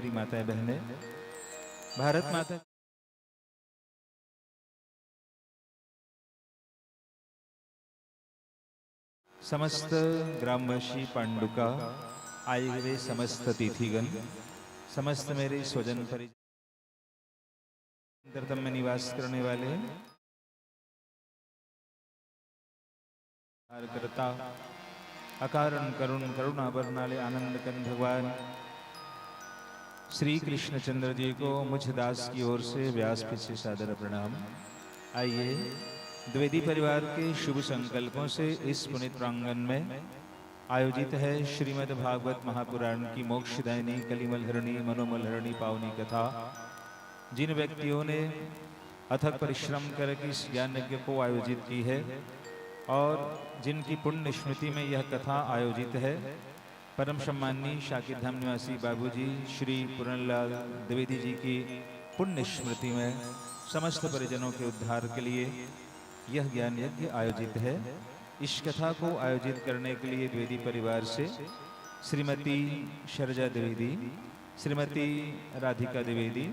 मेरी माताएं बहनें, भारत माता समस्त ग्रामवासी पांडुका, आए हुए समस्त तिथिगण, समस्त मेरे स्वजन परिजन में निवास करने वाले करता अकारण करुण करुणा बरनाले आनंद कंद भगवान श्री कृष्णचंद्र जी को मुझ दास की ओर से व्यासपीठ से सादर प्रणाम। आइए द्विवेदी परिवार के शुभ संकल्पों से इस पुनित प्रांगण में आयोजित है श्रीमद् भागवत महापुराण की मोक्षदायिनी कलिमलहरणी मनोमलहरणी पावनी कथा। जिन व्यक्तियों ने अथक परिश्रम करके इस ज्ञान यज्ञ को आयोजित की है और जिनकी पुण्य स्मृति में यह कथा आयोजित है, परम सम्माननीय शाकिर धाम निवासी बाबूजी श्री पूरनलाल द्विवेदी जी की पुण्य स्मृति में समस्त परिजनों के उद्धार के लिए यह ज्ञान यज्ञ आयोजित है। इस कथा को आयोजित करने के लिए द्विवेदी परिवार से श्रीमती शरजा द्विवेदी, श्रीमती राधिका द्विवेदी,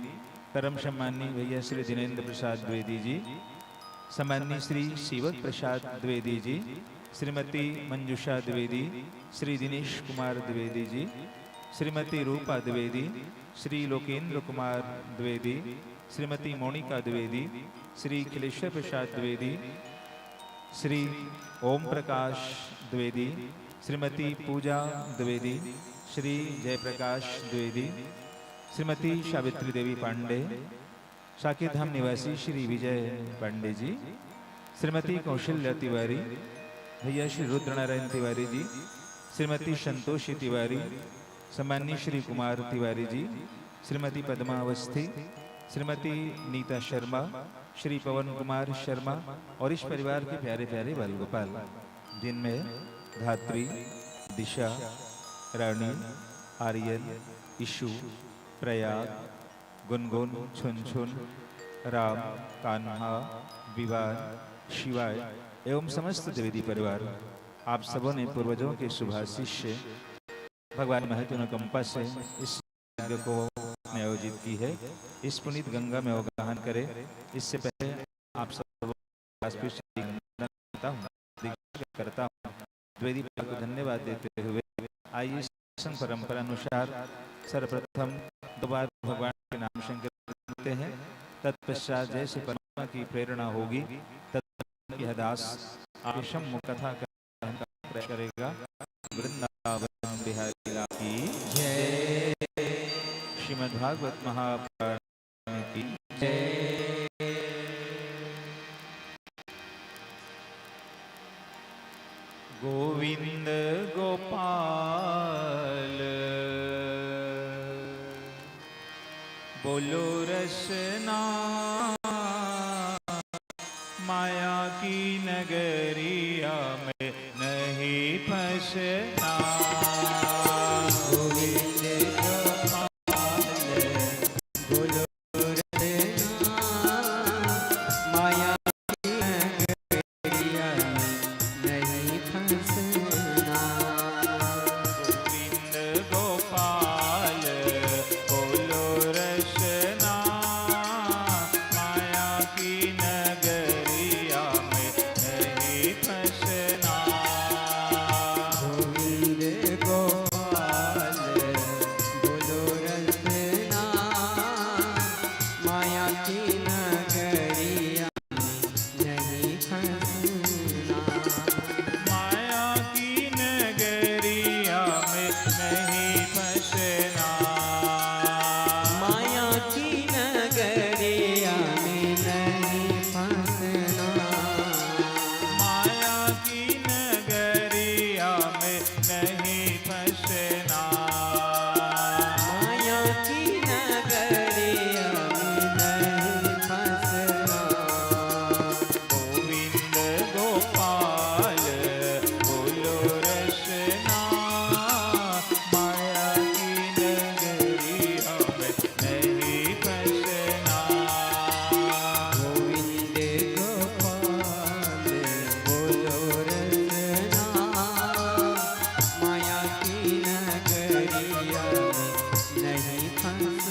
परम सम्माननीय भैया श्री दिनेंद्र प्रसाद द्विवेदी जी, सम्माननीय श्री शिवक प्रसाद द्विवेदी जी, श्रीमती मंजुषा द्विवेदी, श्री दिनेश कुमार द्विवेदी जी, श्रीमती रूपा द्विवेदी, श्री लोकेंद्र कुमार द्विवेदी, श्रीमती मोनिका द्विवेदी, श्री खिलेश्वर प्रसाद द्विवेदी, श्री ओम प्रकाश द्विवेदी, श्रीमती पूजा द्विवेदी, श्री जयप्रकाश द्विवेदी, श्रीमती सावित्री देवी पांडे, शाकिर धाम निवासी श्री विजय पांडे जी, श्रीमती कौशल्या तिवारी, भैया श्री रुद्रनारायण तिवारी जी, श्रीमती संतोषी तिवारी, सम्माननीय श्री कुमार तिवारी जी, श्रीमती पद्मा अवस्थी, श्रीमती नीता शर्मा, श्री पवन कुमार शर्मा और इस परिवार के प्यारे प्यारे बाल गोपाल, जिनमें धात्री, दिशा, रानी, आर्यन, ईशु, प्रयाग, गुनगुन, छुनछुन, राम, कान्हा, विवान, शिवाय एवं समस्त द्विवेदी परिवार, आप सबों ने पूर्वजों के शुभाशीष से भगवान महत्वानुकंपा से इस यज्ञ को आयोजित की है। इस पुनीत गंगा में अवगाहन करें। इससे पहले आप सब करता हूँ द्विवेदी परिवार को धन्यवाद देते हुए आइए परंपरा अनुसार सर्वप्रथम दोबारा भगवान के नाम संकीर्तन करते हैं। तत्पश्चात जैसे परमात्मा की प्रेरणा होगी तत्की दास आशम कथा करेगा। वृंदावन बिहारी लाल की जय, श्रीमद्भागवत महापुराण की जय। गोविंद गोपाल बोलो रसना, माया की नगरिया में नहीं फंसना। गोविंद गोपाल बोलो रसना, माया की नगरिया में नहीं फंसना। गोविंद गोपाल बोलो रसना, माया की नगरिया में नहीं फंसना। माया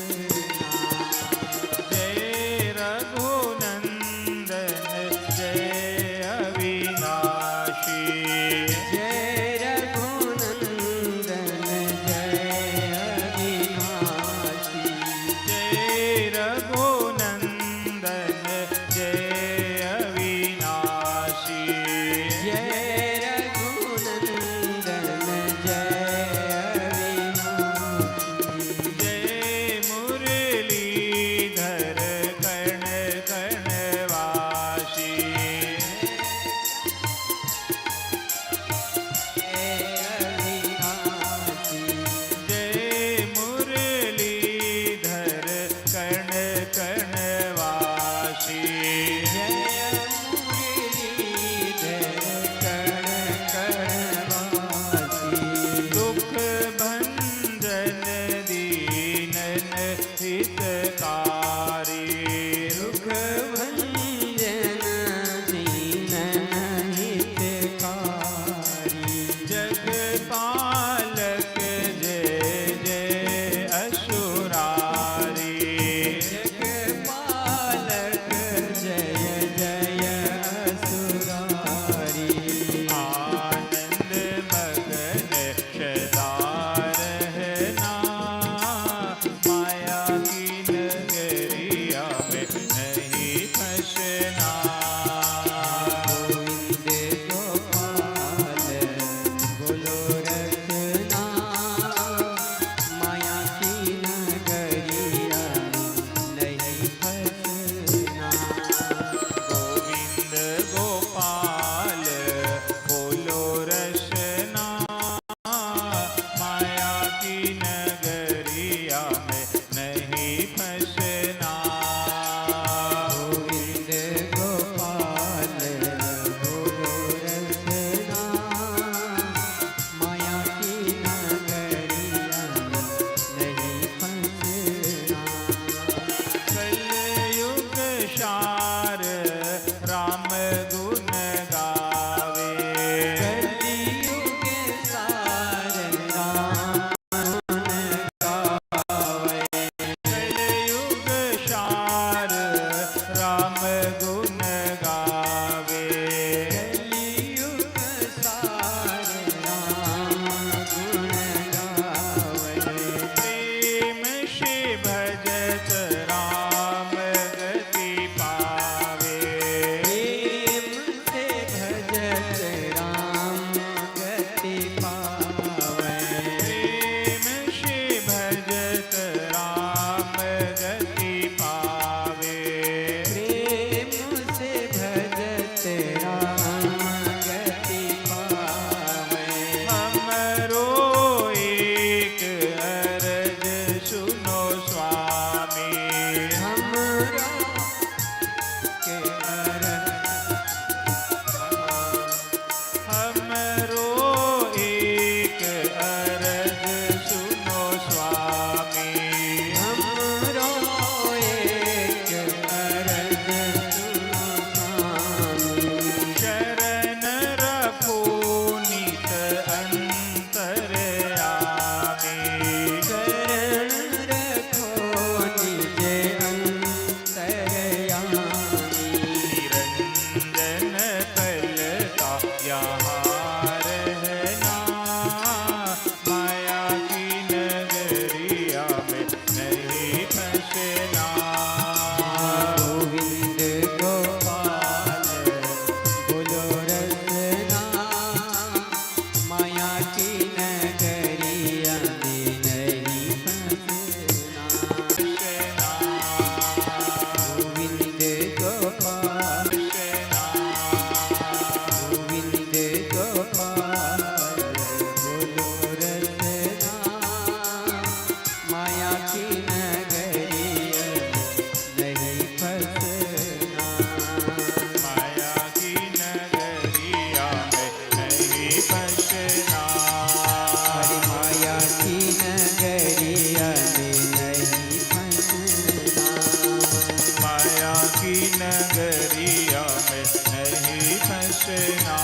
की नगरिया में नहीं फंसना।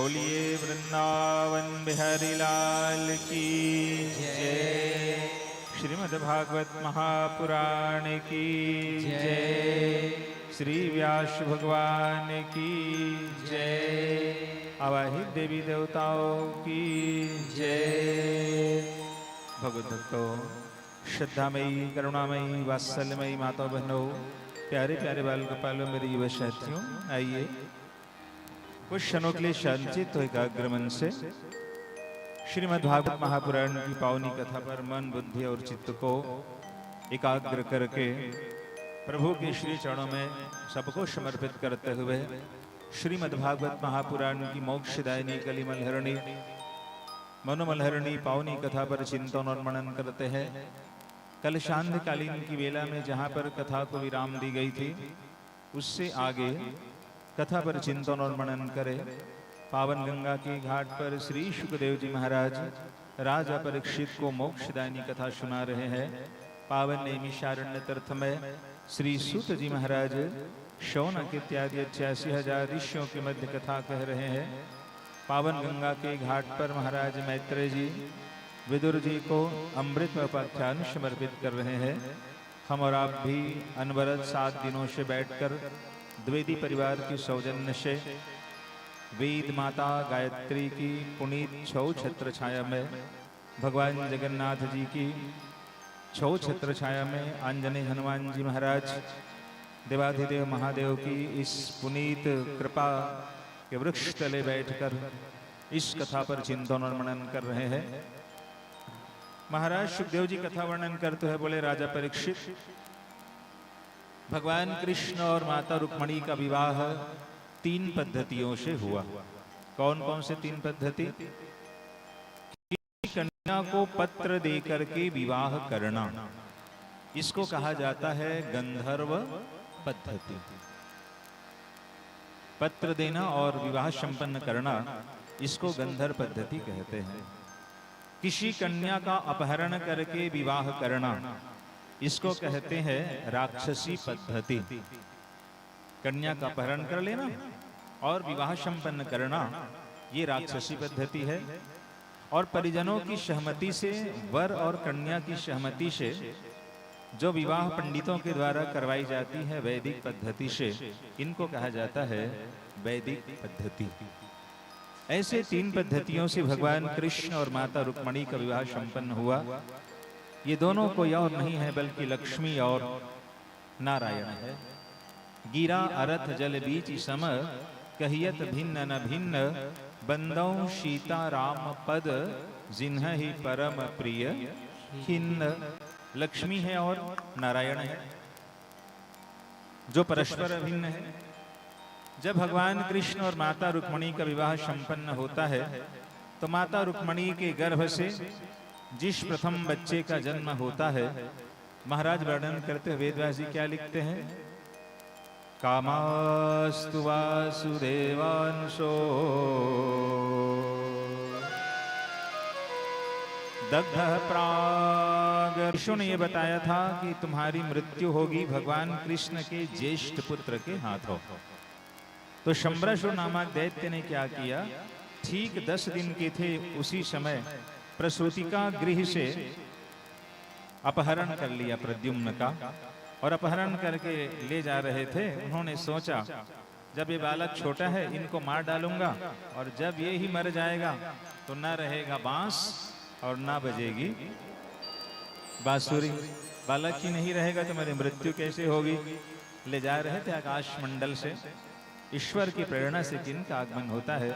बोलिए वृंदावन बिहारी लाल की जय। श्रीमद् भागवत महापुराण की जय। श्री व्यास भगवान की जय। आवाहित देवी देवताओं की जय। भगवत भक्तों, श्रद्धामयी, करुणामयी, वात्सल्यमयी माता बहनों, प्यारे प्यारे बाल गोपालों, मेरे युवा साथियों, आइए कुछ क्षणों के लिए शांतिचित्त हो एकाग्र मन से श्रीमद् भागवत महापुराण की पावनी कथा पर मन, बुद्धि और चित्त को एकाग्र करके प्रभु के श्री चरणों में सबको समर्पित करते हुए श्रीमद् भागवत महापुराण की मोक्षदायिनी कलिमलहरणी मनोमलहरणी पावनी कथा पर चिंतन और मनन करते हैं। कल सांध्यकालीन की वेला में जहाँ पर कथा को विराम दी गई थी, उससे आगे कथा पर चिंतन और मनन करें। पावन गंगा के घाट पर श्री शुकदेव जी महाराज राजा परीक्षित को मोक्षदायिनी कथा सुना रहे हैं। पावन नैमिषारण्य तीर्थ में श्री सूत जी महाराज शौनक इत्यादि 86,000 ऋषियों के मध्य कथा कह रहे हैं। पावन गंगा के घाट पर महाराज मैत्रेय जी विदुर जी को अमृत उपाख्यान समर्पित कर रहे हैं। हम और आप भी अनवरत 7 दिनों से बैठकर द्विवेदी परिवार की सौजन्य से वेद माता गायत्री की पुनीत छौ छत्र छाया में, भगवान जगन्नाथ जी की छौ छत्र छाया में आंजनेय हनुमान जी महाराज देवाधिदेव महादेव की इस पुनीत कृपा के वृक्ष तले बैठकर इस कथा पर चिंतन और मनन कर रहे हैं। महाराज सुखदेव जी कथा वर्णन करते हुए बोले, राजा परीक्षित, भगवान कृष्ण और माता रुक्मणी का विवाह 3 पद्धतियों से हुआ। कौन कौन से 3 पद्धति? कन्या को पत्र देकर के विवाह करना, इसको कहा जाता है गंधर्व पद्धति। पत्र देना और विवाह संपन्न करना, इसको गंधर्व पद्धति कहते हैं। किसी कन्या का अपहरण करके विवाह करना, इसको कहते हैं राक्षसी पद्धति। कन्या का अपहरण कर लेना और विवाह संपन्न करना, ये राक्षसी पद्धति है। और परिजनों की सहमति से, वर और कन्या की सहमति से जो विवाह पंडितों के द्वारा करवाई जाती है वैदिक पद्धति से, इनको कहा जाता है वैदिक पद्धति। ऐसे 3 पद्धतियों से भगवान कृष्ण और माता रुक्मणी का विवाह संपन्न हुआ। ये दोनों कोई और नहीं है बल्कि लक्ष्मी और नारायण है। गिरा अरथ जल बीच सम, कहियत भिन्न न भिन्न, बंदौ सीता राम पद, जिन्ह ही परम प्रिय खिन्न। लक्ष्मी है और नारायण है, जो परस्पर अभिन्न है। जब भगवान कृष्ण और माता रुक्मणी का विवाह संपन्न होता है तो माता रुक्मणी के गर्भ से जिस प्रथम बच्चे का जन्म होता है, महाराज वर्णन करते वेदव्यास जी क्या लिखते हैं? कामास्तु वासुदेवांशो दग्ध प्राग। विष्णु ने यह बताया था कि तुम्हारी मृत्यु होगी भगवान कृष्ण के ज्येष्ठ पुत्र के हाथों। तो शंबरासुर नामक दैत्य ने क्या किया? ठीक 10 दिन के थे उसी समय प्रसूतिका गृह से अपहरण कर लिया प्रद्युम्न का, और अपहरण करके ले जा रहे थे। उन्होंने सोचा जब ये बालक छोटा है इनको मार डालूंगा, और जब ये ही मर जाएगा तो न रहेगा बांस और ना बजेगी बांसुरी। बालक ही नहीं रहेगा तो मेरी मृत्यु कैसे होगी? ले जा रहे थे आकाश मंडल से, ईश्वर की प्रेरणा से जिनका आगमन होता है,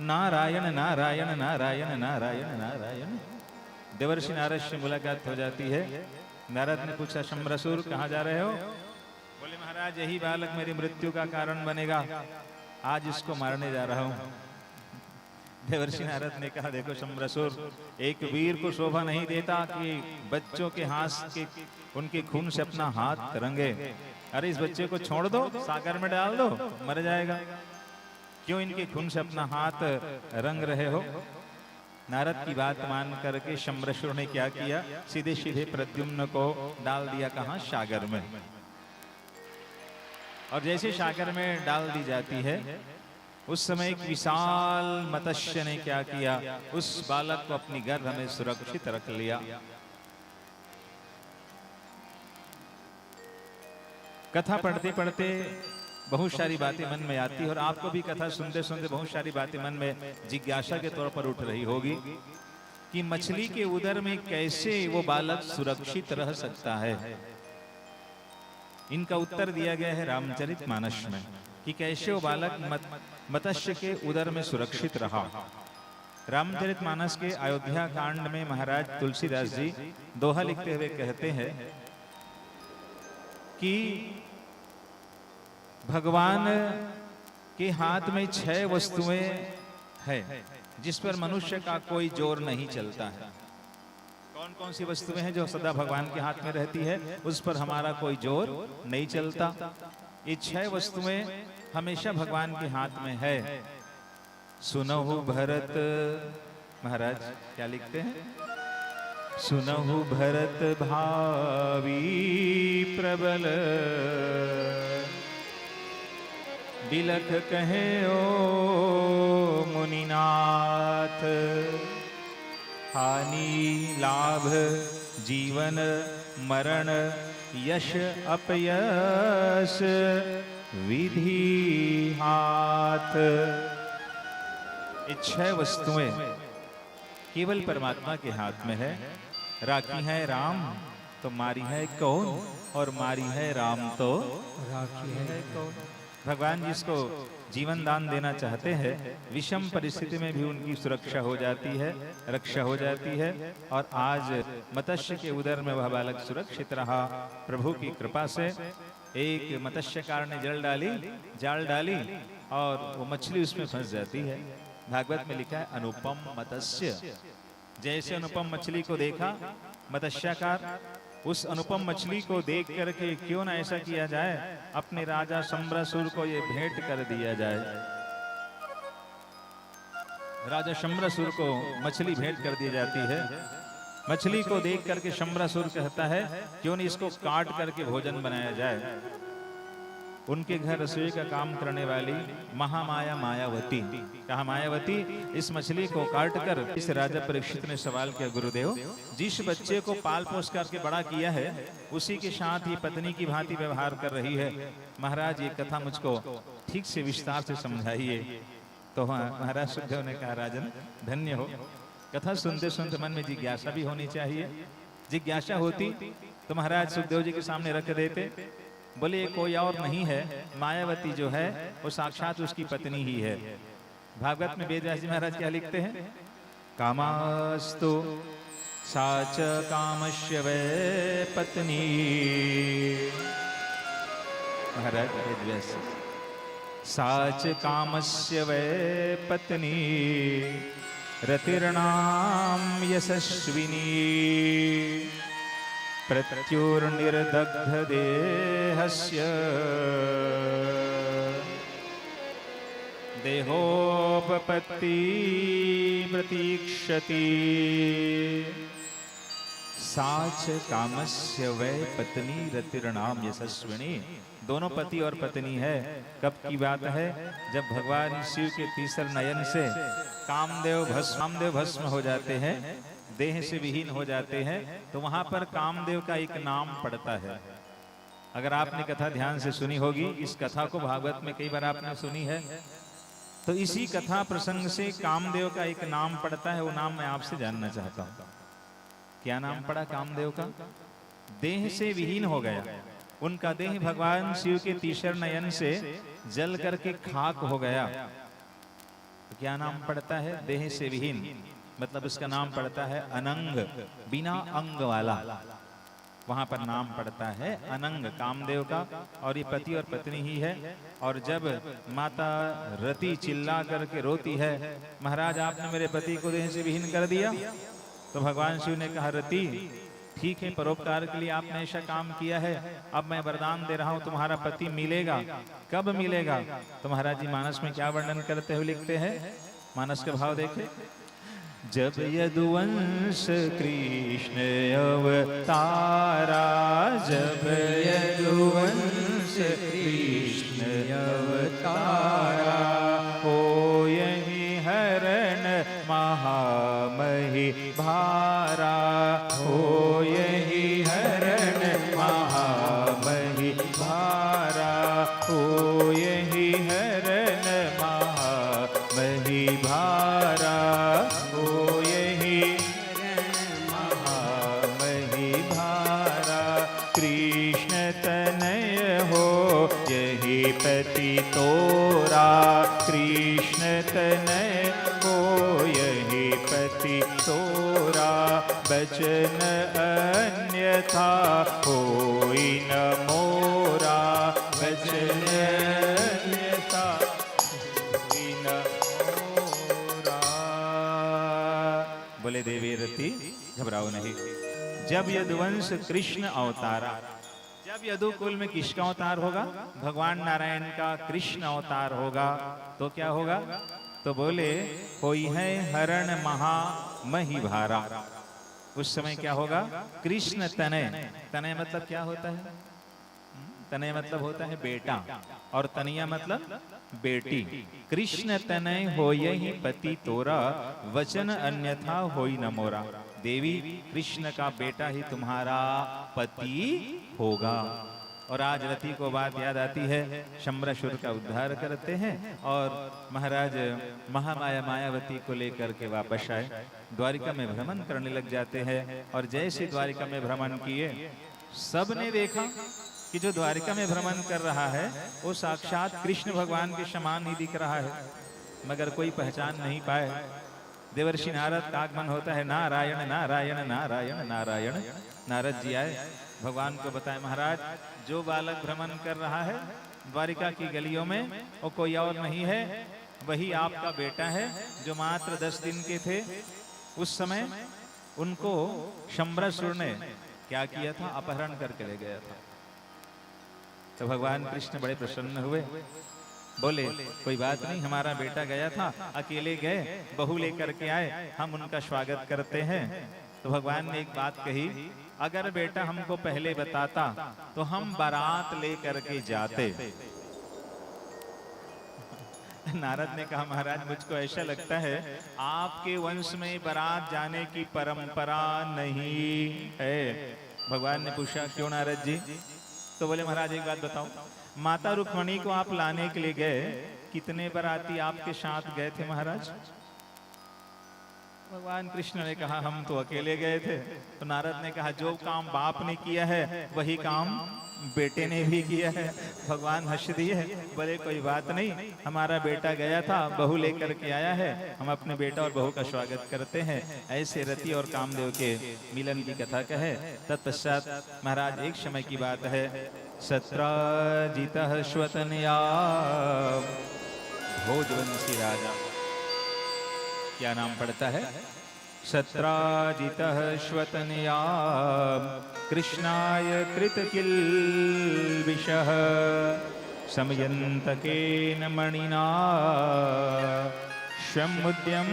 नारायण नारायण नारायण नारायण नारायण। देवर्षि नारद से मुलाकात हो जाती है। नारद ने पूछा, शंबरासुर कहाँ जा रहे हो? बोले, महाराज यही बालक मेरी मृत्यु का कारण बनेगा, आज इसको मारने जा रहा हूँ। देवर्षि नारद ने कहा, देखो शंबरासुर, एक वीर को शोभा नहीं देता कि बच्चों के हाथ के उनके खून से अपना हाथ रंगे। अरे इस बच्चे को छोड़ दो, सागर में डाल दो, मर जाएगा, क्यों इनके खून से अपना हाथ रंग रहे हो? नारद की बात मान करके शंबरासुर ने क्या किया? सीधे सीधे प्रद्युम्न को डाल दिया, कहाँ? सागर में। और जैसे सागर में डाल दी जाती है उस समय एक विशाल मत्स्य ने क्या किया, उस बालक को अपनी गर्भ में सुरक्षित रख लिया। कथा पढ़ते पढ़ते बहुत सारी बातें मन में आती है और आपको भी कथा सुनते सुनते बहुत सारी बातें मन में जिज्ञासा के तौर पर उठ रही होगी कि मछली के उदर में कैसे वो बालक सुरक्षित रह सकता है। इनका उत्तर दिया गया है रामचरितमानस में कि कैसे वो बालक मत्स्य के उदर में सुरक्षित रहा। रामचरितमानस के अयोध्या कांड में महाराज तुलसीदास जी दोहा लिखते हुए कहते हैं कि भगवान के हाथ में 6 वस्तुएं हैं जिस पर मनुष्य का कोई जोर नहीं चलता है। कौन कौन सी वस्तुएं हैं जो सदा भगवान के हाथ में रहती है, उस पर हमारा कोई जोर नहीं चलता। ये 6 वस्तुएं हमेशा भगवान के हाथ में है। सुनहु भरत, महाराज क्या लिखते हैं, सुनहु भरत भावी प्रबल, बिलख कहे ओ मुनिनाथ, हानि लाभ जीवन मरण यश अपयश विधि हाथ। ये 6 वस्तुएं केवल परमात्मा के हाथ में है। राखी है राम तो मारी है कौन, और मारी है राम तो राखी है कौन। भगवान जिसको जीवन दान देना चाहते हैं, विषम परिस्थिति में भी उनकी सुरक्षा हो जाती है, रक्षा हो जाती है। और आज मत्स्य के उदर में वह बालक सुरक्षित रहा प्रभु की कृपा से। एक मत्स्यकार ने जाल डाली और वो मछली उसमें फंस जाती है। भागवत में लिखा है अनुपम मत्स्य। जैसे अनुपम मछली को देखा मत्स्यकार, उस अनुपम मछली को देख करके क्यों ना ऐसा किया जाए, अपने राजा शंबरासुर को ये भेंट कर दिया जाए। राजा शंबरासुर को मछली भेंट कर दी जाती है। मछली को देख करके शंबरासुर कहता है क्यों नहीं इसको काट करके भोजन बनाया जाए। उनके घर रसोई का काम करने वाली महामाया मायावती, कहा मायावती इस मछली को काट कर। इस राजा परीक्षित ने सवाल किया, गुरुदेव जिस बच्चे को पाल पोस करके बड़ा किया है उसी के साथ ही पत्नी की भांति व्यवहार कर रही है। महाराज ये कथा मुझको ठीक से विस्तार से समझाइए। तो महाराज सुखदेव ने कहा, राजन धन्य हो, कथा सुनते सुनते मन में जिज्ञासा भी होनी चाहिए। जिज्ञासा होती तो महाराज सुखदेव जी के सामने रख देते। बोले कोई और नहीं है, मायावती जो है वो साक्षात उसकी पत्नी ही है। भागवत में वेदव्यास जी महाराज क्या लिखते हैं, कामास्तु साच कामस्य वै पत्नी। महाराज वेदव्यास, साच कामस्य वै पत्नी रतिर्नाम यशस्विनी, प्रत्युर्निर्दग्ध देहस्य देहोपपत्ति प्रतीक्षति। साच कामस्य वै पत्नी रतिर्नाम यशस्विनी। दोनों पति और पत्नी है। कब की बात है, जब भगवान शिव के तीसर नयन से कामदेव भस्म हो जाते हैं, देह से विहीन हो जाते हैं, तो वहां पर कामदेव का एक नाम पड़ता है। अगर आपने कथा ध्यान से सुनी होगी, इस कथा को भागवत में कई बार आपने सुनी है, तो इसी कथा प्रसंग से कामदेव का एक नाम पड़ता है। वो नाम मैं आपसे जानना चाहता हूँ। क्या नाम पड़ा कामदेव का? देह से विहीन हो गया उनका देह, भगवान शिव के तीसर नयन से जल करके खाक हो गया। तो क्या नाम पड़ता है? देह से विहीन, मतलब इसका नाम पड़ता है अनंग, बिना अंग वाला। वहां पर नाम पड़ता है अनंग कामदेव का। और ये पति और पत्नी ही है। और जब माता रति चिल्ला करके रोती है, महाराज आपने मेरे पति को देह से विहीन कर दिया, तो भगवान शिव ने कहा, रति ठीक है, परोपकार के लिए आपने ऐसा काम किया है, अब मैं वरदान दे रहा हूं तुम्हारा पति मिलेगा। कब मिलेगा? तो महाराज जी मानस में क्या वर्णन करते हुए लिखते हैं, मानस का भाव देखे, जब यदुवंश कृष्ण अवतारा, जब यदुवंश कृष्ण अवतारा, हो महामही भारा, हो यही हरण महामही भारा, हो यही हरण महामही भारा, हो यही महामही भारा। कृष्ण तनय हो यही पति तोरा, कृष्ण तनय हो यही पति तोरा, बचन अन्यथा होई न मोरा, बचन अन्यथा होई न मोरा। बोले देवी रति घबराओ नहीं। जब यदुवंश कृष्ण अवतारा, जब यदुकुल में किसका अवतार होगा? भगवान नारायण का कृष्ण अवतार होगा। तो क्या होगा? तो बोले होई है हरण महामही भारा। उस समय क्या होगा? कृष्ण तनय, तनय मतलब क्या होता है? तनय मतलब होता है बेटा, और तनिया मतलब बेटी। कृष्ण तनय होय ही पति तोरा, वचन अन्यथा होई न मोरा। देवी कृष्ण का बेटा ही तुम्हारा पति होगा। और आज रति को बात याद आती है, शम्रासुर का उद्धार करते हैं और महाराज महामाया मायावती को लेकर के वापस आए, द्वारिका में भ्रमण करने लग जाते हैं। और जैसे द्वारिका में भ्रमण किए, सबने देखा कि जो द्वारिका में भ्रमण कर रहा है वो साक्षात कृष्ण भगवान के समान ही दिख रहा है, मगर कोई पहचान नहीं पाए। देवर्षि नारद का आगमन होता है, नारायण नारायण नारायण नारायण। नारद जी आए, भगवान को बताए, महाराज जो बालक भ्रमण कर रहा है द्वारिका की गलियों में, वो कोई और नहीं है, वही आपका बेटा है जो मात्र 10 दिन के थे। उस समय उनको शम्रासुर ने क्या किया था? अपहरण करके ले गया था। तो भगवान कृष्ण बड़े प्रसन्न हुए, बोले कोई बात नहीं, हमारा बेटा गया था, अकेले गए, बहू लेकर के आए, हम उनका स्वागत करते हैं। तो भगवान ने एक बात कही, अगर बेटा हमको पहले बताता तो हम बारात लेकर के जाते। नारद ने कहा, महाराज मुझको ऐसा लगता है आपके वंश में बारात जाने की परंपरा नहीं है। भगवान ने पूछा, क्यों नारद जी? तो बोले, महाराज एक बात बताओ, माता रुक्मणी को आप लाने के लिए गए, कितने बाराती आपके साथ गए थे महाराज? भगवान कृष्ण ने कहा, हम तो अकेले गए थे। तो नारद ने कहा, जो काम बाप ने किया है वही काम बेटे ने भी किया है। भगवान हंस दिए, बोले कोई बात नहीं, हमारा बेटा गया था, बहू लेकर के आया है, हम अपने बेटा और बहू का स्वागत करते हैं। ऐसे रति और कामदेव के मिलन की कथा कहे। तत्पश्चात महाराज एक समय की बात है, सत्राजितः श्वतनया भोजवंशी राजा, क्या नाम पड़ता है? सत्राजितः श्वतनया कृष्णाय कृतकिल्बिषः समयन्तकेन मणिना समुद्यम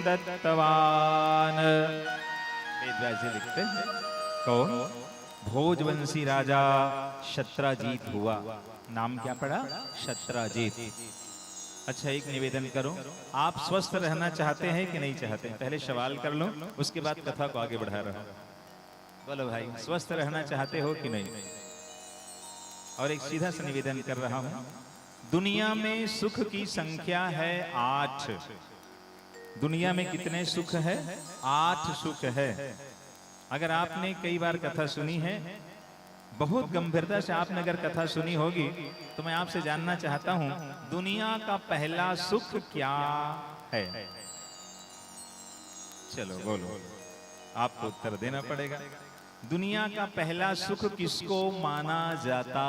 दत्तवान। वेदव्यास जी लिखते हैं, कौन? भोजवंशी राजा सत्राजीत हुआ। नाम क्या पड़ा? सत्राजीत। अच्छा, एक निवेदन करो, आप स्वस्थ रहना चाहते हैं कि नहीं चाहते? पहले सवाल कर लो, उसके बाद कथा को आगे बढ़ा रहा हूं। बोलो भाई, स्वस्थ रहना चाहते हो कि नहीं? और एक सीधा सा निवेदन कर रहा हूं, दुनिया में सुख की संख्या है 8। दुनिया में कितने सुख है? 8 सुख है। अगर आपने कई बार कथा सुनी है, बहुत गंभीरता से आपने अगर कथा सुनी होगी, तो मैं आपसे जानना चाहता हूं, दुनिया का पहला सुख क्या है? चलो बोलो, आपको उत्तर देना पड़ेगा। दुनिया का पहला सुख किसको माना जाता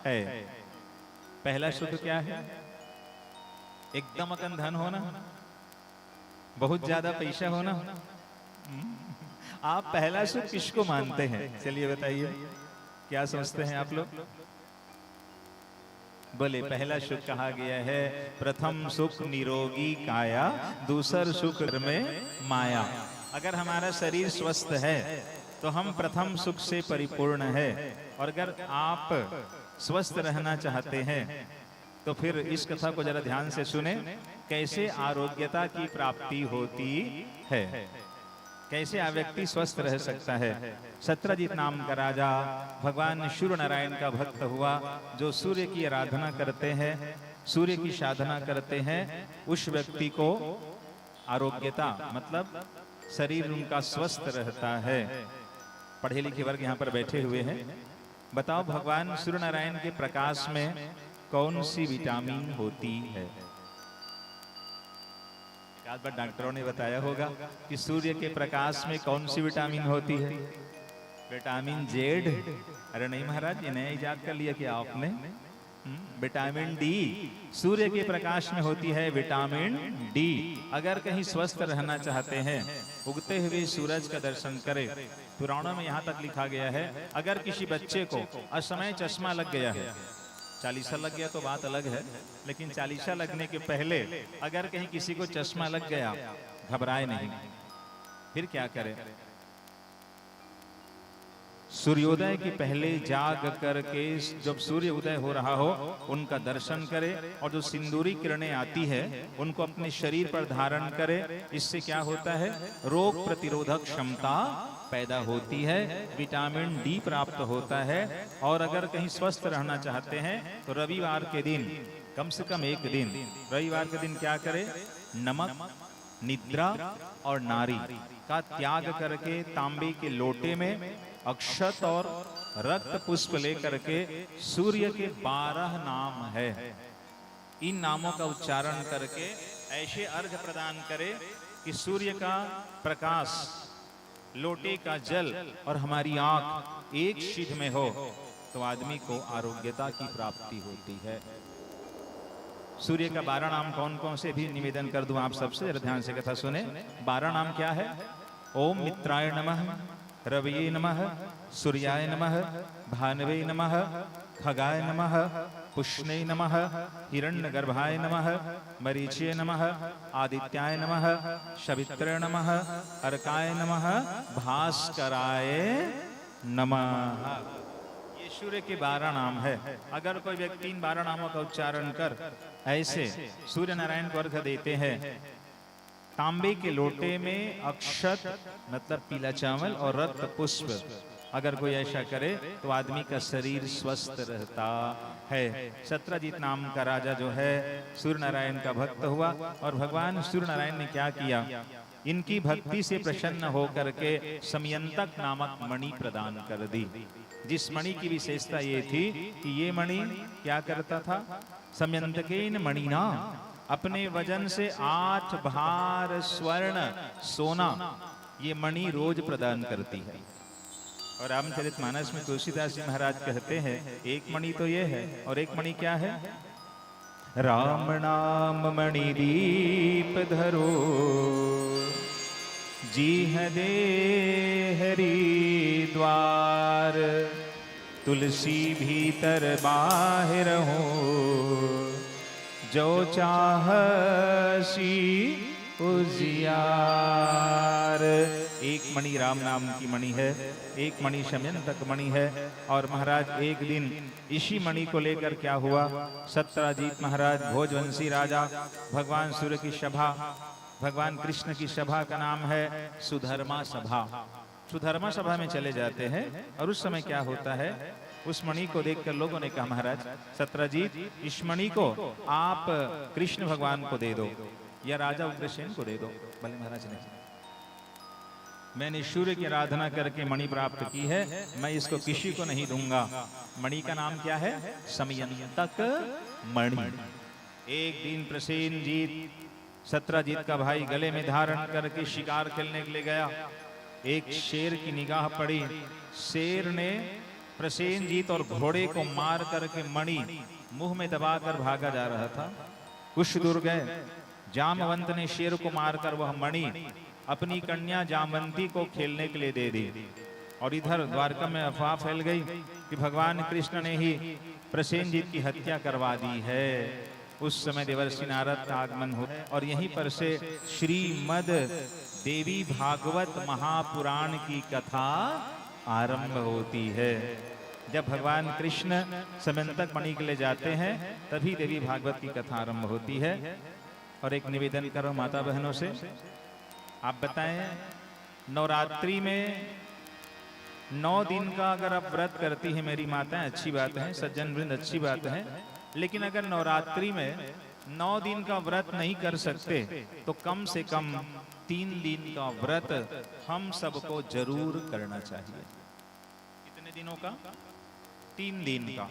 है? पहला सुख क्या है? एकदम अकन धन होना, बहुत ज्यादा पैसा होना। आप पहला सुख किसको मानते हैं? चलिए बताइए, क्या समझते हैं आप लोग? बोले, पहला सुख कहा गया है, प्रथम सुख निरोगी काया, दूसर सुख में माया। अगर हमारा शरीर स्वस्थ है तो हम प्रथम सुख से परिपूर्ण है, और अगर आप स्वस्थ रहना चाहते हैं तो फिर इस कथा को जरा ध्यान से सुने। कैसे आरोग्यता की प्राप्ति होती है, कैसे आ व्यक्ति स्वस्थ रह सकता है। सत्रजीत नाम का राजा भगवान सूर्य नारायण का भक्त हुआ, जो सूर्य की आराधना करते हैं, सूर्य की साधना करते हैं, उस व्यक्ति को आरोग्यता मतलब शरीर उनका स्वस्थ रहता है। पढ़े लिखे वर्ग यहाँ पर बैठे हुए हैं, बताओ भगवान सूर्य नारायण के प्रकाश में कौन सी विटामिन होती है। एक बार डॉक्टरों ने बताया होगा कि सूर्य के प्रकाश में कौन सी विटामिन होती है, विटामिन जेड। अरे नहीं महाराज, ये नया इजाद कर लिया क्या आपने। विटामिन डी सूर्य के प्रकाश में होती है, विटामिन डी। अगर कहीं स्वस्थ रहना चाहते हैं, उगते हुए सूरज का दर्शन करें। पुराणों में यहाँ तक लिखा गया है, अगर किसी बच्चे को असमय चश्मा लग गया है, चालीसा लग गया तो बात अलग है, लेकिन चालीसा लगने के पहले अगर कहीं किसी को चश्मा लग गया, घबराए नहीं, फिर क्या करें। सूर्योदय के पहले जाग करके जब सूर्य उदय हो रहा हो, उनका दर्शन करे, और जो सिंदूरी किरणें आती है उनको अपने शरीर पर धारण करे। इससे क्या होता है, रोग प्रतिरोधक क्षमता पैदा होती है, विटामिन डी प्राप्त होता है। और अगर कहीं स्वस्थ रहना चाहते हैं तो रविवार के दिन कम से कम एक दिन, रविवार के दिन क्या करें, नमक, निद्रा और नारी का त्याग करके तांबे के लोटे में अक्षत और रक्त पुष्प लेकर के सूर्य के 12 नाम है, इन नामों का उच्चारण करके ऐसे अर्घ प्रदान करे कि सूर्य का प्रकाश, लोटे का जल और हमारी आंख एक सिद्ध में हो, तो आदमी को आरोग्यता की प्राप्ति होती है। सूर्य का 12 नाम कौन कौन से भी निवेदन कर दूं आप सबसे, जरा ध्यान से कथा सुने। 12 नाम क्या है, ओम मित्राय नमः, रवये नमः, सूर्याय नमः, भानवे नमः, खगाय नमः, पुष्णे नमः, हिरण्यगर्भाय नमः, मरीचये नमः, आदित्याय नमः, सवित्रे नमः, अर्काय नमः, भास्कराय नमः। ये सूर्य के 12 नाम है। अगर कोई व्यक्ति इन 12 नामों का उच्चारण कर ऐसे सूर्य नारायण को अर्घ देते हैं, तांबे के लोटे में अक्षत मतलब पीला चावल और रक्त पुष्प, अगर कोई ऐसा करे तो आदमी का शरीर स्वस्थ रहता है। सत्रजीत नाम का राजा जो है सूर्य नारायण का भक्त हुआ, और भगवान सूर्य नारायण ने क्या किया, इनकी भक्ति से प्रसन्न होकर के समयंतक नामक मणि प्रदान कर दी। जिस मणि की विशेषता ये थी कि ये मणि क्या करता था, समयंतकेन मणिना, अपने वजन से 8 भार स्वर्ण सोना ये मणि रोज प्रदान करती है। और रामचरितमानस में तुलसीदास जी महाराज कहते हैं, एक मणि तो ये है, और एक मणि क्या है, राम नाम मणि दीप धरो, जीह दे हरि द्वार, तुलसी भीतर बाहिर हो, जो चाहसी उजियार। एक मणि राम नाम की मणि है, एक मणि समयंतक मणि है। और महाराज एक दिन इसी मणि को लेकर क्या हुआ, सत्रजीत महाराज भोजवंशी राजा भगवान सूर्य की सभा, भगवान कृष्ण की सभा का नाम है सुधर्मा सभा, सुधर्मा सभा में चले जाते हैं। और उस समय क्या होता है, उस मणि को देखकर लोगों ने कहा, महाराज सत्रजीत इस मणि को आप कृष्ण भगवान को दे दो या राजा उग्रसेन को दे दो। भले महाराज ने, मैंने सूर्य की आराधना करके मणि प्राप्त की है, मैं इसको किसी को नहीं दूंगा। मणि का नाम क्या है, समयंतक मणि। एक दिन प्रसेनजीत सत्रजीत का भाई गले में धारण करके शिकार खेलने के लिए गया, एक शेर की निगाह पड़ी, शेर ने प्रसेनजीत और घोड़े को मार करके मणि मुंह में दबाकर भागा जा रहा था। कुछ दूर गए, जामवंत ने शेर को मारकर वह मणि अपनी कन्या जामवंती को खेलने के लिए दे दी। और इधर द्वारका में अफवाह फैल गई कि भगवान कृष्ण ने ही प्रसेनजीत की हत्या करवा दी है। उस समय देवर्षि नारद का आगमन हो, और यहीं पर से श्रीमद देवी भागवत महापुराण की कथा आरंभ होती है। जब भगवान कृष्ण समयंतक मणि के लिए जाते हैं, तभी देवी भागवत की कथा आरंभ होती है। और एक निवेदन करो माता बहनों से, आप बताएं नवरात्रि में 9 दिन का अगर आप व्रत करती है मेरी माताएं, अच्छी बात है, सज्जन वृंद अच्छी बात है, लेकिन अगर नवरात्रि में 9 दिन का व्रत नहीं कर सकते तो कम से कम 3 दिन का व्रत हम सबको जरूर करना चाहिए। कितने दिनों का? 3 दिन का।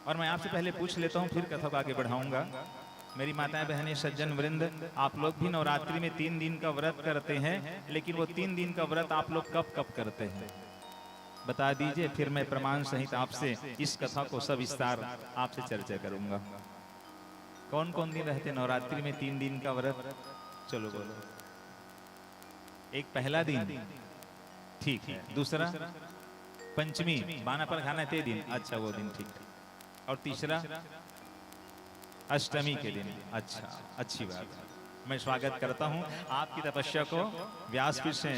और मैं आपसे पहले पूछ लेता हूं, फिर कथा को आगे बढ़ाऊंगा। मेरी माताएं बहनें सज्जन वृंद, आप लोग भी नवरात्रि में 3 दिन का व्रत करते हैं, लेकिन वो 3 दिन का व्रत आप लोग कब कब करते हैं बता दीजिए, फिर मैं प्रमाण सहित आपसे इस कथा को सविस्तार आपसे चर्चा करूंगा। कौन कौन दिन रहते नवरात्रि में 3 दिन का व्रत? चलो बोलो। एक पहला दिन, ठीक है। दूसरा पंचमी, बाना पर खाना ते दिन, अच्छा वो दिन ठीक है। और तीसरा अष्टमी के दिन, अच्छा, अच्छी बात है। मैं स्वागत करता हूं आपकी तपस्या को, व्यासपीठ से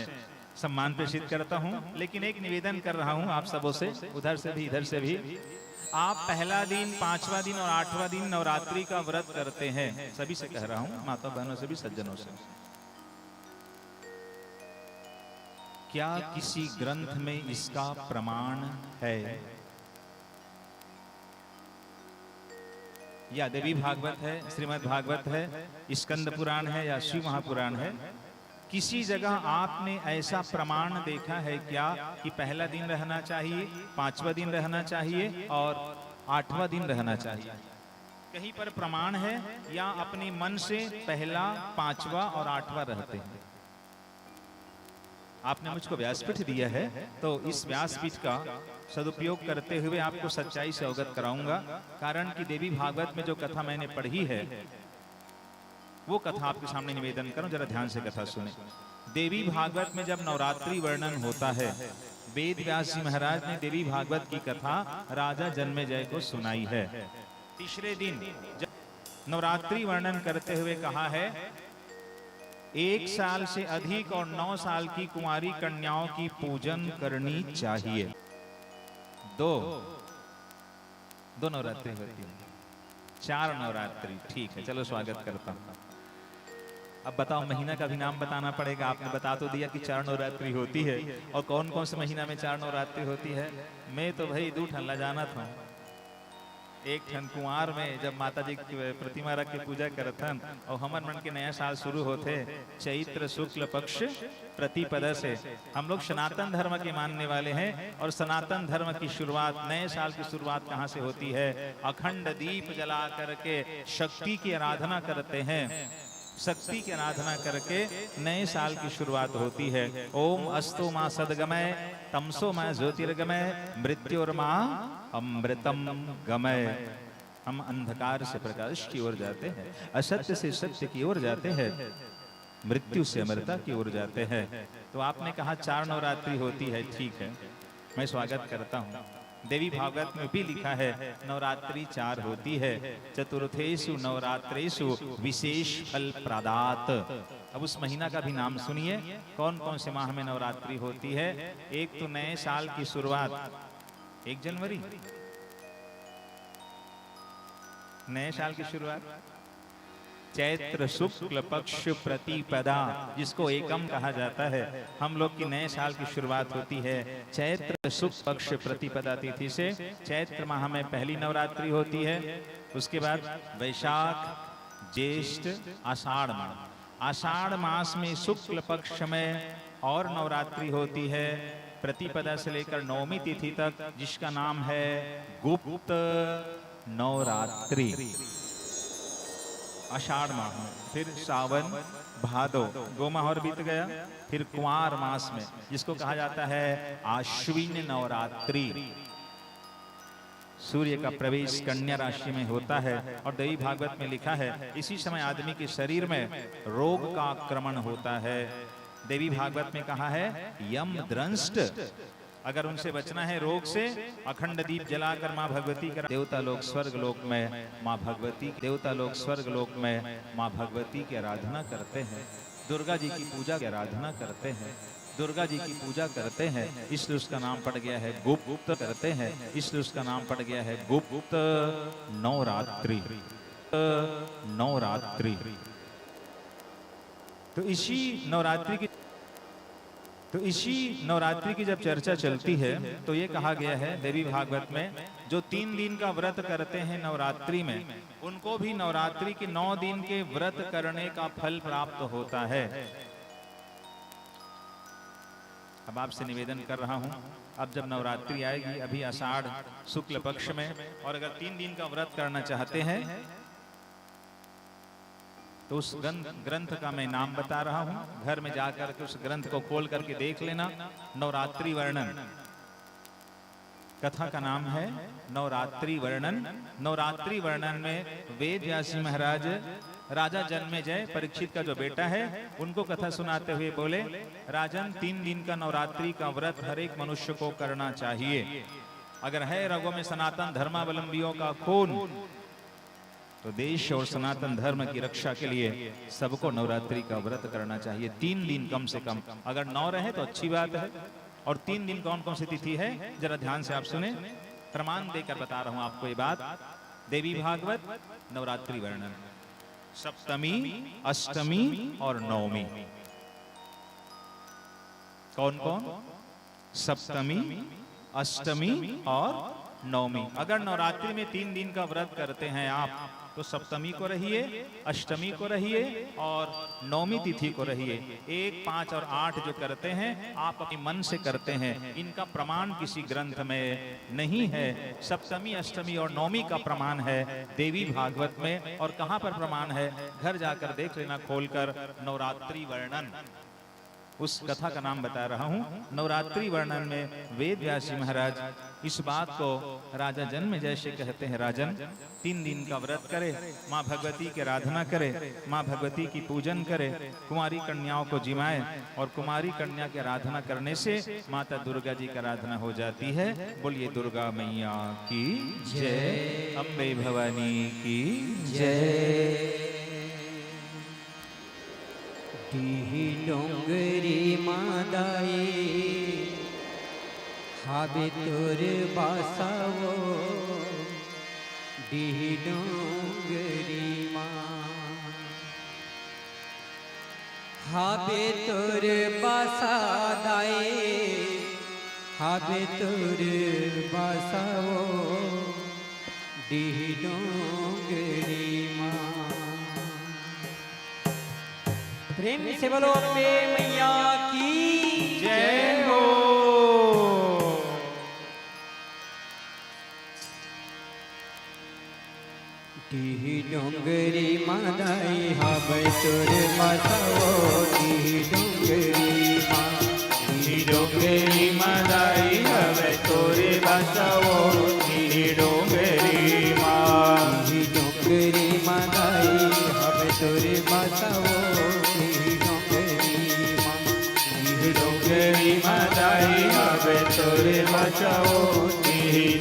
सम्मान प्रेषित करता हूं, लेकिन एक निवेदन कर रहा हूं आप सबों से, उधर से भी इधर से भी। आप पहला दिन, 5वां दिन और 8वां दिन नवरात्रि का व्रत करते हैं, सभी से कह रहा हूं, माता बहनों से भी सज्जनों से। क्या किसी ग्रंथ में इसका प्रमाण है? या देवी भागवत है, श्रीमद् भागवत है, स्कंद पुराण है या शिव महापुराण है? किसी जगह आपने ऐसा प्रमाण देखा है क्या कि पहला दिन रहना चाहिए, 5वां दिन रहना चाहिए और 8वां दिन रहना चाहिए? कहीं पर प्रमाण है या अपने मन से पहला, 5वां और 8वां रहते हैं? आपने मुझको व्यासपीठ दिया है, तो इस व्यासपीठ का सदुपयोग करते हुए आपको सच्चाई से अवगत कराऊंगा। कारण कि देवी भागवत में जो कथा मैंने पढ़ी है, वो कथा आपके सामने निवेदन करूं, जरा ध्यान से कथा सुने। देवी भागवत में जब नवरात्रि वर्णन होता है, वेद व्यास जी महाराज ने देवी भागवत की कथा राजा जन्मेजय को सुनाई है। तीसरे दिन जब नवरात्रि वर्णन करते हुए कहा है 1 साल से अधिक और 9 साल की कुंवारी कन्याओं की पूजन करनी चाहिए। दो नवरात्रि होती है, 4 नवरात्रि, ठीक है, चलो स्वागत करता हूं। अब बताओ, महीना का भी नाम बताना पड़ेगा। आपने बता तो दिया कि 4 नवरात्रि होती है, और कौन कौन से महीना में 4 नवरात्रि होती है? मैं तो भाई 2 ठन ला जाना था। एक ठन कुंवार में जब माता जी की प्रतिमा रख के पूजा करथन, और हमर मन के नया साल शुरू होते चैत्र शुक्ल पक्ष प्रतिपदा से। हम लोग सनातन धर्म के मानने वाले हैं, और सनातन धर्म की शुरुआत, नए साल की शुरुआत कहाँ से होती है? अखंड दीप जला करके शक्ति की आराधना करते हैं। शक्ति की आराधना करके नए साल की शुरुआत होती है। ओम अस्तु मां सदगमय, तमसो मां ज्योतिर्गमय, मृत्युर्मा अमृतम गमय। हम अंधकार से प्रकाश की ओर जाते हैं, असत्य से सत्य की ओर जाते हैं, मृत्यु से अमरता की ओर जाते हैं। तो आपने कहा 4 नवरात्रि होती है, ठीक है, मैं स्वागत करता हूँ। देवी भागवत में भी लिखा है नवरात्रि 4 होती है। चतुर्थेषु नवरात्रेषु विशेष फल प्रदात। अब उस महीना का भी नाम सुनिए, कौन कौन से माह में नवरात्रि होती है। एक तो नए साल की शुरुआत 1 जनवरी, नए साल की शुरुआत। चैत्र शुक्ल पक्ष प्रतिपदा, जिसको एकम कहा जाता है, हम लोग की नए साल की शुरुआत होती है चैत्र शुक्ल पक्ष प्रतिपदा तिथि से। चैत्र माह में पहली नवरात्रि होती है, उसके बाद वैशाख, ज्येष्ठ, आषाढ़ माह। आषाढ़ मास में शुक्ल पक्ष में और नवरात्रि होती है, प्रतिपदा से लेकर 9वीं तिथि तक, जिसका नाम है गुप्त नवरात्रि। आषाढ़ माह में, फिर सावन, भादो, 2 माह और बीत गया। फिर कुंवार मास में, जिसको कहा जाता है आश्विन नवरात्रि। सूर्य का प्रवेश कन्या राशि में होता है, और देवी भागवत में लिखा है इसी समय आदमी के शरीर में रोग का आक्रमण होता है। देवी भागवत में कहा है यम द्रंष्ट, अगर उनसे बचना है रोग से, अखंड दीप जलाकर माँ भगवती का, देवता लोग स्वर्ग लोक में माँ भगवती, देवता लोग स्वर्ग लोक में माँ भगवती की आराधना करते हैं, दुर्गा जी की पूजा की आराधना करते हैं, दुर्गा जी की पूजा करते हैं, इसलिए उसका नाम पड़ गया है गुप्त करते हैं, इसलिए उसका नाम पड़ गया है गुप्त नवरात्रि। नवरात्रि। तो इसी नवरात्रि की जब चर्चा चलती है तो ये कहा गया है देवी भागवत में, जो 3 दिन का व्रत करते हैं नवरात्रि में, उनको भी नवरात्रि के 9 दिन के व्रत करने का फल प्राप्त होता है। अब आपसे निवेदन कर रहा हूं, अब जब नवरात्रि आएगी, अभी आषाढ़ शुक्ल पक्ष में, और अगर 3 दिन का व्रत करना चाहते हैं तो उस ग्रंथ का मैं नाम बता रहा हूं, घर में जाकर के उस ग्रंथ को खोल करके देख लेना। नवरात्रि वर्णन कथा का नाम है नवरात्रि वर्णन। नवरात्रि वर्णन में वेद व्यासी महाराज राजा जन्मेजय, परीक्षित का जो बेटा है, उनको कथा सुनाते हुए बोले, राजन 3 दिन का नवरात्रि का व्रत हर एक मनुष्य को करना चाहिए। अगर है रगों में सनातन धर्मावलंबियों का खून, तो देश और सनातन धर्म की रक्षा के लिए सबको नवरात्रि का व्रत करना चाहिए 3 दिन कम से कम। अगर 9 रहे तो अच्छी बात है। और 3 दिन कौन कौन सी तिथि है, जरा ध्यान से आप सुने, प्रमाण देकर बता रहा हूं आपको ये बात। देवी भागवत नवरात्रि वर्णन, सप्तमी, अष्टमी और नवमी। कौन कौन? सप्तमी, अष्टमी और नवमी। अगर नवरात्रि में 3 दिन का व्रत करते हैं आप, तो सप्तमी को रहिए, अष्टमी को रहिए और नवमी तिथि को रहिए। 1, 5 और 8 जो करते हैं आप अपने मन से करते हैं, इनका प्रमाण किसी ग्रंथ में नहीं है। सप्तमी, अष्टमी और नवमी का प्रमाण है देवी भागवत में। और कहां पर प्रमाण है, घर जाकर देख लेना खोलकर, नवरात्रि वर्णन, उस कथा का नाम बता रहा हूं। नवरात्रि वर्णन में वेद व्यासी महाराज इस बात को राजा जन्मेजय से कहते हैं, राजन 3 दिन का व्रत करे, माँ भगवती की आराधना करे, माँ भगवती की पूजन करे, कुमारी कन्याओं को जिमाए, और कुमारी कन्या की आराधना करने से माता दुर्गा जी की आराधना हो जाती है। बोलिए दुर्गा मैया की जय, अम्बे भवानी की जय। डोंगरी मादाई हाबे तोर बासावो, डोंगरी माँ हाबे तोर बासा दाए, हाबे तोर बासावो, डोंगरी माँ। प्रेम से बोलो अम्बे मैया की जय हो। डोंगरी मादाई हाबे तोर बासावो, डोंगरी माँ, डोंगरी मादाई हाबे तोर बासावो, डोंगरी माँ, डोंगरी मादाई हाबे तोर बासावो, डोंगरी मादाई हाबे तोर बासावो,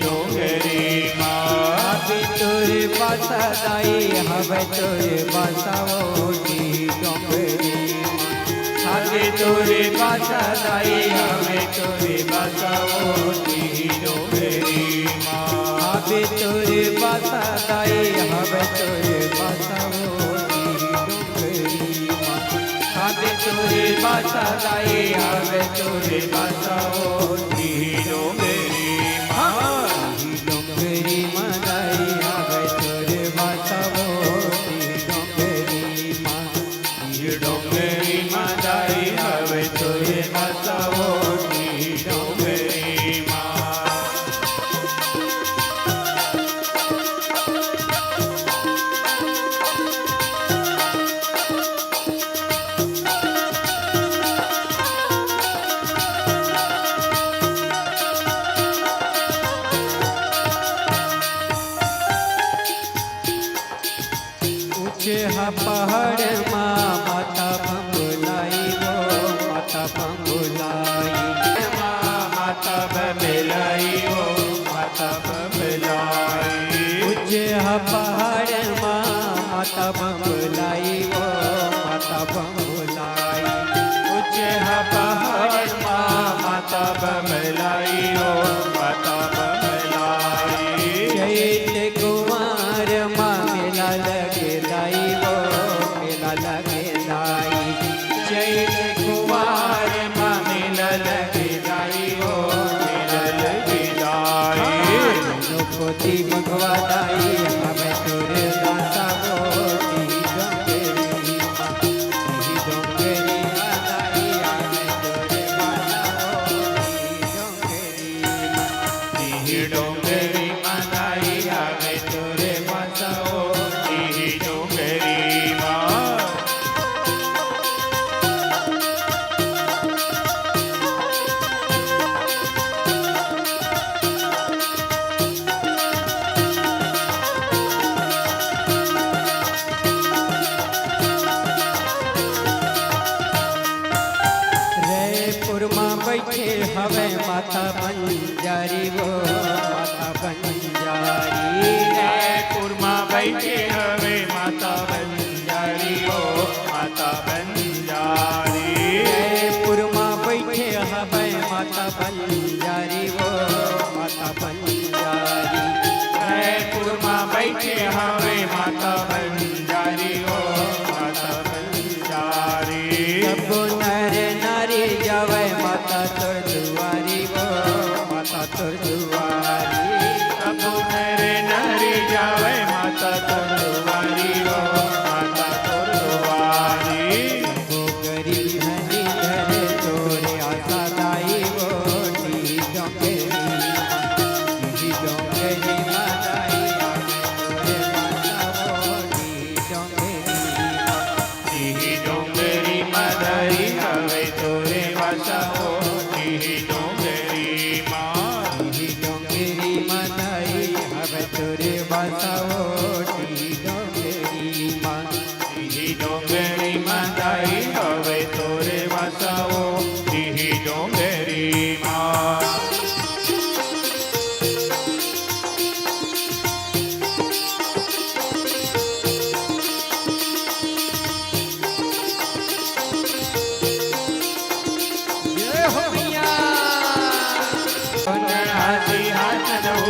डोंगरी माँ, हाबे तोर बासा दाई हाबे तोर बासावो, डोंगरी माँ, हाबे तोर बासा दाई हाबे तोर बासावो, डोंगरी माँ, हाबे तोर बासा दाई हाबे तोर बासावो, डोंगरी माँ, हाबे तोर बासा दाई हाबे तोर बासावो, डोंगरी माँ, डोंगरी माँ दाई हाबे तोर बासावो, डोंगरी माँ, डोंगरी मादाई हाबे तोर बासावो, डोंगरी माँ। पहाड़ माँ माता बंबुलाई वो, माता बंबुलाई चैत कुमार मिलल विदाई हो मिलल विदाई कोटि भगवदाई हमें तोरे दासा गोटी डोंगरी मादाई हमें तोरे डोंगरी मादाई हमें तोरे बसाओ डोंगरी बैठे हवे माता बंजारी वो माता बंजारी कुरमा बैठे हवे माता बंजारी हो माता बंजारी कुरमा बैठे हवे माता बंजारी वो माता बंजारी कुरमा बैठे हवे माता बंजारी हो माता बंजारी सब नर नारी जावे माता तोर दुआरी वो माता तोर दुआरी सब नर नारी जावे माता तोर दुआरी हो माता तोर दुआरी वो गरीब धनी धरे तोरे आशा दाई वो टी डोंगरी मादाई तोरे माता वो टी डोंगरी मादाई हवे तोरे बसाओ डोंगरी माँ डोंगरी मादाई हवे तोरे बसाओ डोंगरी माँ डोंगरी मादाई हवे तोरे बसाओ डोंगरी माँ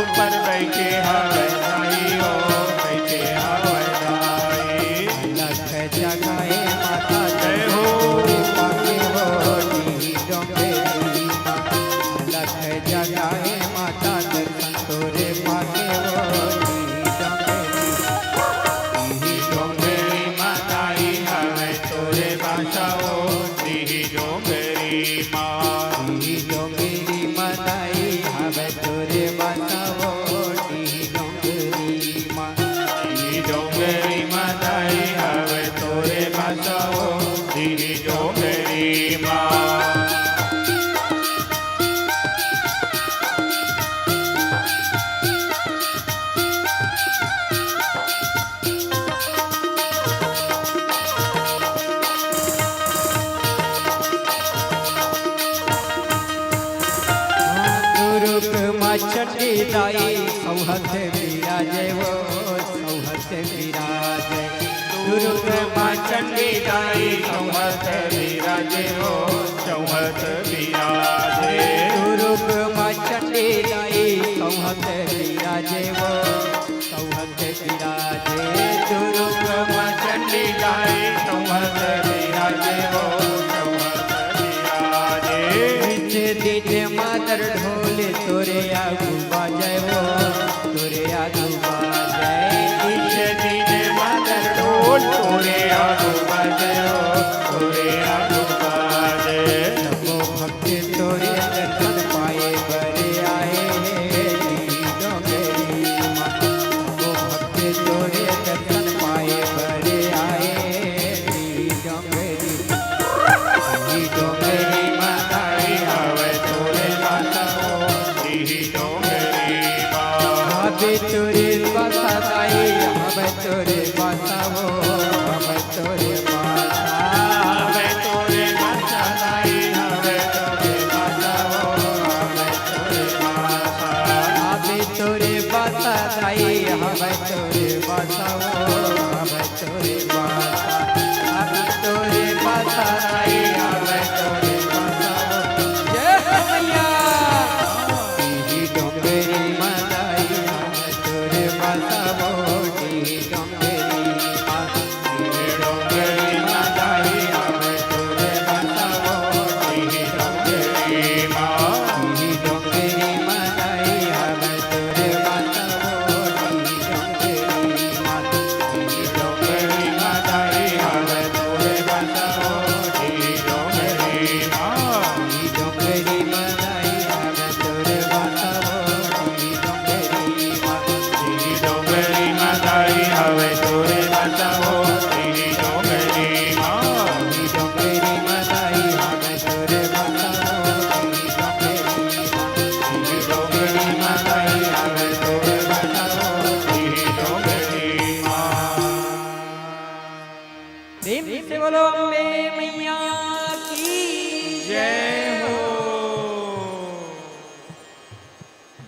ऊपर बैठे हवे दाई हो बैठे हवे दाई लख जगाए माता जय हो पाके हो डोंगरी लख जगाए माता दर्शन तोरे पाके हो डोंगरी मादाई हवे तोरे बसाओ डोंगरी माँ डोंगरी मादाई हवे तोरे बसाओ डोंगरी माँ डोंगरी मादाई हवे तोरे बसाओ डोंगरी माँ चंडी दाई सौहत विराजे वो सौहत विराजे दुर्ग माँ चंडी दाई चौहत विराजे हो चौहत विराजे दुर्ग माँ चंडी दाई सौहत विराजे वो सौहत विराजे दुर्ग माँ चंडी दाई चौहत विराजे हो चौहत विराजे दिन मादर ढोले तोरे आगू बाजे वो तोरे आगू बाजे दिन मादर ढोल तोरे आगू बाजे हो तोरे आगू बाजे सबो भक्त तोरे दर्शन पाए बरे आए डोंगरी माँ सबो भक्त तोरे दर्शन पाए बरे आए डोंगरी डोंगरी मादाई हवे तोरे बसाओ डोंगरी माँ हवे तोरे बसाई हवे तोरे बसाओ हवे तोरे बसा हवे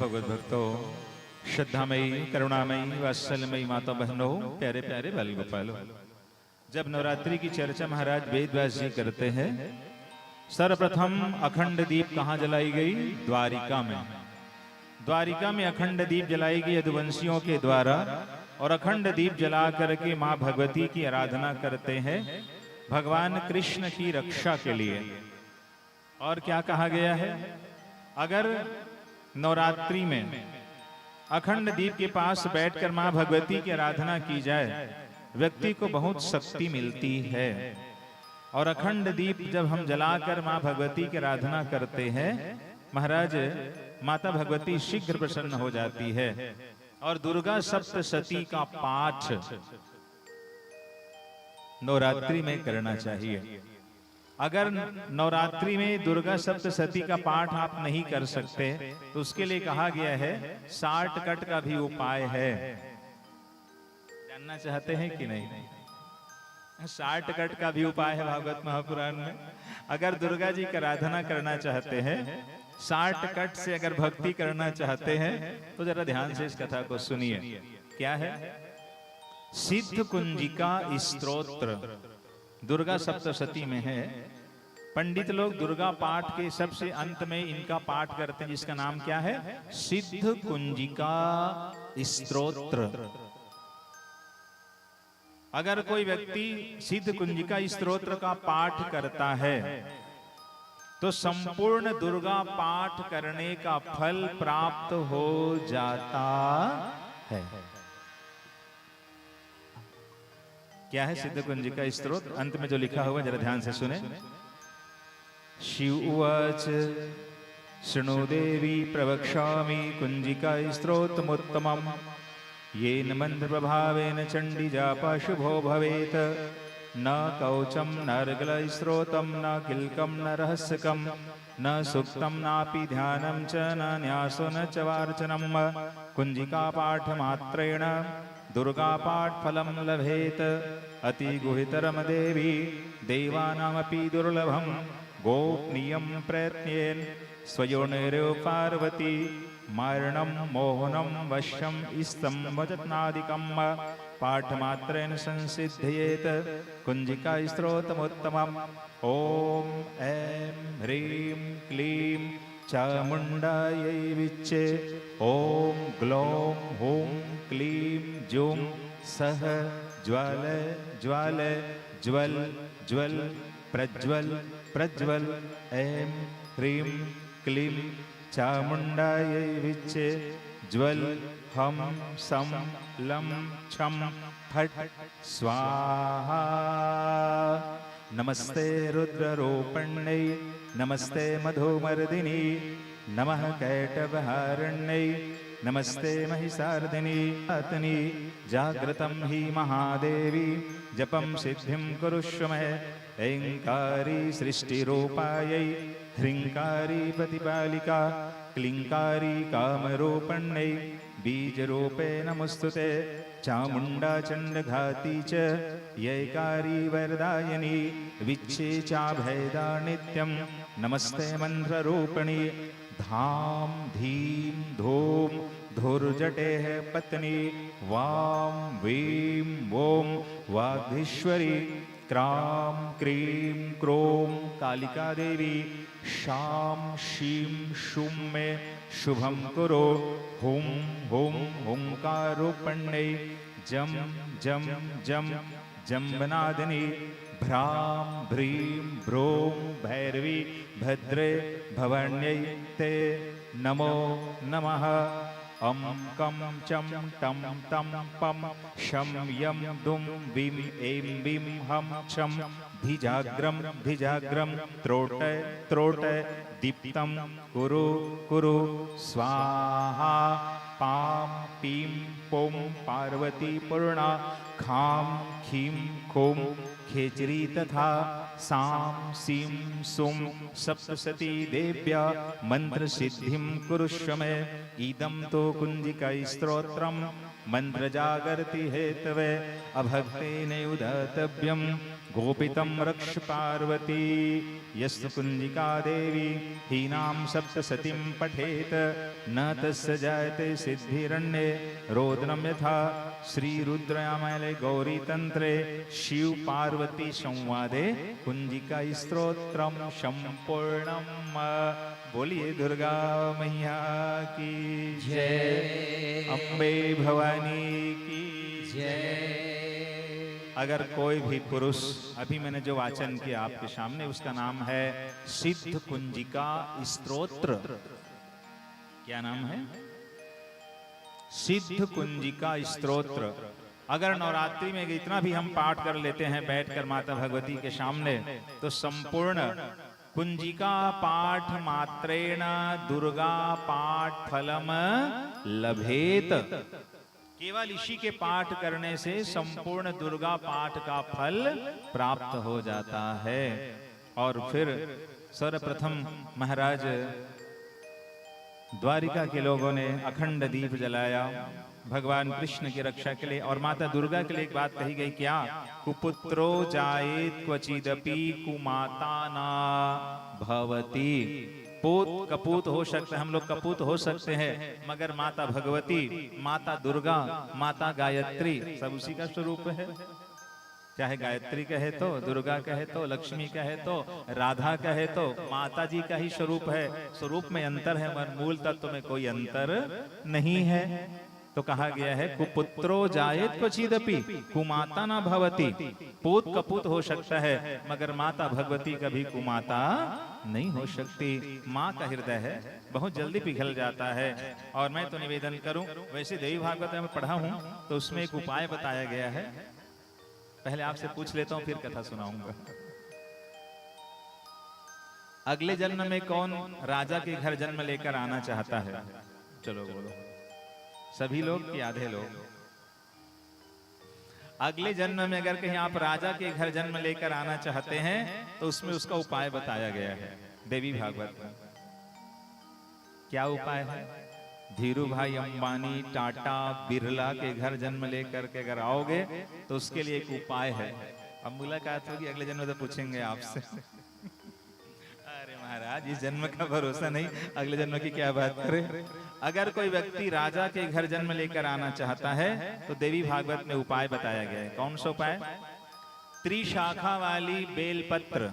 भगवत भक्तों, श्रद्धामयी, करुणामयी, वात्सल्यमयी माता बहनों, प्यारे प्यारे बाल गोपालों, जब नवरात्रि की चर्चा महाराज वेदव्यास जी करते हैं, सर्वप्रथम अखंड दीप कहाँ जलाई गई? द्वारिका में। द्वारिका में अखंड दीप जलाई गई यदुवंशियों के द्वारा, और अखंड दीप जला करके माँ भगवती की आराधना करते हैं भगवान कृष्ण की रक्षा के लिए। और क्या कहा गया है? अगर नवरात्रि में अखंड दीप के पास बैठकर मां भगवती की आराधना की जाए, व्यक्ति को बहुत शक्ति मिलती है। और अखंड दीप जब हम जलाकर मां भगवती की आराधना करते हैं, महाराज माता भगवती शीघ्र प्रसन्न हो जाती है। और दुर्गा सप्तशती का पाठ नवरात्रि में करना चाहिए। अगर नवरात्रि में दुर्गा सप्तशती का पाठ आप नहीं कर सकते, तो उसके लिए कहा गया है शॉर्टकट का भी उपाय है। जानना चाहते हैं कि नहीं? शॉर्टकट का भी उपाय है भागवत महापुराण में। अगर दुर्गा जी की आराधना करना चाहते हैं, शॉर्टकट से अगर भक्ति करना चाहते हैं, तो जरा ध्यान से इस कथा को सुनिए। क्या है? सिद्ध कुंजिका स्तोत्र दुर्गा सप्तशती में है। पंडित लोग दुर्गा पाठ के सबसे अंत में इनका पाठ करते हैं, जिसका नाम क्या है? सिद्ध कुंजिका स्तोत्र। अगर कोई व्यक्ति सिद्ध कुंजिका स्तोत्र का पाठ करता है, तो संपूर्ण दुर्गा पाठ करने का फल प्राप्त हो जाता है। क्या है सिद्ध कुंजिका स्तोत्र? अंत में जो लिखा हुआ जरा ध्यान से सुने। शिव उवाच शृणु देवी प्रवक्ष्यामि कुंजिका स्तोत्रमुत्तमम् येन मंत्र प्रभावेन चंडी जापा शुभो भवेत। न कौचम न अर्गल स्रोतम न किल्कम न रहस्यकम न सुक्तम नापि ध्यानम च न न्यासो न च वार्चनम। कुंजिका पाठ मात्रेण दुर्गा पाठ फलम लभेत। अति गुहितरम देवी देवानामपि दुर्लभम। गोपनीयम प्रयत्नेन स्वयोनिरेव पार्वती। मारणम मोहनम वश्यम इस्तम वचनादिकम। पाठमात्रेण संसिद्धयेत कुंजिका स्तोत्रमुत्तमम्। ओम ऐं ह्रीं क्लीं चामुंडायै विच्चे। ओम ग्लौं हूं क्लीं जूं सह ज्वाल ज्वाल ज्वल ज्वल प्रज्वल प्रज्वल। ऐं ह्रीं क्लीं चामुंडायै विच्चे। ज्वल हम सम लं छम फट स्वाहा। नमस्ते रुद्ररूपण्यै नमस्ते मधुमर्दिनी। नमः कैटभहारण्यै नमस्ते महिषार्दिनी। आतनी जागृतं हि महादेवी जपं सिद्धिं कुरुष्व मे। ऐंकारी सृष्टिरूपायै ह्रींकारी प्रतिपालिका। क्लींकारी कामरूपण्यै बीजरूपे नमस्तुते। चामुंडा चंडघाती च यैकारी वरदायिनी। विच्चे चाभयदा नित्यं नमस्ते मंत्ररूपिणी। धाम धीं धूम धुर्जटेः पत्नी। वां वीं वों वागीश्वरी। क्रां क्रीं क्रों कालिका देवी। शां शीं शूं मे शुभं कुरु। हुं हुं हुंकारूपण्यै जं जं जं जंबनादिनी। भ्रां भ्रीं भ्रूं भैरवी भद्रे भवन्यै ते नमो नमः। अं कं चं टं तं पं शं यं दुं विं ऐं बीं हं छं। धिजाग्रं धिजाग्रं त्रोट त्रोट दीप्तं कुरु कुरु स्वाहा। पां पीं पों पार्वती पूर्णा। खां खीं खूं खेचरी तथा। सां सीं सुं सप्तशती देव्या मंत्र सिद्धिं कुरुष्व मे। इदं तो कुंजिका स्तोत्रम् मंत्र जागर्ति हेतवे। अभक्तेनैव दातव्यं गोपितं रक्ष पार्वती यस्तु कुंजिका देवी हीनां सप्तसतीं पठेत न तस्य जायते सिद्धिरण्ये रोदनं यथा श्रीरुद्रयामले गौरी तंत्रे शिव पार्वती संवादे कुंजिका स्तोत्रम संपूर्णम। बोलिए दुर्गा मैया की जय, अम्बे भवानी की जय। अगर कोई भी पुरुष, अभी मैंने जो वाचन किया आपके सामने, उसका नाम है सिद्ध कुंजिका स्तोत्र। क्या नाम है? सिद्ध कुंजिका स्तोत्र। अगर नवरात्रि में इतना भी हम पाठ कर लेते हैं बैठकर माता भगवती के सामने, तो संपूर्ण कुंजिका पाठ मात्रेण दुर्गा पाठ फलम लभेत। केवल इसी के पाठ करने से संपूर्ण दुर्गा पाठ का फल प्राप्त हो जाता है। और फिर सर्वप्रथम महाराज द्वारिका के लोगों ने अखंड दीप जलाया भगवान कृष्ण की रक्षा के लिए। और माता दुर्गा के लिए एक बात कही गई, क्या? कुपुत्रो जायेत क्वचिदपि कुमाता ना भवति। पूत कपूत हो सकता है, हम लोग कपूत हो सकते हैं, मगर माता भगवती, माता दुर्गा, माता गायत्री सब उसी का स्वरूप है। चाहे गायत्री कहे तो, दुर्गा कहे तो, लक्ष्मी कहे तो, राधा कहे तो, माता जी का ही स्वरूप है। स्वरूप में अंतर है मगर मूल तत्व में कोई अंतर नहीं है। तो कहा गया है कुपुत्रो जायेत क्वचिदपि कुमाता न भवति। पूत कपूत हो सकता है मगर माता भगवती कभी कुमाता नहीं हो सकती। माँ का हृदय है, बहुत जल्दी पिघल जाता है। और मैं तो निवेदन करूं, वैसे देवी भागवत में पढ़ा हूं तो उसमें एक उपाय बताया गया है। पहले आपसे पूछ लेता हूं फिर कथा सुनाऊंगा। अगले जन्म में कौन राजा के घर जन्म लेकर आना चाहता है? चलो बोलो, सभी लोग कि आधे लोग? अगले जन्म में अगर कहीं आप राजा के घर जन्म लेकर आना चाहते हैं तो उसमें उसका उपाय बताया गया है देवी भागवत में। क्या उपाय है? धीरू भाई अंबानी, टाटा, बिरला के घर जन्म लेकर के अगर आओगे तो उसके लिए एक उपाय है। अब मुलाकात होगी अगले जन्म तो पूछेंगे आपसे। अरे महाराज, इस जन्म का भरोसा नहीं, अगले जन्म की क्या बात करें। अगर कोई व्यक्ति राजा के घर जन्म लेकर आना चाहता है तो देवी भागवत में उपाय बताया गया है। कौन सा उपाय? त्रिशाखा वाली बेलपत्र,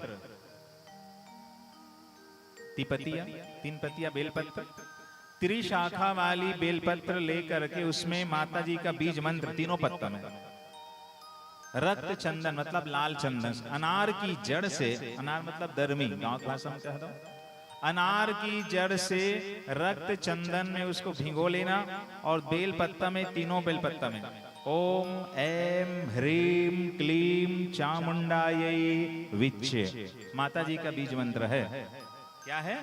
तीन पत्तिया बेलपत्र, त्रिशाखा वाली बेलपत्र लेकर के उसमें माता जी का बीज मंत्र तीनों पत्ता में, रक्त चंदन मतलब लाल चंदन, अनार की जड़ से, अनार मतलब दरमी, गांव की भाषा में कह दो, अनार की जड़ से रक्त चंदन में उसको भिगो लेना। और बेल पत्ता में, तीनों बेल पत्ता में ओम ऐम ह्रीम क्लीम चामुंडायै विच्चे माता जी का बीज मंत्र है। क्या है?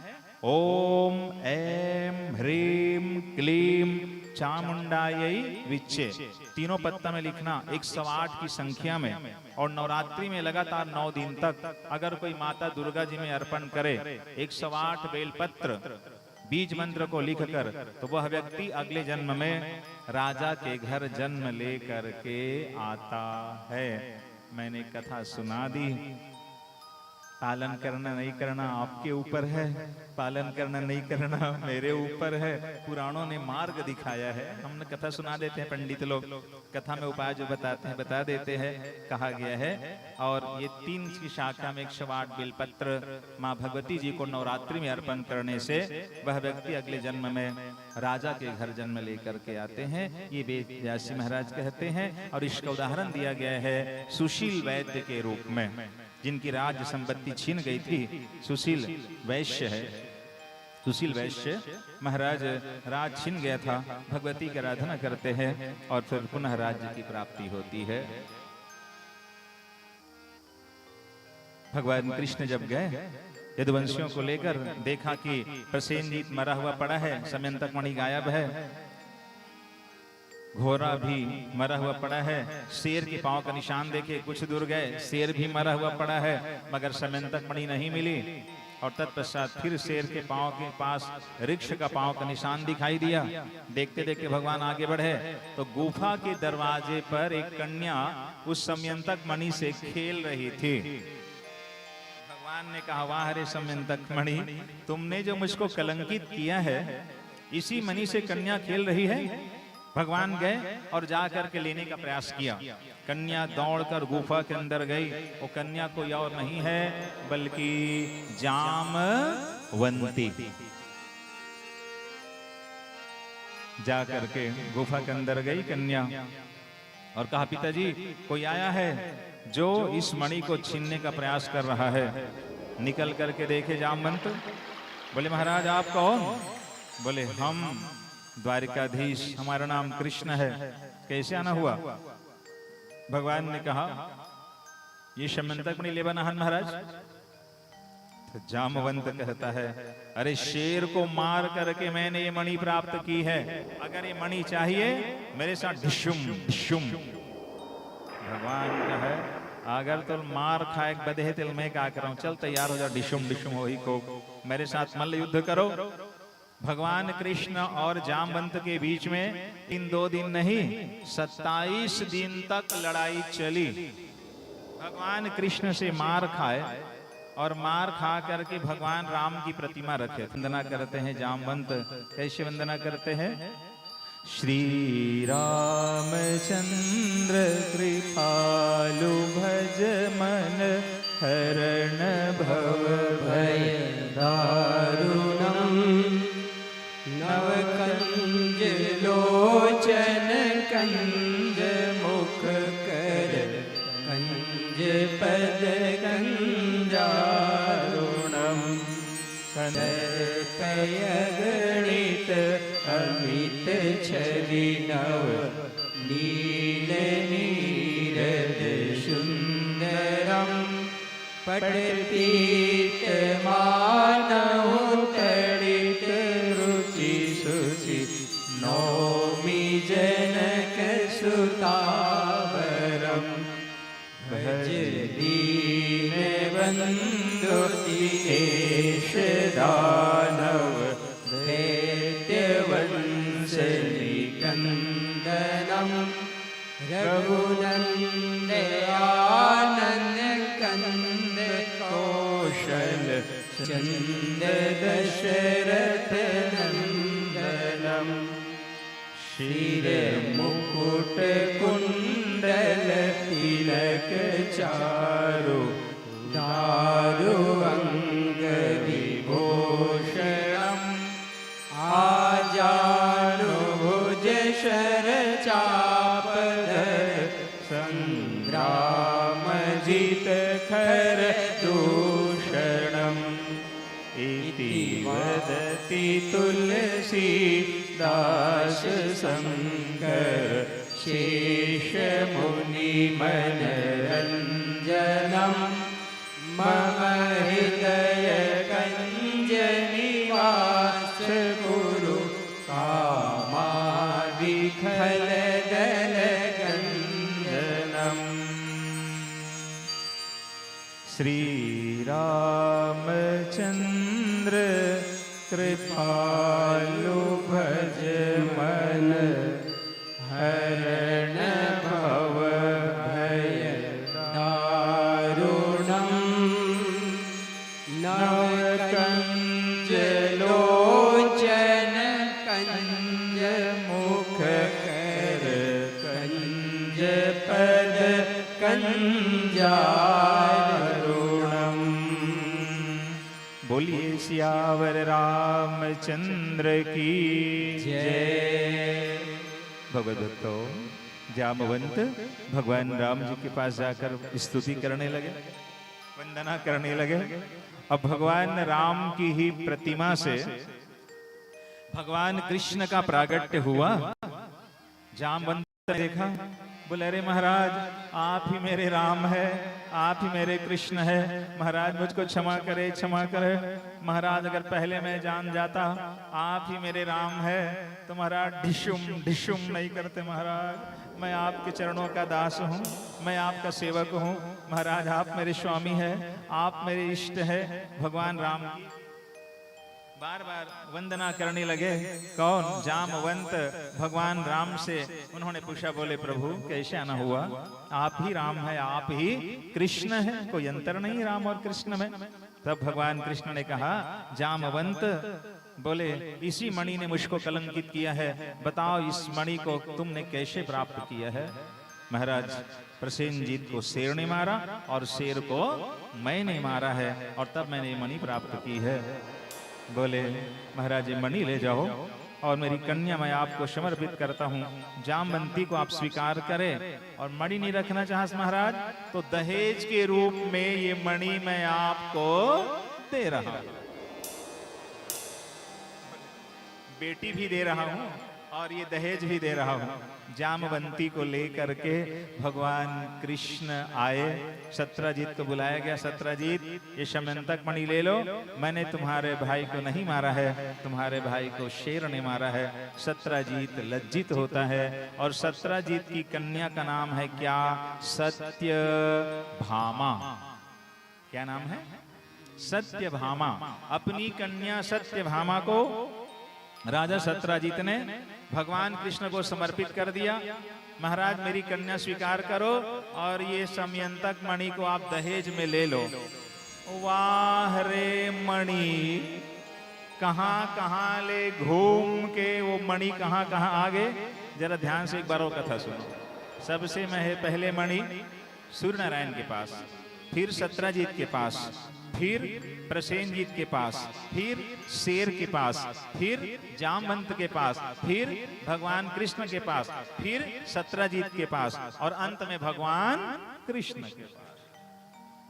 ओम ऐम ह्रीम क्लीम चामुंडायै विच्चे। तीनों पत्ता में लिखना 108 की संख्या में। और नवरात्रि में लगातार 9 दिन तक अगर कोई माता दुर्गा जी में अर्पण करे 108 बेलपत्र बीज मंत्र को लिखकर, तो वह व्यक्ति अगले जन्म में राजा के घर जन्म लेकर के आता है। मैंने कथा सुना दी, पालन करना नहीं करना आपके ऊपर है, पालन करना नहीं करना मेरे ऊपर है। पुराणों ने मार्ग दिखाया है, हमने कथा सुना देते हैं, पंडित लोग कथा में उपाय जो बताते हैं बता देते हैं, कहा गया है। और ये 3 की शाखा में 108 बेलपत्र माँ भगवती जी को नवरात्रि में अर्पण करने से वह व्यक्ति अगले जन्म में राजा के घर जन्म लेकर के आते हैं, ये वेद व्यासी महाराज कहते हैं। और इसका उदाहरण दिया गया है सुशील वैद्य के रूप में, जिनकी राज संपत्ति छीन गई थी। सुशील वैश्य है, सुशील वैश्य महाराज राज छीन गया था, भगवती की आराधना करते हैं और फिर पुनः राज्य की प्राप्ति होती है। भगवान कृष्ण जब गए यदुवंशियों को लेकर, देखा कि प्रसेनजीत मरा हुआ पड़ा है, समयंतक मणि गायब है, घोड़ा भी मरा हुआ पड़ा है, शेर के पांव का निशान देखे, कुछ दूर गए शेर भी मरा हुआ पड़ा है, मगर समयंतक मणि नहीं मिली। और तत्पश्चात फिर शेर के पांव के पास वृक्ष का पांव का निशान दिखाई दिया। देखते देखते भगवान आगे बढ़े तो गुफा के दरवाजे पर एक कन्या उस समयंतक मणि से खेल रही थी। भगवान ने कहा, वाह रे समयंतक मणि, तुमने जो मुझको कलंकित किया है, इसी मणि से कन्या खेल रही है। भगवान गए और जाकर के लेने का प्रयास किया। कन्या दौड़कर गुफा के अंदर गई। वो कन्या कोई और नहीं है बल्कि जामवंती। जाकर के गुफा के अंदर गई कन्या और कहा, पिताजी कोई आया है जो इस मणि को छीनने का प्रयास कर रहा है। निकल करके देखे जामवंत। बोले, महाराज आप कौन? बोले, हम द्वारिकाधीश, हमारा नाम कृष्ण है। कैसे आना हुआ? भगवान ने कहा, ये समयंतक मणि ले बना महाराज। तो जामवंत कहता है, अरे शेर को मार करके मैंने ये मणि प्राप्त की है। अगर ये मणि चाहिए मेरे साथ ढिशुम ढिशुम। भगवान का है, अगर तो मार खाए बदहे तिल में क्या कर रहा हूं, चल तैयार हो जा, डिशुम डिशुम हो ही को मेरे साथ मल्ल युद्ध करो। भगवान कृष्ण और जामवंत के बीच में 2 दिन नहीं 27 दिन तक लड़ाई चली। भगवान कृष्ण से मार खाए और मार खा करके भगवान राम की प्रतिमा रखे, वंदना करते हैं जामवंत। कैसे वंदना करते हैं? श्री रामचंद्र कृपालु भज मन हरण भव भय दारुणम नवकंज लोचन कंज मुख कर कंज पद कंजारुणम कनपय गणित अमित छवि नव नील नीरद सुंदरम पठतीत मानव तड़ित रुचि सुचि नौमि जनक सुतावरम भज दीन बंधु दीनेश दानव दैत्यवंश निकंदनम रघुनंद आनंद कंद कौशल चंद दशरथ नंदनम शिर मुकुट कुंडल तिलक चारु दारु अंग विभूषणम आजानुभुज शर चापधर संग्राम जित खर दूषणम इति वदति तुलसी दास शंकर शेष मुनि मनरंजनम मम हृदय कंज निवास गुरु कामादिखल दल गंधनम। श्री रामचंद्र कृपालु भज मन हरण भव भय दारुणम नवकंज लोचन कंज मुख कर कंज पद कंजारुणम। बोलिए सियावर रामचंद्र की जय। भगवत भक्तों, जामवंत भगवान राम जी के पास जाकर स्तुति करने लगे, वंदना करने लगे। अब भगवान राम की ही प्रतिमा से भगवान कृष्ण का प्रागट्य हुआ। जामवंत ने देखा बोले अरे महाराज आप ही मेरे राम है, आप ही मेरे कृष्ण है, महाराज मुझको क्षमा करे क्षमा करे। महाराज अगर पहले मैं जान जाता आप ही मेरे राम है तो महाराज ढिशुम ढिशुम नहीं करते। महाराज मैं आपके चरणों का दास हूँ, मैं आपका सेवक हूँ। महाराज आप मेरे स्वामी है, आप मेरे इष्ट है। भगवान राम की बार बार वंदना करने लगे। कौन? जामवंत भगवान राम से उन्होंने पूछा, बोले प्रभु कैसे आना हुआ? आप ही राम है, आप ही कृष्ण है, कोई अंतर नहीं राम और कृष्ण में। तब भगवान कृष्ण ने कहा, जामवंत बोले इसी मणि ने मुझको कलंकित किया है, बताओ इस मणि को तुमने कैसे प्राप्त किया है? महाराज प्रसेनजीत को शेर ने मारा और शेर को मैंने मारा है और तब मैंने ये मणि प्राप्त की है। बोले महाराज ये मणि ले जाओ और मेरी कन्या मैं आपको समर्पित करता हूँ, जामवंती को आप स्वीकार करें। और मणि नहीं रखना चाहस महाराज तो दहेज के रूप में ये मणि मैं आपको दे रहा हूँ, बेटी भी दे रहा हूँ और ये दहेज भी दे रहा हूँ। जामवंती को लेकर के भगवान कृष्ण आए, सत्रजीत को बुलाया गया। सत्रजीत ये समयंतक मणि ले लो, मैंने तुम्हारे भाई को नहीं मारा है, तुम्हारे भाई को शेर ने मारा है। सत्रजीत लज्जित होता है और सत्रजीत की कन्या का नाम है क्या? सत्यभामा। क्या नाम है? सत्यभामा। अपनी कन्या सत्यभामा को राजा सत्रजीत ने भगवान कृष्ण को समर्पित कर दिया। महाराज मेरी कन्या स्वीकार करो और ये समयंतक मणि को आप दहेज में ले लो। वाह रे मणि, कहां कहां ले घूम के वो मणि कहां कहां आ गए। जरा ध्यान से एक बार वो कथा सुनो। सबसे पहले मणि सूर्य नारायण के पास, फिर सत्रजीत के पास, फिर प्रसेनजीत के पास, फिर शेर के पास, फिर जामवंत के पास, फिर भगवान कृष्ण के पास, फिर सत्रजीत के पास और अंत में भगवान कृष्ण के पास।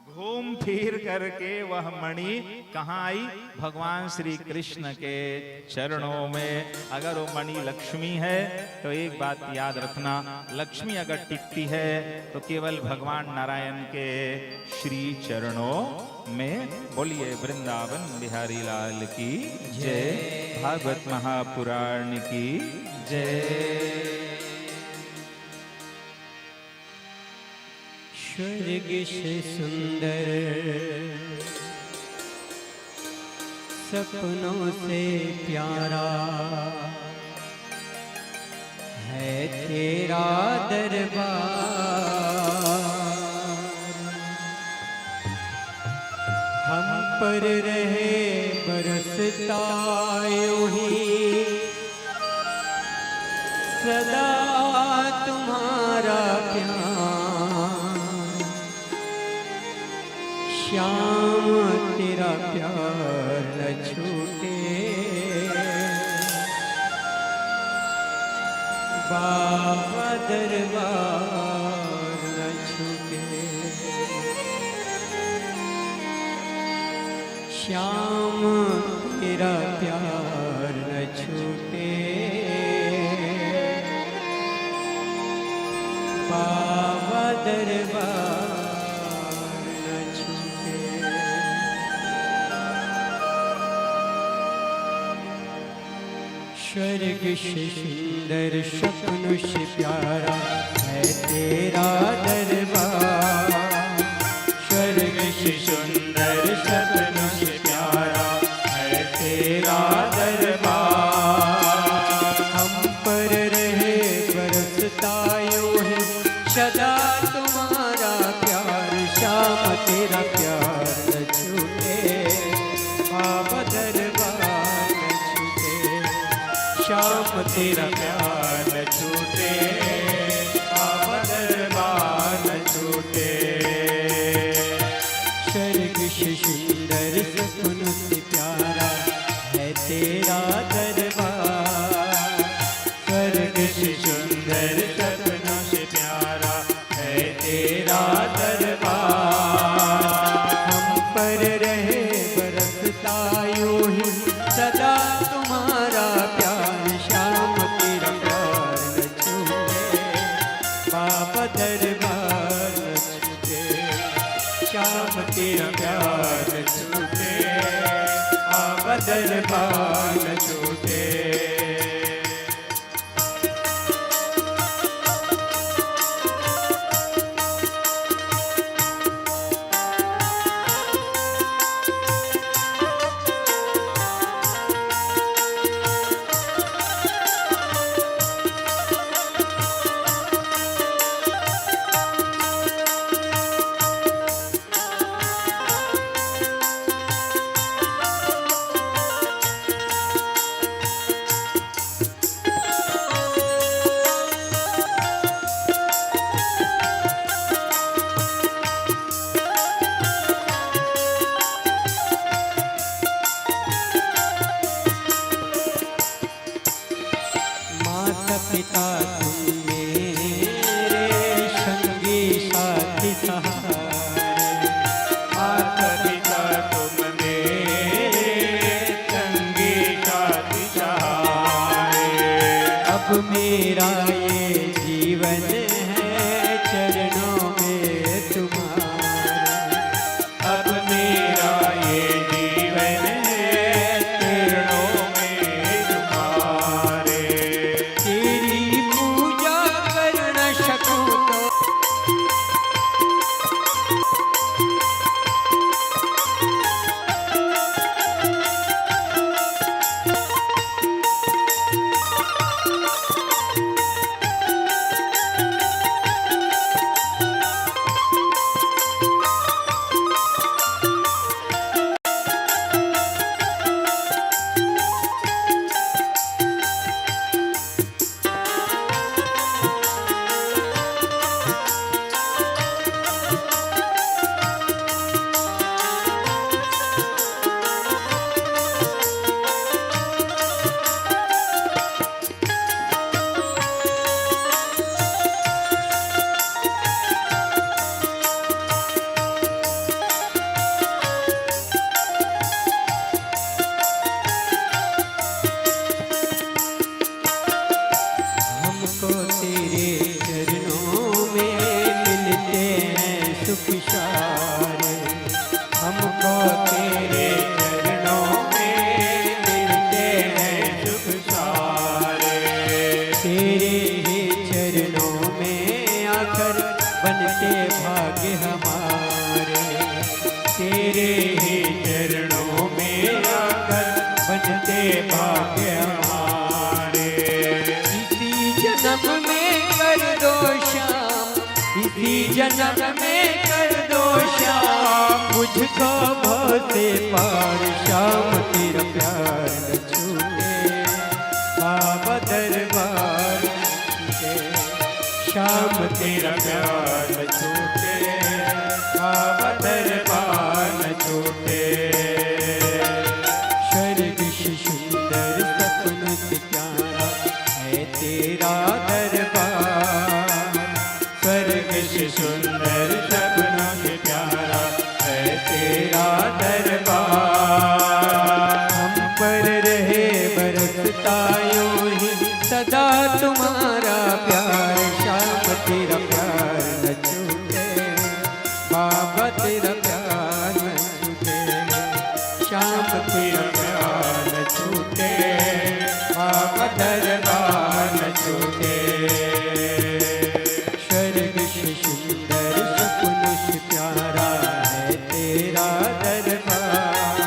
घूम फिर करके वह मणि कहाँ आई? भगवान श्री कृष्ण के चरणों में। अगर वो मणि लक्ष्मी है तो एक बात याद रखना, लक्ष्मी अगर टिकती है तो केवल भगवान नारायण के श्री चरणों में। बोलिए वृंदावन बिहारी लाल की जय, भागवत महापुराण की जय। स्वर्ग से सुंदर सपनों से प्यारा है तेरा दरबार। हम पर रहे बरसता यूं ही सदा तुम्हारा प्यार। श्याम तेरा प्यार न छूटे, बाबा दरबार न छूटे। श्याम तेरा प्यार न छूटे, बाबा दरबार न छूटे। स्वर्ग से सुंदर सपनों से प्यारा है तेरा दरबार। स्वर्ग से सुंदर सपनों से प्यारा है तेरा दरबार। हम पर रहे बरसता यूं ही सदा तुम्हारा प्यार। श्याम तेरा प्यार न छूटे, बाबा दरबार न छूटे। श्याम तेरा प्यार न छूटे, बाबा दरबार न छूटे। स्वर्ग से सुंदर सपनों से प्यारा है तेरा दरबार। स्वर्ग से सुंदर सपनों से प्यारा है तेरा दरबार। हम पर रहे बरसता यूं ही सदा तुम्हारा प्यार। श्याम तेरा प्यार न छूटे, बाबा दरबार न छूटे। पिता तुम मेरे संगी साथी सहारे। माता पिता तुम मेरे संगी साथी सहारे। अब मेरा ये जीवन है चरणों में तुम्हारे। अब मेरा ये जीवन है चरणों में तुम्हारे। तेरी पूजा कर न सकूं तो हमको तेरे चरणों में मिलते हैं सुख सारे। हमको तेरे चरणों में मिलते हैं सुख सारे। तेरे ही चरणों में आकर बनते भाग्य हमारे। तेरे ही चरणों में आकर बनते भाग्य हमारे। इसी जन्म में कर दो श्याम, इसी जन्म में कर दो श्याम, मुझको भव से पार श्याम तेरा प्यार न छूटे। बाबा दरबार न छूटे, श्याम तेरा प्यार न छूटे। बाबा दरबार न छूटे। स्वर्ग से सुंदर सपन से प्यारा है तेरा दरबार। स्वर्ग से सुंदर सपनों से प्यारा है तेरा दरबार। हम पर रहे बरसता यूं ही सदा तुम्हारा प्यार। श्याम तेरा प्यार न छूटे, बाबा तेरा प्यार न छूटे। श्याम तेरा प्यार न छूटे। बाबा दरबार न छूटे। स्वर्ग से सुंदर सपन से प्यारा है तेरा दरबार।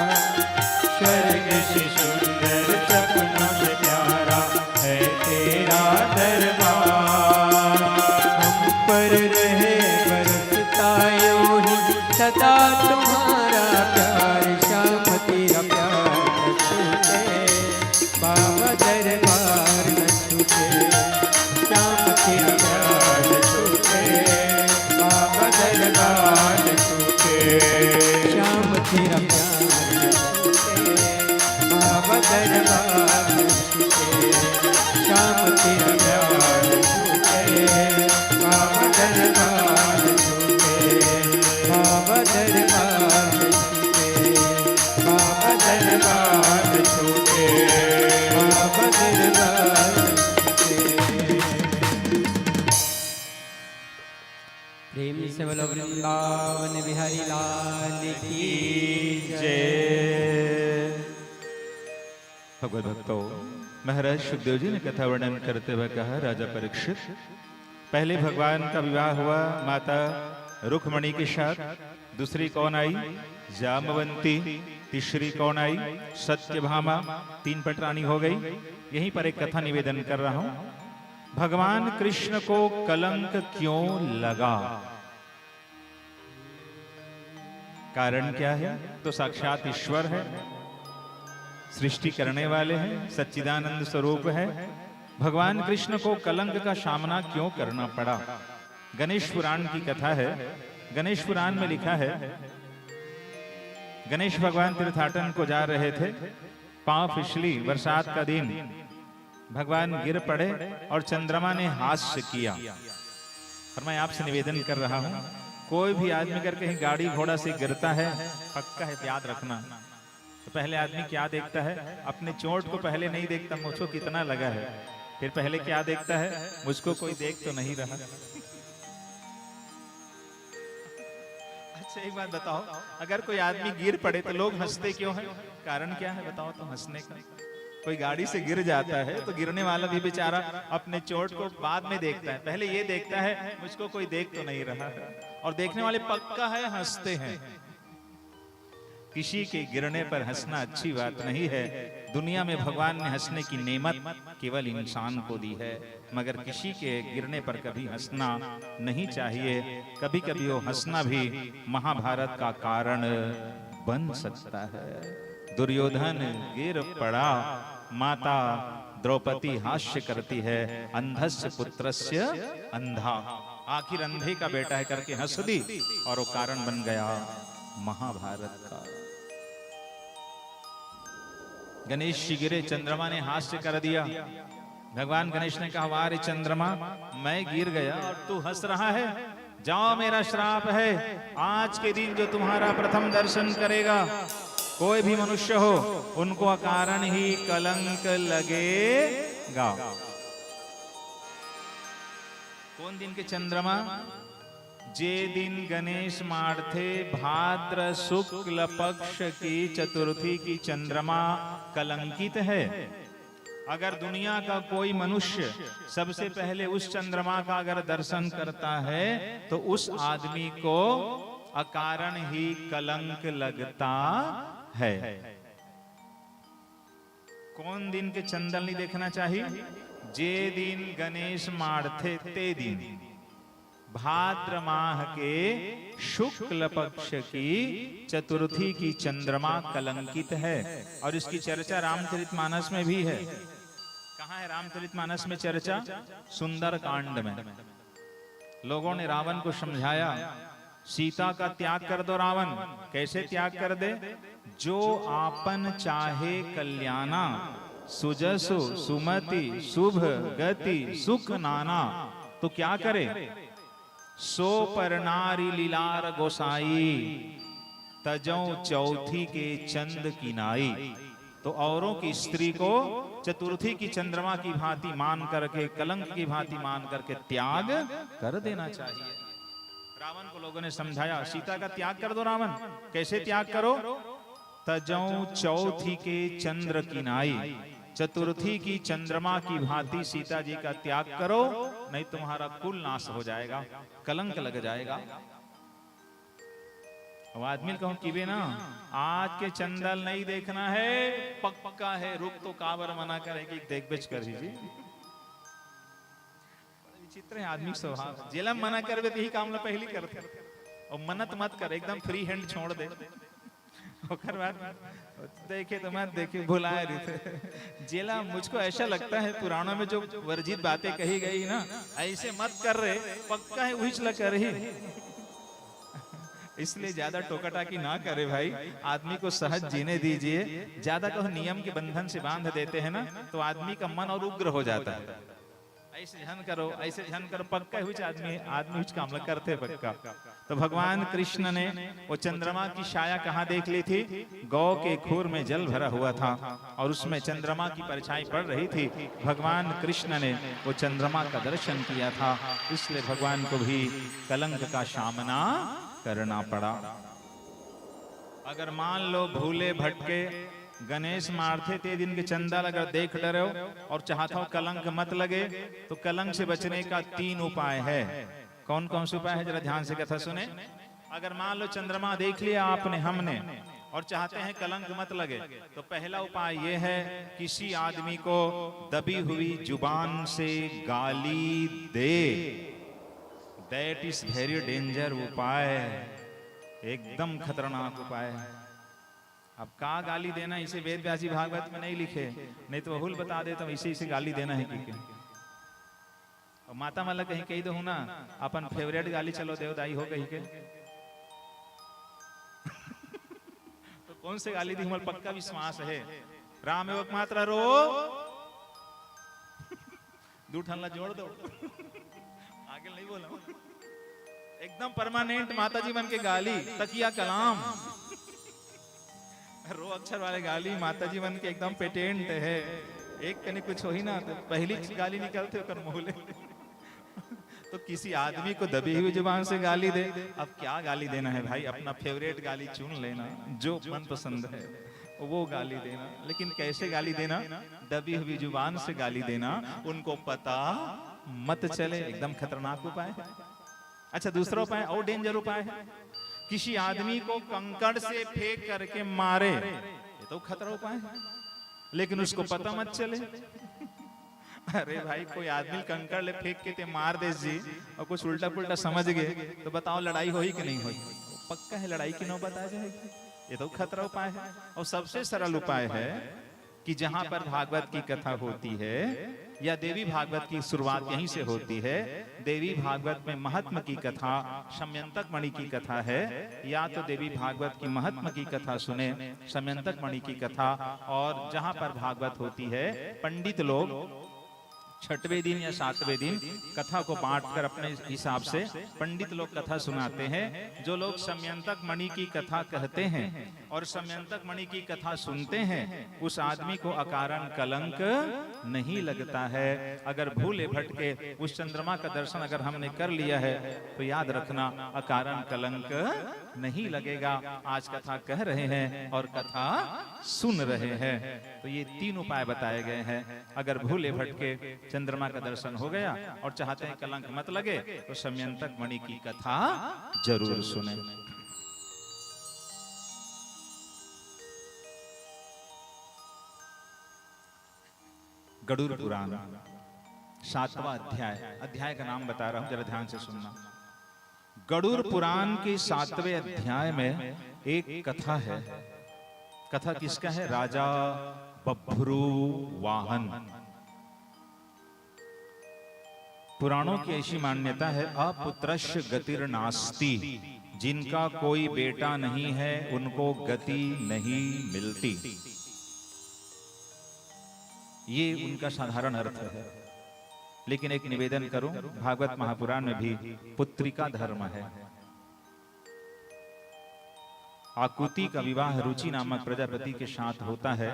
स्वर्ग से सुंदर सपनों से प्यारा है तेरा दरबार। हम पर रहे बरसता यूं ही सदा तुम्हारा प्यार। श्याम तेरा प्यार न छूटे, बाबा दरबार न छूटे। श्याम तेरा प्यार न छूटे, बाबा दरबार न छूटे। श्याम तेरा प्यार न छूटे, बाबा दरबार न छूटे। श्याम तेरा प्यार न छूटे, बाबा दरबार न छूटे। बाबा दरबार न छूटे, बाबा दरबार न छूटे। बाबा दरबार न छूटे। प्रेम से बोलो वृंदावन बिहारी लाल की जय। जय। भगवत भक्तों, महाराज सुखदेव जी ने कथा वर्णन करते हुए कहा, राजा परीक्षित, पहले भगवान का विवाह हुआ माता रुक्मणी के साथ, दूसरी कौन आई? जामवंती। तीसरी कौन आई? सत्यभामा। 3 पटरानी हो गई। यहीं पर एक कथा निवेदन कर रहा हूं। भगवान कृष्ण को कलंक क्यों लगा? कारण क्या है? तो साक्षात ईश्वर है, सृष्टि करने वाले हैं, सच्चिदानंद स्वरूप है। भगवान कृष्ण को कलंक का सामना क्यों करना पड़ा? गणेश पुराण की कथा है। गणेश पुराण में लिखा है, गणेश भगवान तीर्थाटन को जा रहे थे, पांव फिसली, बरसात का दिन, भगवान गिर पड़े और चंद्रमा ने हास्य किया। और मैं आपसे निवेदन कर रहा हूं, कोई भी आदमी अगर कहीं गाड़ी घोड़ा से गिरता है, पक्का है याद रखना, तो पहले आदमी क्या देखता है? अपने चोट को पहले नहीं देखता, मुझको कितना लगा है। फिर पहले क्या देखता है? मुझको कोई देख तो नहीं रहा। अच्छा एक बात बताओ, अगर कोई आदमी गिर पड़े तो लोग हंसते क्यों हैं? कारण क्या है बताओ तो हंसने का? कोई गाड़ी से गिर जाता है तो गिरने वाला भी बेचारा अपने चोट को बाद में देखता है, पहले ये देखता है मुझको कोई देख तो नहीं रहा है। और देखने वाले पक्का है हंसते हैं। किसी के गिरने पर हंसना अच्छी बात नहीं है। दुनिया में भगवान ने हंसने की नेमत केवल इंसान को दी है, मगर किसी के गिरने पर कभी हंसना नहीं चाहिए। कभी कभी वो हंसना भी महाभारत का कारण बन सकता है। दुर्योधन गिर पड़ा, माता द्रौपदी हास्य करती है, अंधस्य पुत्रस्य अंधा, आखिर अंधे का बेटा है करके हंस दी और वो कारण बन गया महाभारत का। गणेश जी गिरे, चंद्रमा ने हास्य कर दिया। भगवान गणेश ने कहा, वारे चंद्रमा, मैं गिर गया और तू हंस रहा है? जाओ, मेरा श्राप है, आज के दिन जो तुम्हारा प्रथम दर्शन करेगा, कोई भी मनुष्य हो, उनको अकारण ही कलंक लगेगा। कौन दिन के चंद्रमा? जे दिन गणेश मारथे भाद्र शुक्ल पक्ष की चतुर्थी की चंद्रमा कलंकित है। अगर दुनिया का कोई मनुष्य सबसे पहले उस चंद्रमा का अगर दर्शन करता है तो उस आदमी को अकारण ही कलंक लगता है। कौन दिन के चंद्र नहीं देखना चाहिए? जे दिन गणेश मारथे ते दिन भाद्र माह के शुक्ल पक्ष की चतुर्थी की चंद्रमा कलंकित है। और इसकी चर्चा रामचरितमानस में भी है। कहाँ है रामचरितमानस में चर्चा? सुंदर कांड में। लोगों ने रावण को समझाया, सीता का त्याग कर दो रावण। कैसे त्याग कर दे? जो आपन चाहे कल्याणा, सुजसु सुमति शुभ गति सुख नाना। तो क्या करे? सो पर नारी लीलार गोसाई, तजौ चौथी के चंद की नाई। तो औरों की स्त्री को चतुर्थी की चंद्रमा की भांति मान करके, कलंक की भांति मान करके त्याग कर देना चाहिए। रावण को लोगों ने समझाया, सीता का त्याग कर दो रावण। कैसे त्याग करो? तजौ चौथी के चंद्र की नाई, चतुर्थी की चंद्रमा की भांति सीता जी का त्याग करो, नहीं तुम्हारा कुल नाश हो जाएगा, कलंक लग जाएगा। अब आदमी कहूं कि बे ना, आज के चंदल नहीं देखना है, पक्का है, रुक तो काबर मना करेगी, देख बेच कर दीजिए। विचित्र है आदमी स्वभाव। जेला मना कर ही काम पहली करते, और मन्नत मत कर, एकदम फ्री हैंड छोड़ दे। देखे तो मत देखे, भुलाए रही थे जेला। मुझको ऐसा लगता है पुराणों में जो वर्जित बातें कही गई ना, ऐसे मत कर रहे, पक्का है वही चला कर रही। इसलिए ज्यादा टोकाटाकी ना करे भाई, आदमी को सहज जीने दीजिए। ज्यादा कहो नियम के बंधन से बांध देते हैं ना, तो आदमी का मन और उग्र हो जाता है। ऐसे ध्यान करो, ऐसे ध्यान करो, पक्का हुई आदमी काम करते पक्का। तो भगवान कृष्ण ने वो चंद्रमा की छाया कहाँ देख ली थी? गौ के खूर में जल भरा हुआ था और उसमें चंद्रमा की परछाई पड़ रही थी। भगवान कृष्ण ने वो चंद्रमा का दर्शन किया था, इसलिए भगवान को भी कलंक का सामना करना पड़ा। अगर मान लो भूले भटके गणेश मारते ते दिन के चंदा अगर देख डरे हो और चाहता हो कलंक मत लगे, तो कलंक से बचने का 3 उपाय है। कौन कौन से उपाय है, जरा ध्यान से कथा सुने। अगर मान लो चंद्रमा देख लिया आपने, हमने, और चाहते हैं कलंक मत लगे, तो पहला उपाय यह है, किसी आदमी को दबी हुई जुबान से गाली दे। दैट इज वेरी डेंजर उपाय, एकदम खतरनाक उपाय है। अब का गाली देना, इसे वेद व्यासी भागवत में नहीं लिखे, नहीं तो बहुल बता देता हूं, इसे गाली देना है कि और माता माला कहीं कही दो ना, अपन फेवरेट गाली चलो देवदाई हो कहीं के तो कौन से गाली दी, हमारा पक्का विश्वास है। राम एवं मात्रा रो दूठनला जोड़ दो आगे नहीं बोला, एकदम परमानेंट माता जी बन के गाली, तकिया कलाम रो अक्षर वाले गाली माता जी बन के एकदम पेटेंट है। एक कहीं कुछ हो ही ना तो पहली गाली निकलते हो कर मोहले तो किसी आदमी को दबी हुई जुबान से गाली दे। अब क्या गाली देना है भाई, अपना फेवरेट गाली चुन लेना, जो मन पसंद है वो गाली देना। लेकिन कैसे गाली देना, दबी हुई जुबान से गाली देना, उनको पता मत चले, एकदम खतरनाक उपाय है। अच्छा, दूसरा उपाय और डेंजर उपाय है, किसी आदमी को कंकड़ से फेंक करके मारे। ये तो खतरा उपाय है, लेकिन उसको पता मत चले। अरे भाई, कोई आदमी कंकड़ ले फेंक के ते मार दे जी, और कुछ उल्टा पुल्टा समझ गए, तो बताओ लड़ाई होई कि नहीं होई? पक्का है लड़ाई की नौबत आ जाएगी। ये तो खतरा उपाय है। और सबसे सरल उपाय है कि जहां पर भागवत की कथा होती है या देवी भागवत की शुरुआत यहीं से होती है, देवी भागवत में महात्म की कथा, शम्यंतक मणि की कथा है, या तो देवी भागवत की महात्म की कथा सुने, शम्यंतक मणि की कथा। और जहां पर भागवत होती है, पंडित लोग 6वें दिन या 7वें दिन कथा को बांटकर अपने हिसाब से पंडित लोग कथा सुनाते हैं। जो लोग शम्यंतक मणि की कथा कहते हैं और शम्यंतक मणि की कथा सुनते हैं, उस आदमी को अकारण कलंक नहीं लगता है। अगर भूले भटके उस चंद्रमा का दर्शन अगर हमने कर लिया है, तो याद रखना अकारण कलंक नहीं लगेगा। आज कथा कह रहे हैं और कथा सुन रहे हैं, तो ये 3 उपाय बताए गए हैं। अगर भूले भटके चंद्रमा का दर्शन हो गया और चाहते हैं कलंक मत लगे, तो शम्यंतक मणि की कथा जरूर सुने। गरुड़ पुराण 7वां अध्याय, अध्याय का नाम बता रहा हूं, जरा ध्यान से सुनना। गरुड़ पुराण के 7वें अध्याय में एक कथा है। कथा किसका है? राजा बभ्रू वाहन। पुराणों की ऐसी मान्यता है, अपुत्रस्य गतिर्नास्ति, जिनका कोई बेटा नहीं है उनको गति नहीं मिलती। ये उनका साधारण अर्थ है। लेकिन एक निवेदन करूं, भागवत महापुराण में भी पुत्रिका धर्म है। आकुति का विवाह रुचि नामक प्रजापति के साथ होता है।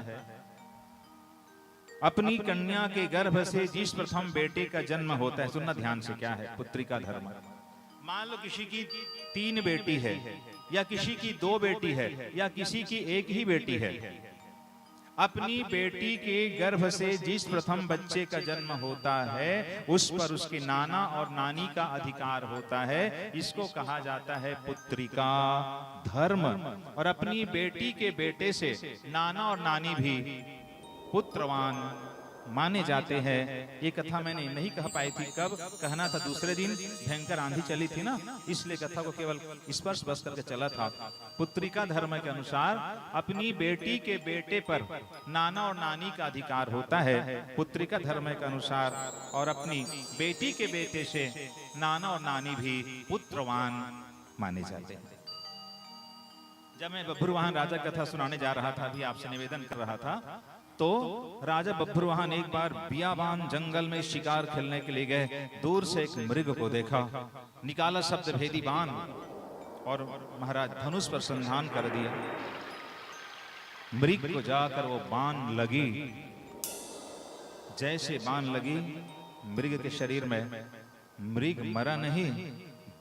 अपनी कन्या के गर्भ से जिस प्रथम बेटे का जन्म होता है, सुनना ध्यान से, क्या है पुत्रिका धर्म। मान लो किसी की 3 बेटी है, या किसी की 2 बेटी है, या किसी की 1 ही बेटी है। अपनी बेटी के गर्भ से जिस प्रथम बच्चे का जन्म होता है, उस पर उसके नाना और नानी का अधिकार होता है। इसको कहा जाता है पुत्रिका धर्म। और अपनी बेटी के बेटे से नाना और नानी भी पुत्रवान माने जाते हैं। ये कथा मैंने नहीं कह पाई थी, कब कहना था? दूसरे दिन भयंकर आंधी चली थी ना, इसलिए कथा को केवल स्पर्श बस करके चला था। पुत्रिका धर्म के अनुसार अपनी बेटी के बेटे पर नाना और नानी का अधिकार होता है, पुत्रिका धर्म के अनुसार। और अपनी बेटी के बेटे से नाना और नानी भी पुत्रवान माने जाते हैं। जब मैं बभ्रुवाहन राजा कथा सुनाने जा रहा था, अभी आपसे निवेदन कर रहा था, तो राजा बभ्रुवाहन एक बार बियाबान जंगल में शिकार खेलने के लिए गए। दूर से एक मृग को देखा, निकाला शब्द भेदी बाण और महाराज धनुष पर संधान कर दिया। मृग को जाकर वो बाण लगी। जैसे बाण लगी, मृग के शरीर में मृग मरा नहीं,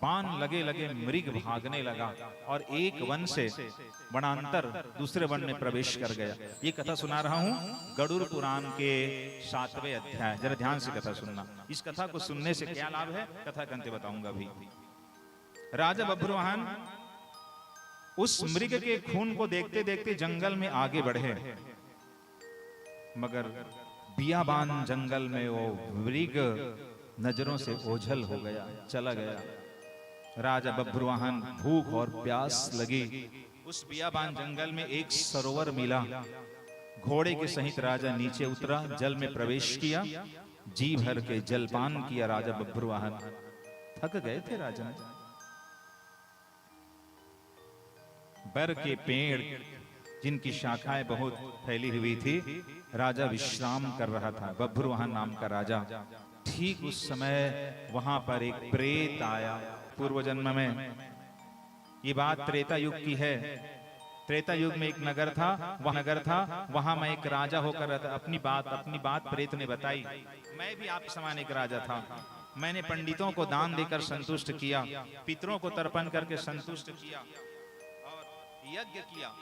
बाण लगे लगे मृग भागने लगा और एक वन से वनांतर दूसरे वन में प्रवेश कर गया। ये कथा सुना रहा हूं गरुड़ पुराण के 7वें अध्याय। जरा ध्यान से कथा सुनना। इस कथा को सुनने से क्या लाभ है, कथा के अंत बताऊंगा भी। राजा बभ्रुवाहन उस मृग के खून को देखते देखते जंगल में आगे बढ़े, मगर बियाबान जंगल में वो मृग नजरों से ओझल हो गया, चला गया। राजा बभ्रुवाहन भूख और प्यास लगी। उस बियाबान जंगल में एक सरोवर मिला। घोड़े के सहित राजा नीचे उतरा, जल में प्रवेश किया, जी भर के जलपान किया। राजा बभ्रुवाहन थक गए थे। राजा बर के पेड़ जिनकी शाखाएं बहुत फैली हुई थी, राजा विश्राम कर रहा था, बभ्रुवाहन नाम का राजा। ठीक उस समय वहां पर एक प्रेत आया। पूर्व जन्म में, ये बात त्रेता युग की है। त्रेता युग में एक नगर था, वहां मैं एक राजा होकर रहता। अपनी बात प्रेत ने बताई। मैं भी आप समान एक राजा था। मैंने पंडितों को दान देकर संतुष्ट किया, पितरों को तर्पण करके संतुष्ट किया और यज्ञ किया।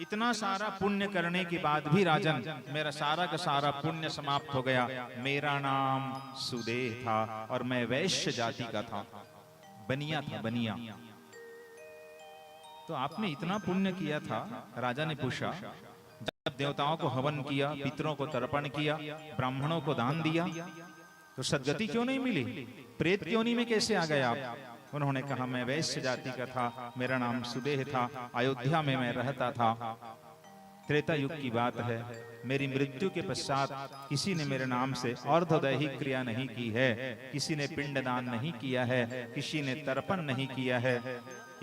इतना सारा पुण्य करने के बाद भी राजन, मेरा सारा का सारा पुण्य समाप्त हो गया। मेरा नाम सुदेह था और मैं वैश्य जाति का था, बनिया था, बनिया। तो आपने इतना पुण्य किया था। राजा ने पूछा, जब देवताओं को हवन किया, पितरों को तर्पण किया, ब्राह्मणों को दान दिया, तो सद्गति क्यों नहीं मिली? प्रेत योनि में कैसे आ गए आप? उन्होंने कहा, मैं वैश्य जाति का था, मेरा नाम सुदेह था, अयोध्या में मैं रहता था। त्रेता युग की बात है। मेरी मृत्यु के पश्चात किसी ने मेरे नाम से अर्धदैहिक क्रिया नहीं की है, किसी ने पिंडदान नहीं किया है, किसी ने तर्पण नहीं किया है।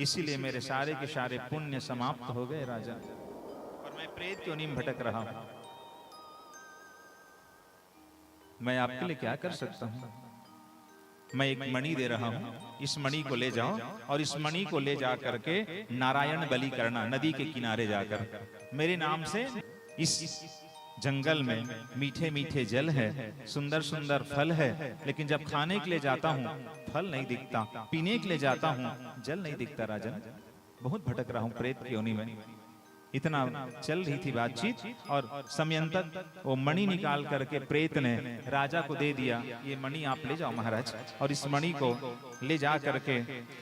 इसीलिए मेरे सारे के सारे पुण्य समाप्त हो गए राजा, और मैं प्रेत योनि में भटक रहा हूं। मैं आपके लिए क्या कर सकता हूं? मैं एक मणि दे रहा हूं, इस मणि को ले जाओ और इस मणि को ले जा करके नारायण बलि करना, नदी के किनारे जाकर। मेरे नाम से इस जंगल में मीठे मीठे जल है, सुंदर सुंदर फल है, लेकिन जब खाने के लिए जाता हूँ फल नहीं दिखता, पीने के लिए जाता हूँ जल नहीं दिखता। राजन, बहुत भटक रहा हूँ प्रेत की योनि में। इतना चल रही थी बातचीत और समयंतक वो मणि निकाल करके प्रेत ने राजा को दे दिया। ये मणि आप ले जाओ महाराज, और इस मणि को ले जा करके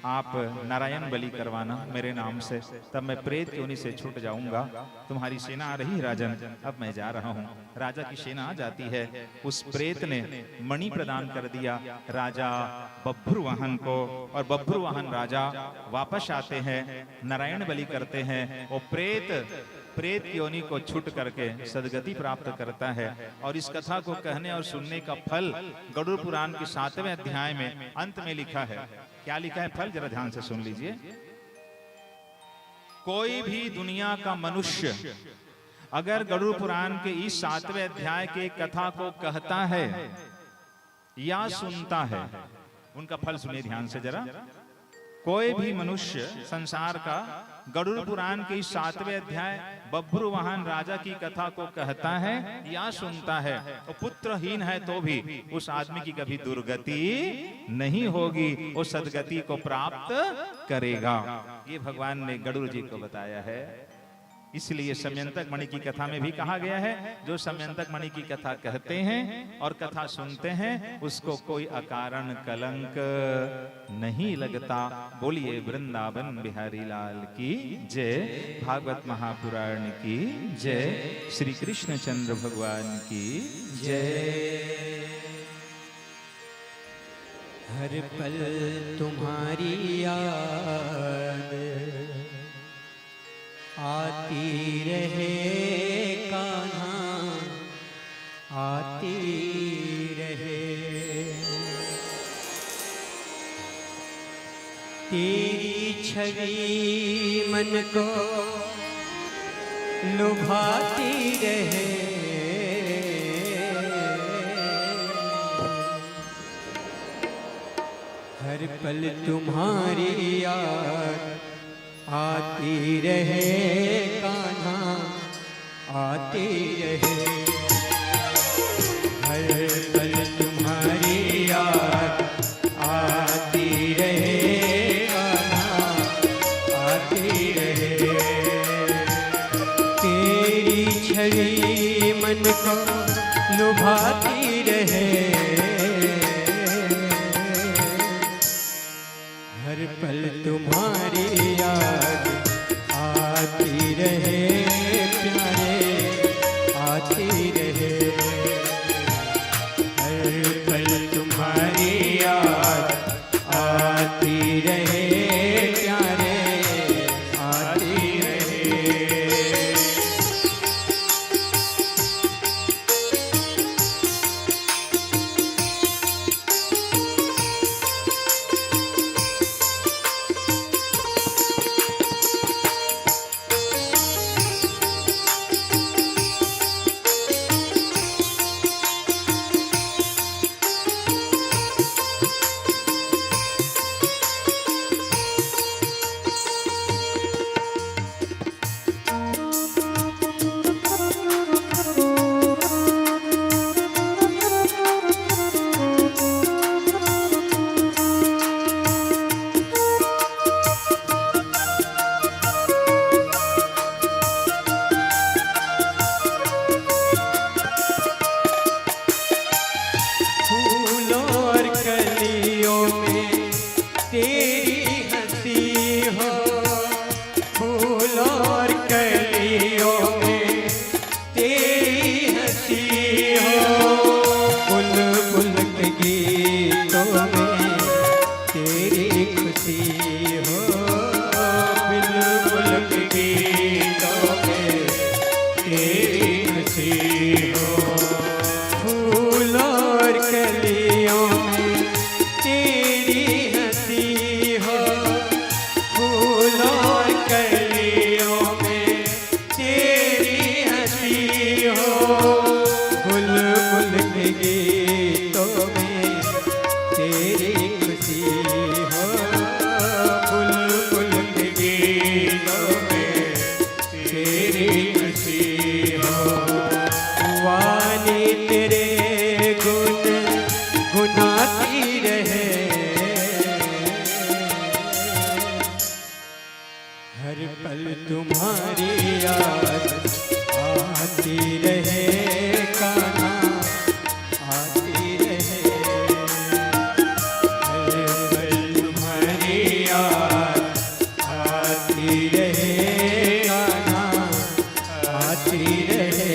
आप नारायण बलि करवाना मेरे नाम से, तब मैं प्रेत योनि से छूट जाऊंगा। तुम्हारी सेना आ रही है राजन, अब मैं जा रहा हूँ। राजा की सेना आ जाती है। उस प्रेत ने मणि प्रदान कर दिया राजा बभ्रुवाहन को, और बभ्रुवाहन राजा वापस आते हैं, नारायण बलि करते हैं। वो प्रेत योनि को छूट करके सदगति प्राप्त करता है। और इस कथा को कहने और सुनने का फल गरुड़ पुराण के 7वें अध्याय में अंत में लिखा है। क्या लिखा है फल? जरा ध्यान से सुन लीजिए। कोई भी दुनिया का मनुष्य अगर गरुड़ पुराण के इस 7वें अध्याय के कथा को कहता है या सुनता है, उनका फल सुनिए ध्यान से जरा। कोई भी मनुष्य संसार का गरुड़ पुराण के 7वें अध्याय बभ्रुवाहन राजा की कथा को कहता है या सुनता है, वो पुत्रहीन है तो भी उस आदमी की कभी दुर्गति नहीं होगी, वो सदगति को प्राप्त करेगा। ये भगवान ने गरुड़ जी को बताया है। इसलिए समयंतक मणि की कथा में भी कहा गया है, जो समयंतक मणि की कथा कहते हैं और कथा सुनते हैं, उसको कोई अकारण कलंक नहीं लगता। बोलिए वृंदावन बिहारी लाल की जय, भागवत महापुराण की जय, श्री कृष्ण चंद्र भगवान की जय। हर पल तुम्हारी याद आती रहे कान्हा, आती रहे। तेरी छवि मन को लुभाती रहे। हर पल तुम्हारी याद आती रहे कान्हा, आती रहे। हर पल तुम्हारी याद आती रहे छवि मन को लुभाती रहे, हर पल तुम्हारी याद आती रहे प्यारे, आती रहे। हर पल तुम्हारी याद आती रहे प्यारे, आती रहे। हर पल तुम्हारी याद आती रहे कान्हा, आती रहे। हर पल तुम्हारी याद आती रहे कान्हा, आती रहे।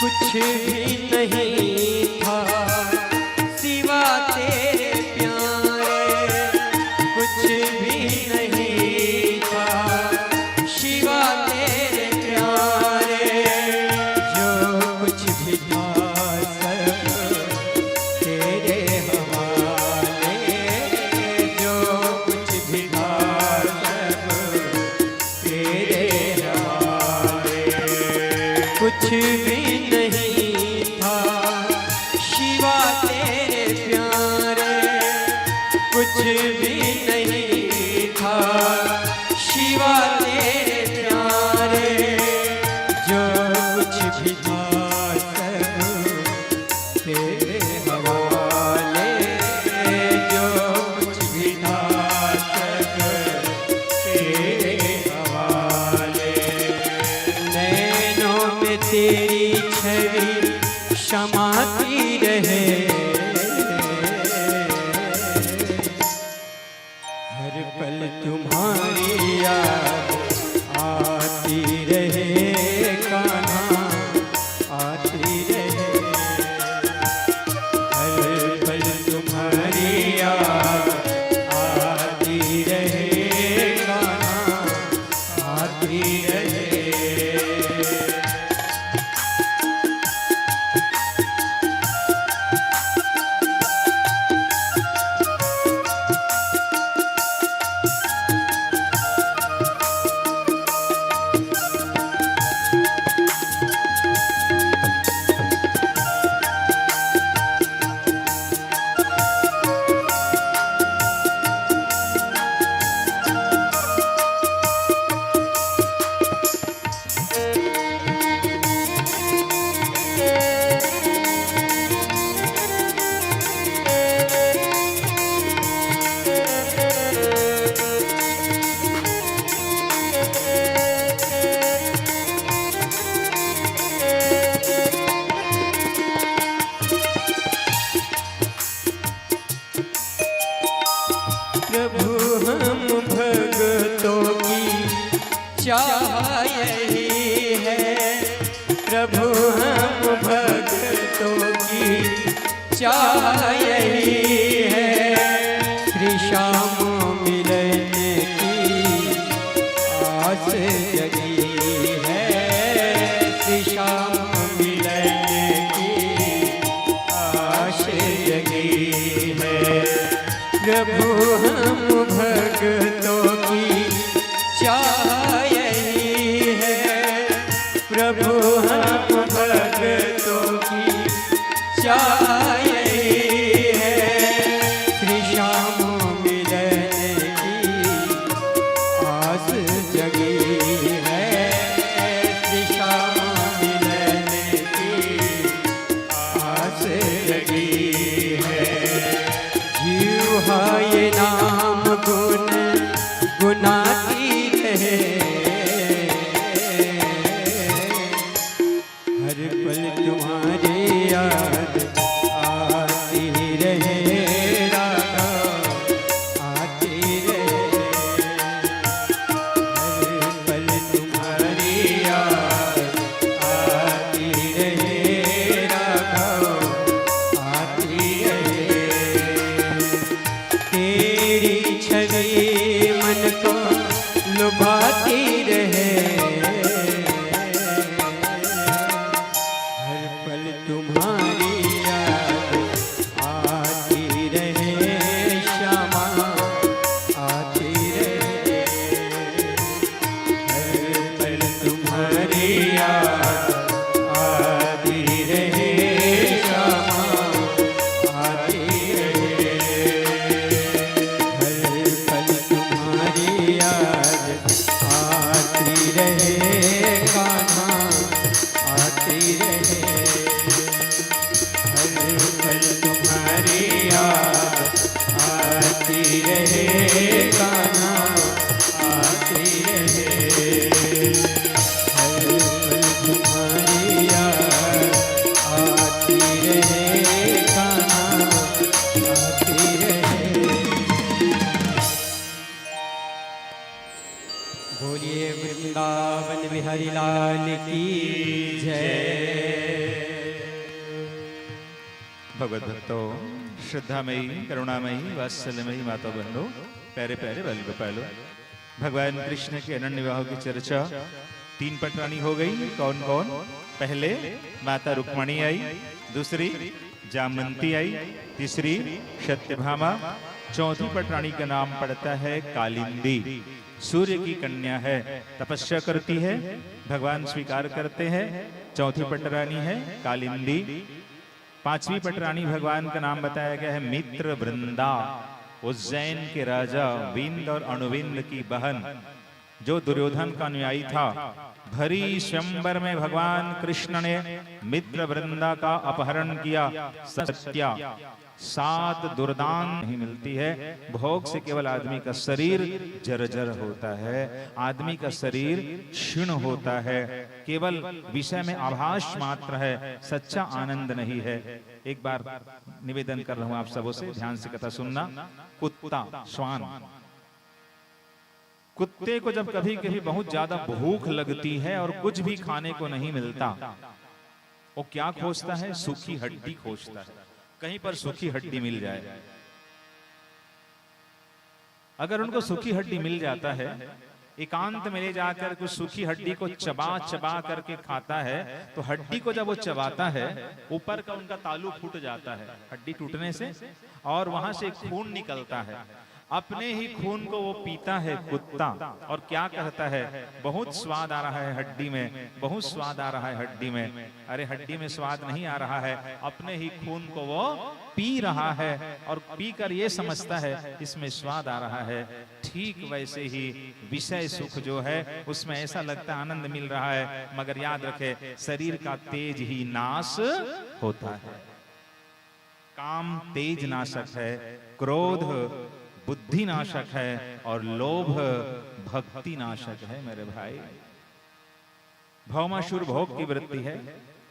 कुछ भी नहीं था सिवा तेरे प्यारे, कुछ भी नहीं था सिवा तेरे प्यारे। जो कुछ भी था सब तेरे हवाले, जो कुछ भी था सब तेरे हवाले। कुछ भी नहीं था शिवा तेरे प्यारे, कुछ भी नहीं था शिवा तेरे प्यारे। जो कुछ भी था सब तेरे हवाले, जो कुछ भी था सब तेरे हवाले। नैनों में तेरी छवि समाती रहे, हर पल तुम्हारी याद आती रहे कान्हा, आती रहे। हर पल तुम्हारी याद आती रहे आस जगी है श्री श्याम मिलन की आस जगी है। प्रभु हम भक्तों की चाह यही है, प्रभु हम भक्तों की चाह यही है, श्री श्याम मिलन की आस जगी है, श्री श्याम मिलन की आस जगी है। जीव है नाम गुण गुनाती रहे, हर पल तुम्हारी याद आती रहे, राधा आती रहे, हर पल तुम्हारी याद आती रहे, राधा आती रहे। तेरी छवि मन को लुभाती रहे, हर पल तुम्हारी याद आती रहे, श्यामा आती रहे, हर पल तुम्हारी याद आती रहे, श्यामा आती रहे, हर पल तुम्हारी याद आती रहे, कान्हा आती रहे, हर पल तुम्हारी याद आती रहे, कान्हा आती रहे, हर पल तुम्हारी याद आती रहे, कान्हा आती रहे। बोलिए वृंदावन बिहारी लाल की जय। भगवत भक्तों, श्रद्धामयी, करुणामयी, वात्सल्यमयी माता बहनों, प्यारे प्यारे बाल गोपालों, भगवान कृष्ण के अनन्य विवाह की चर्चा 3 पटरानी हो गई। कौन कौन? पहले माता रुक्मणी आई, दूसरी जामवंती आई, तीसरी सत्यभामा, चौथी पटरानी का नाम पड़ता है कालिंदी। सूर्य की कन्या है, तपस्या करती है, भगवान स्वीकार करते हैं। चौथी पटरानी है कालिंदी। 5वीं पटरानी भगवान का नाम बताया गया है मित्र वृंदा, उज्जैन के राजा विंद और अणुविंद की बहन, जो दुर्योधन का अनुयायी था। भरी स्वयंवर में भगवान कृष्ण ने मित्र वृंदा का अपहरण किया। सत्या 7 दुर्दान नहीं मिलती है। भोग से केवल आदमी का शरीर जर्जर होता है, आदमी का शरीर क्षीण होता है, केवल विषय में आभास मात्र है, सच्चा आनंद नहीं है। एक बार निवेदन कर रहा हूं आप सबों से, ध्यान से कथा सुनना। कुत्ता, श्वान, कुत्ते को जब कभी कभी बहुत ज्यादा भूख लगती है और कुछ भी खाने को नहीं मिलता, वो क्या खोजता है? सूखी हड्डी खोजता है। कहीं पर सूखी हड्डी मिल जाए, अगर उनको सूखी हड्डी मिल जाता है, एकांत में ले जाकर कुछ सूखी हड्डी को चबा चबा करके खाता है, तो हड्डी को जब वो चबाता है, ऊपर का उनका तालू फूट जाता है हड्डी टूटने से, और वहां से खून निकलता है। अपने ही खून को वो पीता है कुत्ता, और क्या कहता है? बहुत स्वाद आ रहा है हड्डी में, बहुत स्वाद आ रहा है हड्डी में। अरे हड्डी में स्वाद नहीं आ रहा है, अपने ही खून को वो पी रहा है, और पीकर ये समझता है इसमें स्वाद आ रहा है। ठीक वैसे ही विषय सुख जो है, उसमें ऐसा लगता है आनंद मिल रहा है, मगर याद रखे शरीर का तेज ही नाश होता है। काम तेज नाशक है, क्रोध बुद्धि नाशक है, और लोभ भक्ति नाशक है। मेरे भाई, भौमासुर भोग की वृत्ति है।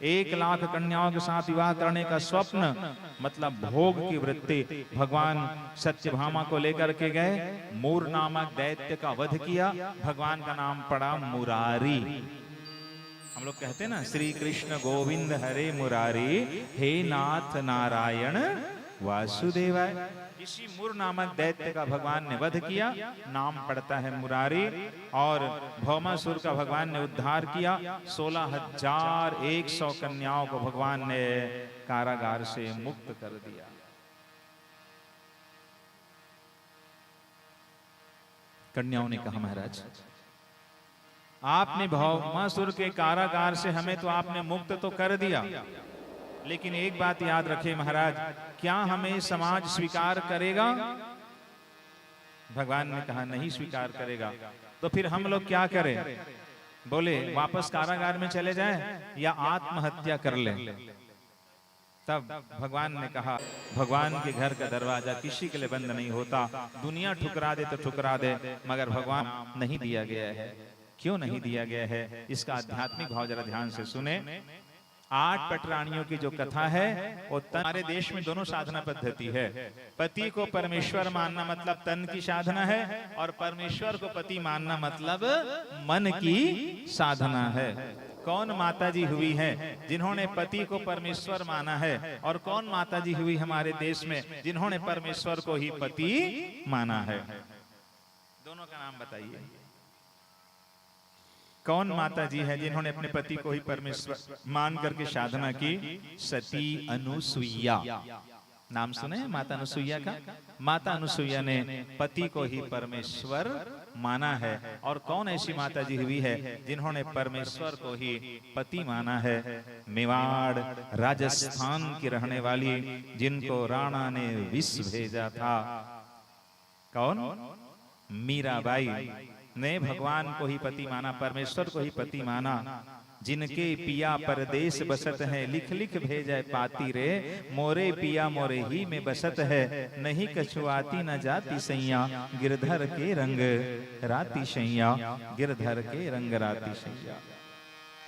1 लाख कन्याओं के साथ विवाह करने का स्वप्न, मतलब भोग की वृत्ति। भगवान सत्यभामा को लेकर के गए, मूर नामक दैत्य का वध किया, भगवान का नाम पड़ा मुरारी। हम लोग कहते हैं ना, श्री कृष्ण गोविंद हरे मुरारी, हे नाथ नारायण वासुदेवाय। किसी मुर नामक दैत्य का भगवान ने वध किया, नाम पड़ता है मुरारी। और भौमासुर का भगवान ने उद्धार किया, 16,100 कन्याओं को भगवान ने कारागार से मुक्त कर दिया। कन्याओं ने कहा महाराज आपने भौमासुर के कारागार से हमें तो आपने मुक्त तो कर दिया, लेकिन एक बात याद रखें महाराज, क्या हमें समाज स्वीकार करेगा? भगवान ने कहा नहीं स्वीकार करेगा। तो फिर हम लोग क्या करें? बोले वापस कारागार में चले जाएं या आत्महत्या कर लें। तब भगवान ने कहा भगवान के घर का दरवाजा किसी के लिए बंद नहीं होता, दुनिया ठुकरा दे तो ठुकरा दे, मगर भगवान नहीं दिया गया है। क्यों नहीं दिया गया है? इसका आध्यात्मिक भाव जरा ध्यान से सुने। 8 पटरानियों की जो कथा है वो हमारे देश में दोनों साधना पद्धति है। पति को परमेश्वर मानना मतलब तन की साधना है, और परमेश्वर को पति मानना मतलब मन की साधना है। कौन माताजी हुई है जिन्होंने पति को परमेश्वर माना है, और कौन माताजी हुई हमारे देश में जिन्होंने परमेश्वर को ही पति माना है? दोनों का नाम बताइए। कौन माताजी है जिन्होंने अपने पति को ही परमेश्वर मान करके साधना की? सती अनुसुईया। नाम सुने माता अनुसुईया का? माता अनुसुईया ने पति को ही परमेश्वर माना है। और कौन ऐसी माता जी हुई है जिन्होंने परमेश्वर को ही पति माना है? मेवाड़ राजस्थान की रहने वाली, जिनको राणा ने विष भेजा था। कौन? मीराबाई ने भगवान को ही पति माना, परमेश्वर को ही पति माना। जिनके पिया परदेश बसत है, लिख लिख भेजे पाती रे, मोरे पिया मोरे ही में बसत है, नहीं कछुआती न जाती सैया, गिरधर के रंग राती सैया, गिरधर के रंग राती सैया।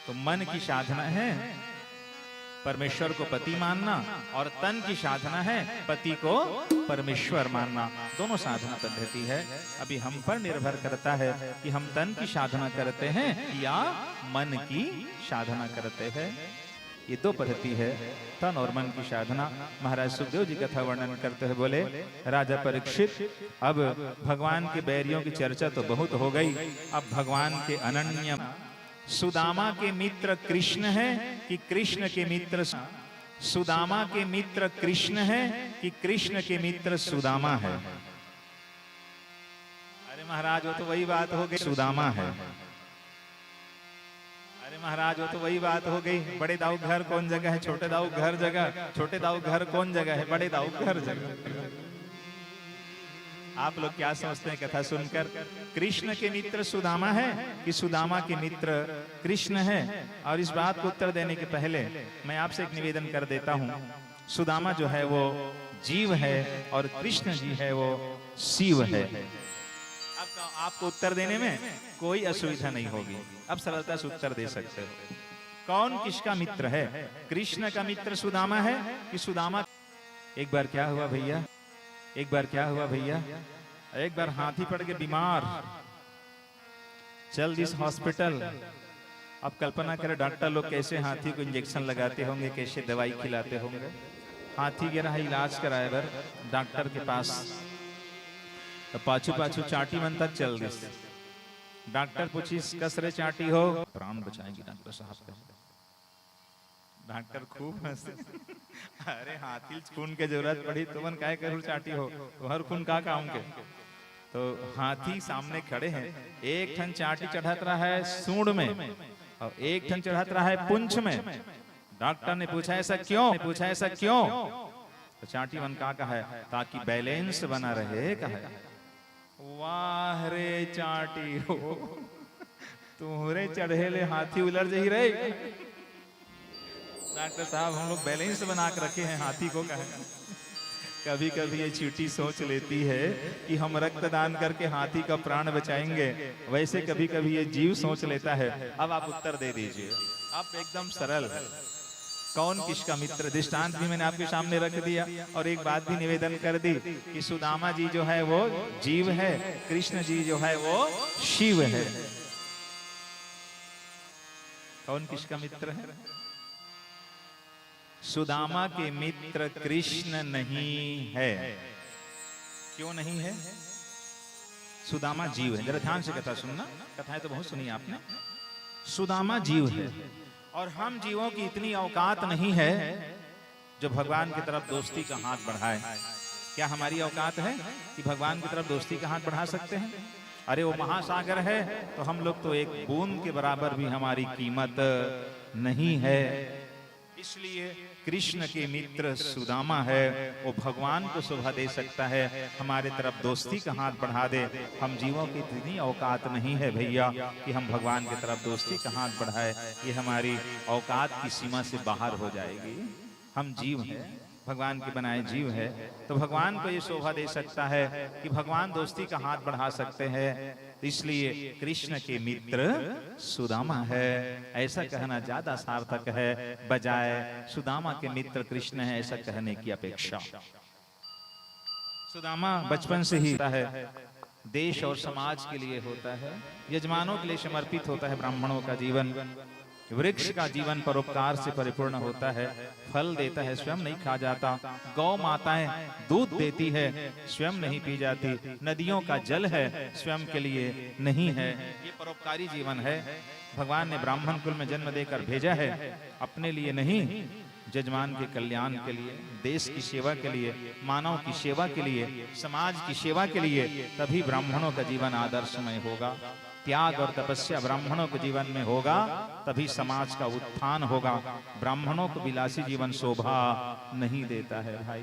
तो मन की साधना है परमेश्वर को पति मानना, और तन की साधना है पति को परमेश्वर मानना। दोनों साधना पद्धति है। अभी हम पर निर्भर करता है कि हम तन की साधना करते हैं या मन की साधना करते हैं। ये दो पद्धति है, तन और मन की साधना। महाराज सुखदेव जी कथा वर्णन करते हुए बोले, राजा परीक्षित, अब भगवान के बैरियों की चर्चा तो बहुत हो गई, अब भगवान के अनन्य सुदामा के मित्र कृष्ण है कि कृष्ण के मित्र सुदामा के मित्र कृष्ण है कि कृष्ण के मित्र सुदामा है? अरे महाराज वो तो वही बात हो गई, सुदामा है। अरे महाराज वो तो वही बात हो गई, बड़े दाऊ घर कौन जगह है, छोटे दाऊ घर जगह, छोटे दाऊ घर कौन जगह है, बड़े दाऊ घर जगह। आप लोग क्या समझते हैं कथा सुनकर? कृष्ण के मित्र सुदामा है कि सुदामा के मित्र कृष्ण है? और इस बात को उत्तर देने के पहले मैं आपसे एक निवेदन कर देता हूं। सुदामा जो है वो जीव है और कृष्ण जी है वो शिव है। आपको उत्तर देने में कोई असुविधा नहीं होगी, अब सरलता से उत्तर दे सकते हो। कौन किसका मित्र है? कृष्ण का मित्र सुदामा है कि सुदामा? एक बार क्या हुआ भैया, एक बार क्या हुआ भैया, एक बार हाथी पड़ के बीमार, चल दिस हॉस्पिटल। अब कल्पना करें डॉक्टर लोग कैसे हाथी को इंजेक्शन लगाते होंगे, कैसे दवाई खिलाते होंगे। हाथी गिरा है, इलाज कराए बर डॉक्टर के पास, तो पाछू पाछू चाटी मन तक चल दिस। डॉक्टर पूछिस कसरे चाटी हो? प्राण बचाएगी डॉक्टर साहब का। डॉक्टर खूब हंसे, अरे हाथी खून के जरूरत पड़ी तो मन काय करूँ चाटी हो, तुम्हार खून का काम के? तो हाथी सामने खड़े हैं, एक ठन चाटी चढ़त रहा है सूंड में और एक ठन चढ़त रहा है पुंछ में। डॉक्टर ने पूछा ऐसा क्यों? पूछा ऐसा क्यों? तो चाटी मन का है ताकि बैलेंस बना रहे। कहा वाह रे चाटी हो, तुम्हारे चढ़ेले हाथी उलट ही रहे। डॉक्टर साहब हम लोग बैलेंस बना के रखे हैं हाथी को। कहा कभी कभी ये चींटी सोच लेती है कि हम रक्तदान करके हाथी का प्राण बचाएंगे, वैसे कभी कभी ये जीव सोच लेता है। अब आप उत्तर दे दीजिए, आप एकदम सरल। कौन किसका मित्र? दृष्टांत भी मैंने आपके सामने रख दिया और एक बात भी निवेदन कर दी कि सुदामा जी जो है वो जीव है, कृष्ण जी जो है वो शिव है। कौन किसका मित्र है? सुदामा के मित्र कृष्ण नहीं है। क्यों नहीं है? सुदामा जीव है। जरा ध्यान से कथा सुनना, कथाएं तो बहुत सुनी आपने। सुदामा जीव है और हम जीवों की इतनी औकात नहीं है जो भगवान की तरफ दोस्ती का हाथ बढ़ाए। क्या हमारी औकात है कि भगवान की तरफ दोस्ती का हाथ बढ़ा सकते हैं? अरे वो महासागर है तो हम लोग तो एक बूंद के बराबर भी हमारी कीमत नहीं है। इसलिए कृष्ण के मित्र सुदामा है, वो भगवान को शोभा दे सकता है, हमारे तरफ दोस्ती का हाथ बढ़ा दे। हम जीवों की इतनी औकात नहीं है भैया कि हम भगवान की तरफ दोस्ती का हाथ बढ़ाए। ये हमारी औकात की सीमा से बाहर हो जाएगी। हम जीव हैं, भगवान के बनाए जीव है, तो भगवान को ये शोभा दे सकता है कि भगवान दोस्ती का हाथ बढ़ा सकते हैं। इसलिए कृष्ण के मित्र सुदामा है, ऐसा कहना ज्यादा सार्थक है बजाय सुदामा के मित्र कृष्ण है ऐसा कहने की अपेक्षा। सुदामा बचपन से ही होता है, देश और समाज के लिए होता है, यजमानों के लिए समर्पित होता है। ब्राह्मणों का जीवन वृक्ष का जीवन परोपकार से परिपूर्ण होता है, फल देता है, स्वयं नहीं खा जाता। गौ माताएं दूध देती है, स्वयं नहीं पी जाती। नदियों का जल है, स्वयं के लिए नहीं है। ये परोपकारी जीवन है। भगवान ने ब्राह्मण कुल में जन्म देकर भेजा है, अपने लिए नहीं, जजमान के कल्याण के लिए, देश की सेवा के लिए, मानव की सेवा के लिए, समाज की सेवा के लिए। तभी ब्राह्मणों का जीवन आदर्शमय होगा। त्याग और तपस्या ब्राह्मणों के जीवन में होगा, तभी समाज का उत्थान होगा। ब्राह्मणों को विलासी जीवन शोभा नहीं देता है भाई।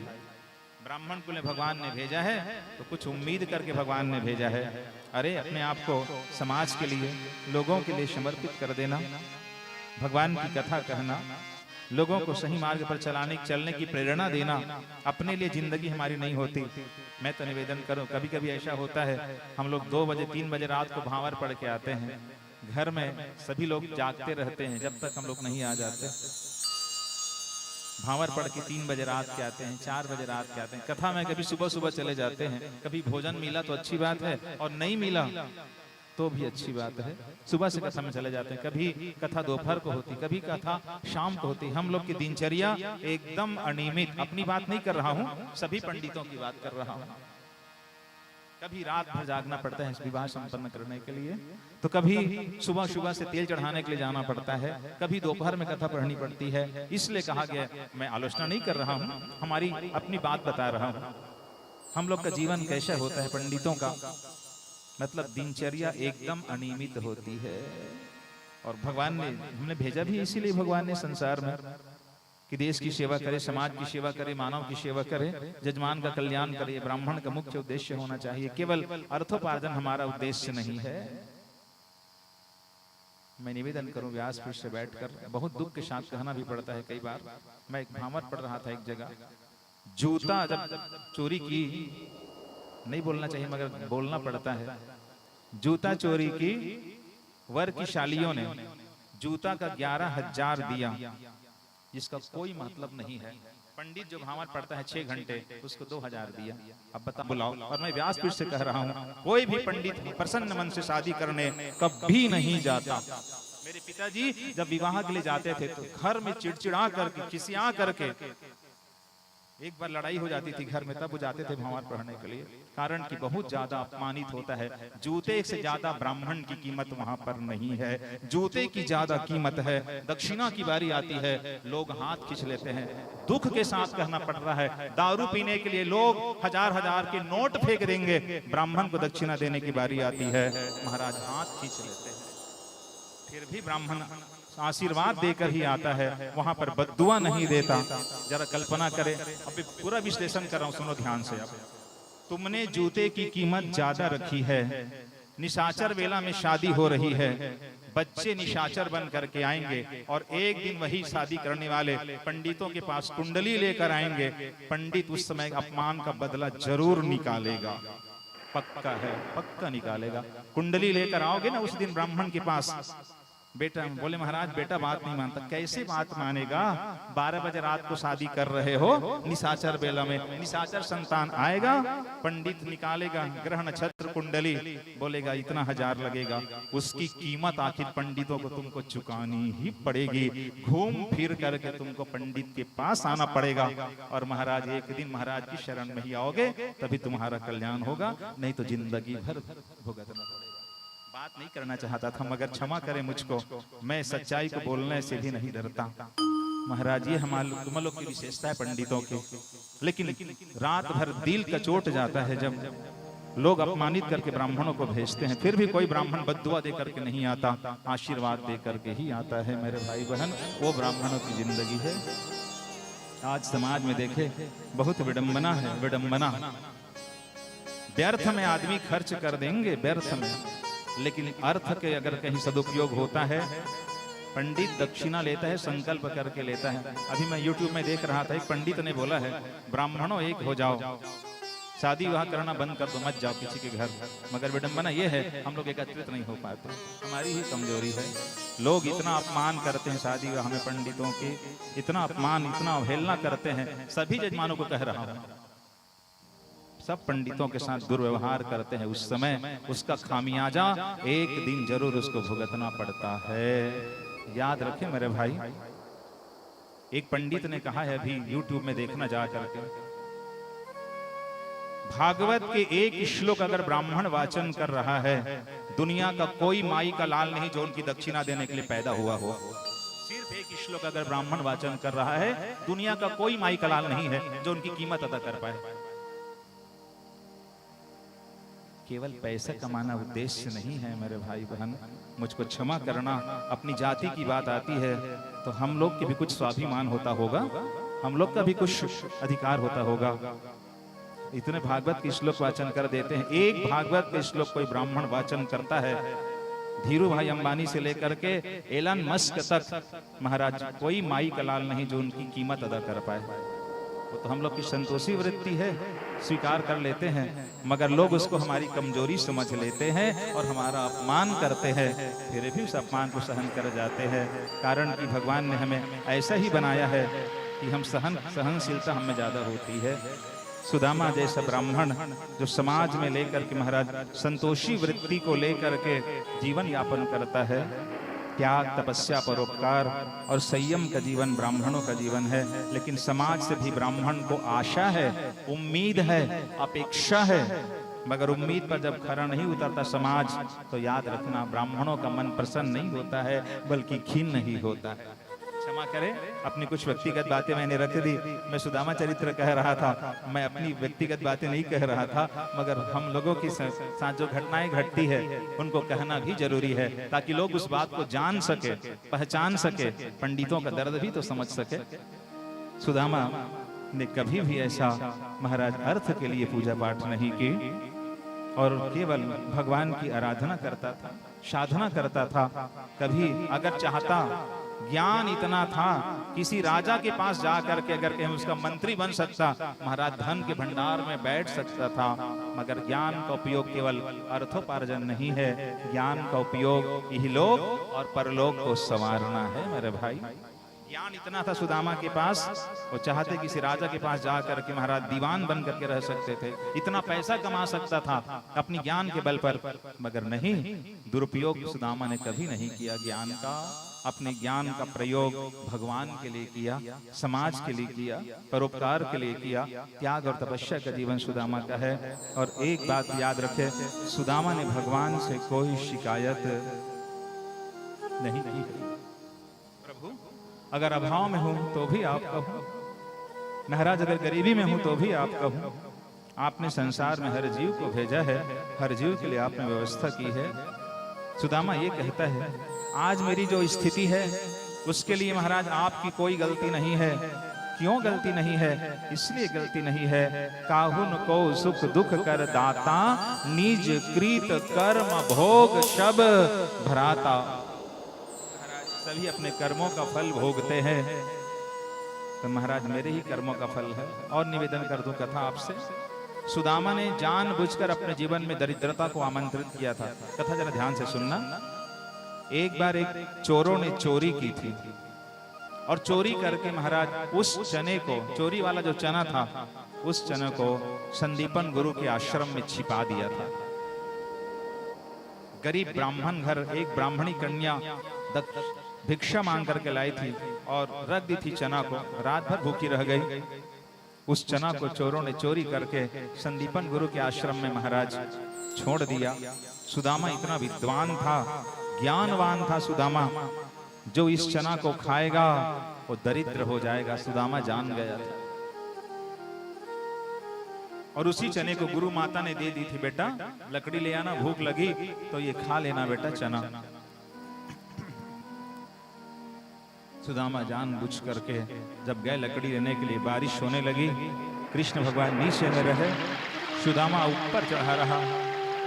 ब्राह्मण को भगवान ने भेजा है तो कुछ उम्मीद करके भगवान ने भेजा है। अरे अपने आप को समाज के लिए, लोगों के लिए समर्पित कर देना, भगवान की कथा कहना, लोगों को सही मार्ग पर चलने की प्रेरणा देना। अपने लिए जिंदगी हमारी नहीं होती। मैं तो निवेदन करूं, कभी कभी ऐसा होता है हम लोग 2 बजे 3 बजे रात को भांवर पढ़ के आते हैं, घर में सभी लोग जागते रहते हैं जब तक हम लोग नहीं आ जाते। भांवर पढ़ के 3 बजे रात के आते हैं, 4 बजे रात के आते हैं। कथा में कभी सुबह सुबह चले जाते हैं। कभी भोजन मिला तो अच्छी बात है, और नहीं मिला तो भी अच्छी बात है, सुबह से कथा में चले जाते हैं। कभी कथा दोपहर को होती, कभी कथा शाम को होती। हम लोग की दिनचर्या एकदम अनियमित। अपनी बात नहीं कर रहा हूँ, सभी पंडितों की बात कर रहा हूँ। कभी रात भर जागना पड़ता है विवाह संपन्न करने के लिए, तो कभी सुबह सुबह से तेल चढ़ाने के लिए जाना पड़ता है, कभी दोपहर में कथा पढ़नी पड़ती है। इसलिए कहा गया, मैं आलोचना नहीं कर रहा हूँ, हमारी अपनी बात बता रहा हूँ। हम लोग का जीवन कैसा होता है पंडितों का, मतलब दिनचर्या एकदम अनियमित होती है। और भगवान ने, हमने भेजा भी इसीलिए भगवान ने संसार में कि देश की सेवा करे, समाज की सेवा करे, मानव की सेवा करे, जजमान का कल्याण करे। ब्राह्मण का मुख्य उद्देश्य होना चाहिए, केवल अर्थोपार्जन हमारा उद्देश्य नहीं है। मैं निवेदन करूं, व्यासपीठ से बैठकर बहुत दुख के साथ कहना भी पड़ता है कई बार। मैं एक भामर पढ़ रहा था एक जगह, जूता जब चोरी की, नहीं बोलना चाहिए मगर बोलना पड़ता है, जूता चोरी की वर की शालियों ने जूता का 11,000 दिया, जिसका कोई मतलब नहीं है। पंडित जो भांवर पढ़ता है 6 घंटे, उसको 2,000 दिया। अब बता बुलाओ। और मैं व्यासपीठ से कह रहा हूँ, कोई भी पंडित प्रसन्न मन से शादी करने कभी नहीं जाता। मेरे पिताजी जब विवाह के लिए जाते थे तो घर में चिड़चिड़ा करके, खिसिया करके, एक बार लड़ाई हो जाती थी घर में, तब वो जाते थे भांवर पढ़ने के लिए। कारण कि बहुत ज्यादा अपमानित होता है। जूते से ज्यादा ब्राह्मण की कीमत वहां पर नहीं है, जूते की ज्यादा कीमत है। दक्षिणा की बारी आती है, लोग हाथ खींच लेते हैं। दुख के साथ कहना पड़ रहा है, दारू पीने के लिए लोग 1000-1000 के नोट फेंक देंगे, ब्राह्मण को दक्षिणा देने की बारी आती है, महाराज हाथ खींच लेते हैं। फिर भी ब्राह्मण आशीर्वाद देकर ही आता है, वहां पर बद्दुआ नहीं देता। जरा कल्पना करें, अब पूरा विश्लेषण कर रहा हूं, सुनो ध्यान से। अब तुमने जूते की कीमत ज्यादा रखी है, निशाचर वेला में शादी हो रही है, बच्चे निशाचर बन करके आएंगे और एक दिन वही शादी करने वाले पंडितों के पास कुंडली लेकर आएंगे। पंडित उस समय अपमान का बदला जरूर निकालेगा, पक्का है, पक्का निकालेगा। कुंडली लेकर आओगे ना उस दिन ब्राह्मण के पास, बेटा बोले महाराज बेटा बात नहीं मानता। कैसे बात मानेगा? 12 बजे रात को शादी कर रहे हो, निशाचर बेला में निशाचर संतान आएगा, पंडित निकालेगा ग्रह नक्षत्र कुंडली, बोलेगा इतना 1000 लगेगा। उसकी कीमत आखिर पंडितों को तुमको चुकानी ही पड़ेगी। घूम फिर करके तुमको पंडित के पास आना पड़ेगा। और महाराज एक दिन महाराज की शरण में ही आओगे तभी तुम्हारा कल्याण होगा, नहीं तो जिंदगी भर भुगतना पड़ेगा। बात नहीं करना चाहता था, मगर क्षमा करें मुझको, मैं सच्चाई को बोलने से भी नहीं डरता। महाराज ये तुम लोग की विशेषता है पंडितों की। लेकिन रात भर दिल कचोट जाता है जब लोग अपमानित करके ब्राह्मणों को भेजते हैं, फिर भी कोई ब्राह्मण बद्दुआ दे करके नहीं आता, आशीर्वाद दे करके ही आता है। मेरे भाई बहन, वो ब्राह्मणों की जिंदगी है। आज समाज में देखे बहुत विडंबना है, विडंबना। व्यर्थ में आदमी खर्च कर देंगे, व्यर्थ में, लेकिन अर्थ के अगर कहीं सदुपयोग होता है। पंडित दक्षिणा लेता है, संकल्प करके लेता है। अभी मैं YouTube में देख रहा था, एक पंडित ने बोला है ब्राह्मणों एक हो जाओ, शादी विवाह करना बंद कर दो, मत जाओ किसी के घर। मगर विडंबना ये है हम लोग एकत्रित नहीं हो पाते, हमारी ही कमजोरी है। लोग इतना अपमान करते हैं शादी विवाह में, पंडितों के इतना अपमान, इतना अवहेलना करते हैं। सभी जजमानों को कह रहा हूं, सब पंडितों के साथ दुर्व्यवहार करते हैं। उस समय उसका खामियाजा एक दिन जरूर उसको भुगतना पड़ता है। याद रखें मेरे भाई। एक पंडित ने कहा है, अभी YouTube में देखना जा करके, भागवत के एक श्लोक अगर ब्राह्मण वाचन कर रहा है, दुनिया का कोई माई का लाल नहीं जो उनकी दक्षिणा देने के लिए पैदा हुआ हो। सिर्फ एक श्लोक अगर ब्राह्मण वाचन कर रहा है, दुनिया का कोई माई का लाल नहीं है जो उनकी कीमत अदा कर पाए। केवल पैसा कमाना उद्देश्य नहीं है मेरे भाई बहन, मुझको क्षमा करना। अपनी जाति की बात आती है तो हम लोग के भी कुछ स्वाभिमान होता होगा, हम लोग का भी कुछ अधिकार होता होगा। इतने भागवत के श्लोक वाचन कर देते हैं। एक भागवत के श्लोक कोई ब्राह्मण वाचन करता है, धीरू भाई अंबानी से लेकर के एलन मस्क तक, महाराज कोई माई का लाल नहीं जो उनकी कीमत अदा कर पाए। वो तो हम लोग की संतोषी वृत्ति है, स्वीकार कर लेते हैं, मगर लोग उसको हमारी कमजोरी समझ लेते हैं और हमारा अपमान करते हैं। फिर भी उस अपमान को सहन कर जाते हैं, कारण कि भगवान ने हमें ऐसा ही बनाया है कि हम सहनशीलता हमें ज्यादा होती है। सुदामा जैसा ब्राह्मण जो समाज में लेकर के महाराज संतोषी वृत्ति को लेकर के जीवन यापन करता है, त्याग, तपस्या, परोपकार और संयम का जीवन ब्राह्मणों का जीवन है। लेकिन समाज से भी ब्राह्मण को आशा है, उम्मीद है, अपेक्षा है, मगर उम्मीद पर जब खरा नहीं उतरता समाज, तो याद रखना ब्राह्मणों का मन प्रसन्न नहीं होता है, बल्कि खिन्न ही होता है। क्षमा करें, अपनी कुछ व्यक्तिगत बातें मैंने रख दी। मैं सुदामा चरित्र कह रहा था, मैं अपनी व्यक्तिगत बातें नहीं कह रहा था, मगर हम लोगों के साथ जो घटनाएं घटती है उनको कहना भी जरूरी है, ताकि लोग उस बात को जान सके, पहचान सके, पंडितों का दर्द भी तो समझ सके। सुदामा ने कभी भी ऐसा महाराज अर्थ के लिए पूजा पाठ नहीं की और केवल भगवान की आराधना करता था, साधना करता था। कभी अगर चाहता, ज्ञान इतना था, किसी राजा के पास जाकर के अगर कहीं उसका मंत्री बन सकता, महाराज धन के भंडार में बैठ सकता था, मगर ज्ञान का उपयोग केवल अर्थोपार्जन नहीं है, ज्ञान का उपयोग इहलोक और परलोक को संवारना है मेरे भाई। ज्ञान इतना था सुदामा के पास, वो चाहते किसी राजा के पास जाकर के महाराज दीवान बन करके रह सकते थे, इतना पैसा कमा सकता था अपनी ज्ञान के बल पर, मगर नहीं, दुरुपयोग सुदामा ने कभी नहीं किया ज्ञान का। अपने ज्ञान का प्रयोग भगवान के लिए किया, समाज के लिए किया, परोपकार के लिए किया। त्याग और तपस्या का जीवन सुदामा का है। और एक बात याद रखे, सुदामा ने भगवान से कोई शिकायत नहीं की। प्रभु अगर अभाव में हूं तो भी आप कहो, महाराज अगर गरीबी में हूं तो भी आप कहो। आपने संसार में हर जीव को भेजा है, हर जीव के लिए आपने व्यवस्था की है। सुदामा ये कहता है, आज मेरी जो स्थिति है उसके लिए महाराज आपकी कोई गलती नहीं है। क्यों गलती नहीं है? इसलिए गलती नहीं है, काहुन को सुख दुख कर दाता, निज कृत कर्म भोग शब भराता। सभी अपने कर्मों का फल भोगते हैं, तो महाराज मेरे ही कर्मों का फल है। और निवेदन कर दूं कथा आपसे। सुदामा ने जानबूझकर अपने जीवन में दरिद्रता को आमंत्रित किया था। कथा जरा ध्यान से सुनना। एक बार एक चोरों ने चोरी की थी और चोरी करके महाराज उस चने को, चोरी वाला जो चना था, उस चने को संदीपन गुरु के आश्रम में छिपा दिया था। गरीब ब्राह्मण घर एक ब्राह्मणी कन्या भिक्षा मांग करके लाई थी और रख दी थी चना को, रात भर भूखी रह गई। उस चना को चोरों ने चोरी करके संदीपन गुरु के आश्रम में महाराज छोड़ दिया। सुदामा इतना विद्वान था, ज्ञानवान था सुदामा, जो इस चना को खाएगा वो दरिद्र हो जाएगा, सुदामा जान गया था। और उसी चने को गुरु माता ने दे दी थी, बेटा लकड़ी ले आना, भूख लगी तो ये खा लेना बेटा चना। सुदामा जानबूझ करके जब गए लकड़ी लेने के लिए, बारिश होने लगी, कृष्ण भगवान नीचे में रहे, सुदामा ऊपर चढ़ा रहा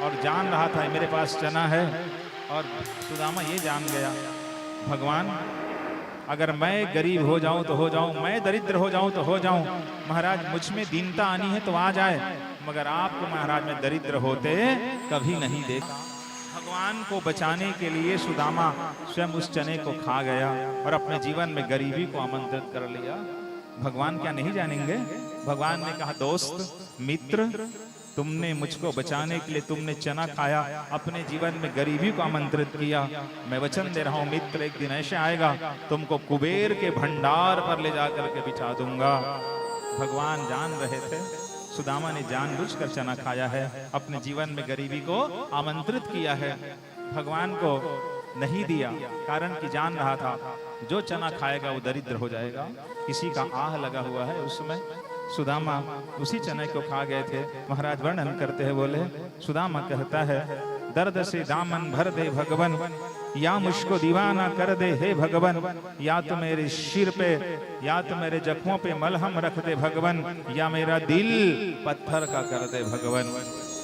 और जान रहा था मेरे पास चना है। और सुदामा ये जान गया, भगवान अगर मैं गरीब हो जाऊं तो हो जाऊं, मैं दरिद्र हो जाऊं तो हो जाऊं, महाराज मुझ में दीनता आनी है तो आ जाए, मगर आपको महाराज में दरिद्र होते कभी नहीं देखा। भगवान को बचाने के लिए सुदामा स्वयं उस चने को खा गया और अपने जीवन में गरीबी को आमंत्रित कर लिया। भगवान क्या नहीं जानेंगे? भगवान ने कहा, दोस्त मित्र, तुमने मुझको बचाने के लिए तुमने चना खाया, अपने जीवन में गरीबी को आमंत्रित किया। मैं वचन दे रहा हूं मित्र, एक दिन ऐसे आएगा तुमको कुबेर के भंडार पर ले जाकर के बिठा दूंगा। भगवान जान रहे थे सुदामा ने जानबूझकर चना खाया है, अपने जीवन में गरीबी को आमंत्रित किया है। भगवान को नहीं दिया, कारण कि जान रहा था जो चना खाएगा वो दरिद्र हो जाएगा। किसी का आह लगा हुआ है उसमें। सुदामा उसी चने को खा गए थे। महाराज वर्णन करते हैं, बोले सुदामा कहता है, दर्द से दामन भर दे भगवन, या मुझको दीवाना कर दे हे भगवन, या तो मेरे सिर पे या तो मेरे जख्मों पे मलहम रख दे भगवन, या मेरा दिल पत्थर का कर दे भगवन।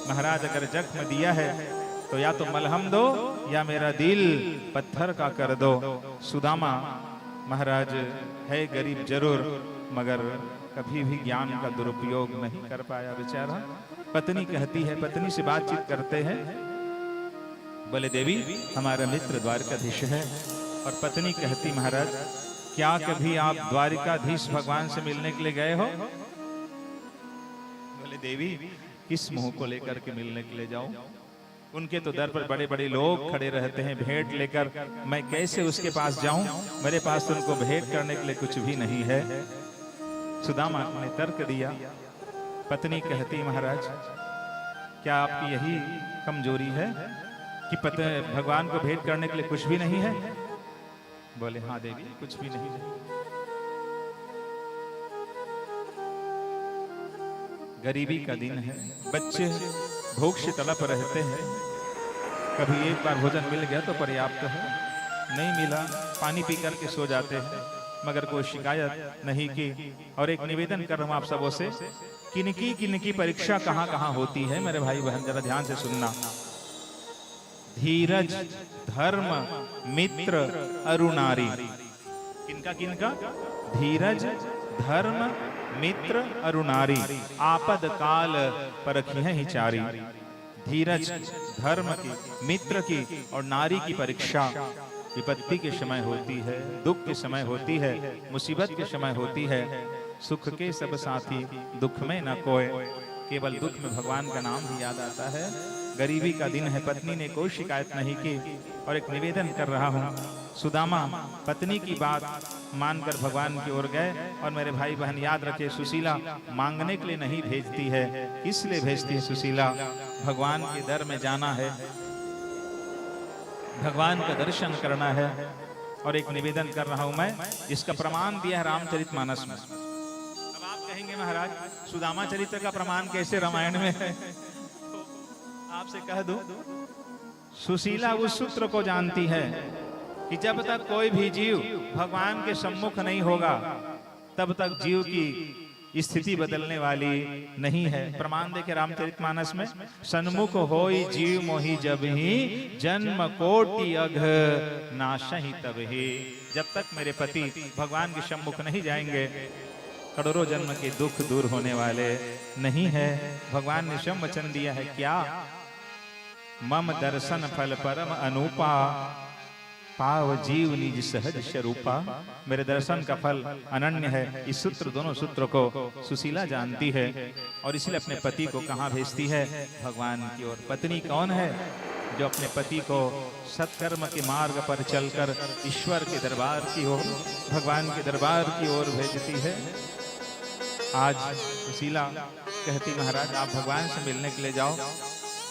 महाराज अगर जख्म दिया है तो या तो मलहम दो या मेरा दिल पत्थर का कर दो। सुदामा महाराज है गरीब जरूर, मगर कभी भी ज्ञान का दुरुपयोग नहीं कर पाया बेचारा। पत्नी कहती है, पत्नी से बातचीत करते हैं, बोले देवी हमारा मित्र द्वारकाधीश है। और पत्नी कहती, महाराज क्या कभी आप द्वारिकाधीश भगवान से मिलने के लिए गए हो? बोले देवी किस मुंह को लेकर के मिलने के लिए जाऊं? उनके तो दर पर बड़े बड़े लोग खड़े रहते हैं भेंट लेकर, मैं कैसे उसके पास जाऊं? मेरे पास तो उनको भेंट करने के लिए कुछ भी नहीं है। सुदामा ने तर्क दिया। पत्नी कहती, महाराज क्या आपकी यही कमजोरी है कि भगवान को भेंट करने के लिए कुछ भी नहीं है? बोले हाँ देवी कुछ भी नहीं है। गरीबी का दिन है, बच्चे भूख से तड़प रहते हैं, कभी एक बार भोजन मिल गया तो पर्याप्त है, नहीं मिला पानी पी करके सो जाते हैं, मगर कोई शिकायत नहीं की। और एक निवेदन कर रहा हूं आप सबों से, किनकी परीक्षा कहां कहां होती है मेरे भाई बहन, जरा ध्यान से सुनना। धीरज, धर्म, मित्र, अरुणारी। किनका किनका? धीरज, धर्म, मित्र, अरुणारी, आपद काल परखिहैं ही चारी। धीरज, धर्म की, मित्र की और नारी की परीक्षा विपत्ति के समय होती है, दुख के समय होती है, मुसीबत के समय होती है। सुख के सब साथी, दुख में न कोई, केवल दुख में भगवान का नाम भी याद आता है। गरीबी का दिन है, पत्नी ने कोई शिकायत नहीं की। और एक निवेदन कर रहा हूँ, सुदामा पत्नी की बात मानकर भगवान की ओर गए। और मेरे भाई बहन याद रखे, सुशीला मांगने के लिए नहीं भेजती है, इसलिए भेजती है सुशीला, भगवान के दर में जाना है, भगवान का दर्शन करना है। और एक निवेदन कर रहा हूं मैं, जिसका प्रमाण दिया है रामचरितमानस में। अब आप कहेंगे महाराज सुदामा चरित्र का प्रमाण कैसे रामायण में है? आपसे कह दूं, सुशीला उस सूत्र को जानती है कि जब तक कोई भी जीव भगवान के सम्मुख नहीं होगा तब तक जीव की स्थिति बदलने वाली नहीं है। प्रमाण देखे रामचरितमानस में, सन्मुख होई जीव मोहि जब ही, जन्म कोटि अघ नाशहि तब ही। जब तक मेरे पति भगवान के सम्मुख नहीं जाएंगे करोड़ों जन्म के दुख दूर होने वाले नहीं है। भगवान ने स्वयं वचन दिया है, क्या? मम दर्शन फल परम अनुपा, पाव जीव निज सहज स्वरूपा। मेरे दर्शन का फल अनन्य है। इस सूत्र, दोनों सूत्रों को सुशीला जानती है और इसलिए अपने पति को कहाँ भेजती है? भगवान की ओर। पत्नी कौन है जो अपने पति को सत्कर्म के मार्ग पर चलकर ईश्वर के दरबार की ओर, भगवान के दरबार की ओर भेजती है? आज सुशीला कहती, महाराज आप भगवान से मिलने के लिए जाओ।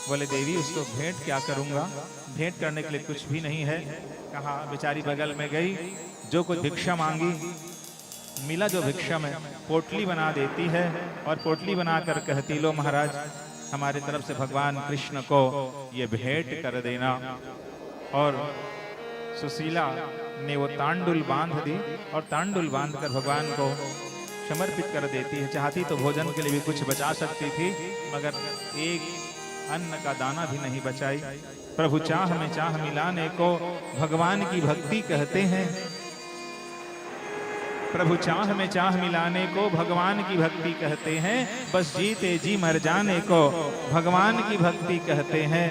बोले देवी उसको भेंट क्या करूंगा? भेंट करने के लिए कुछ भी नहीं है। कहा, बेचारी बगल में गई, जो कुछ भिक्षा मांगी, मिला जो भिक्षा में, पोटली बना देती है और पोटली बनाकर कहती, लो महाराज हमारी तरफ से भगवान कृष्ण को ये भेंट कर देना। और सुशीला ने वो तांडुल बांध दी और तांडुल बांधकर भगवान को समर्पित कर देती है। चाहती तो भोजन के लिए भी कुछ बचा सकती थी, मगर एक अन्न का दाना भी नहीं बचाई। प्रभु चाह में चाह मिलाने को भगवान की भक्ति कहते हैं। प्रभु चाह में चाह मिलाने को भगवान की भक्ति कहते हैं। बस जीते जी मर जाने को भगवान की भक्ति कहते हैं।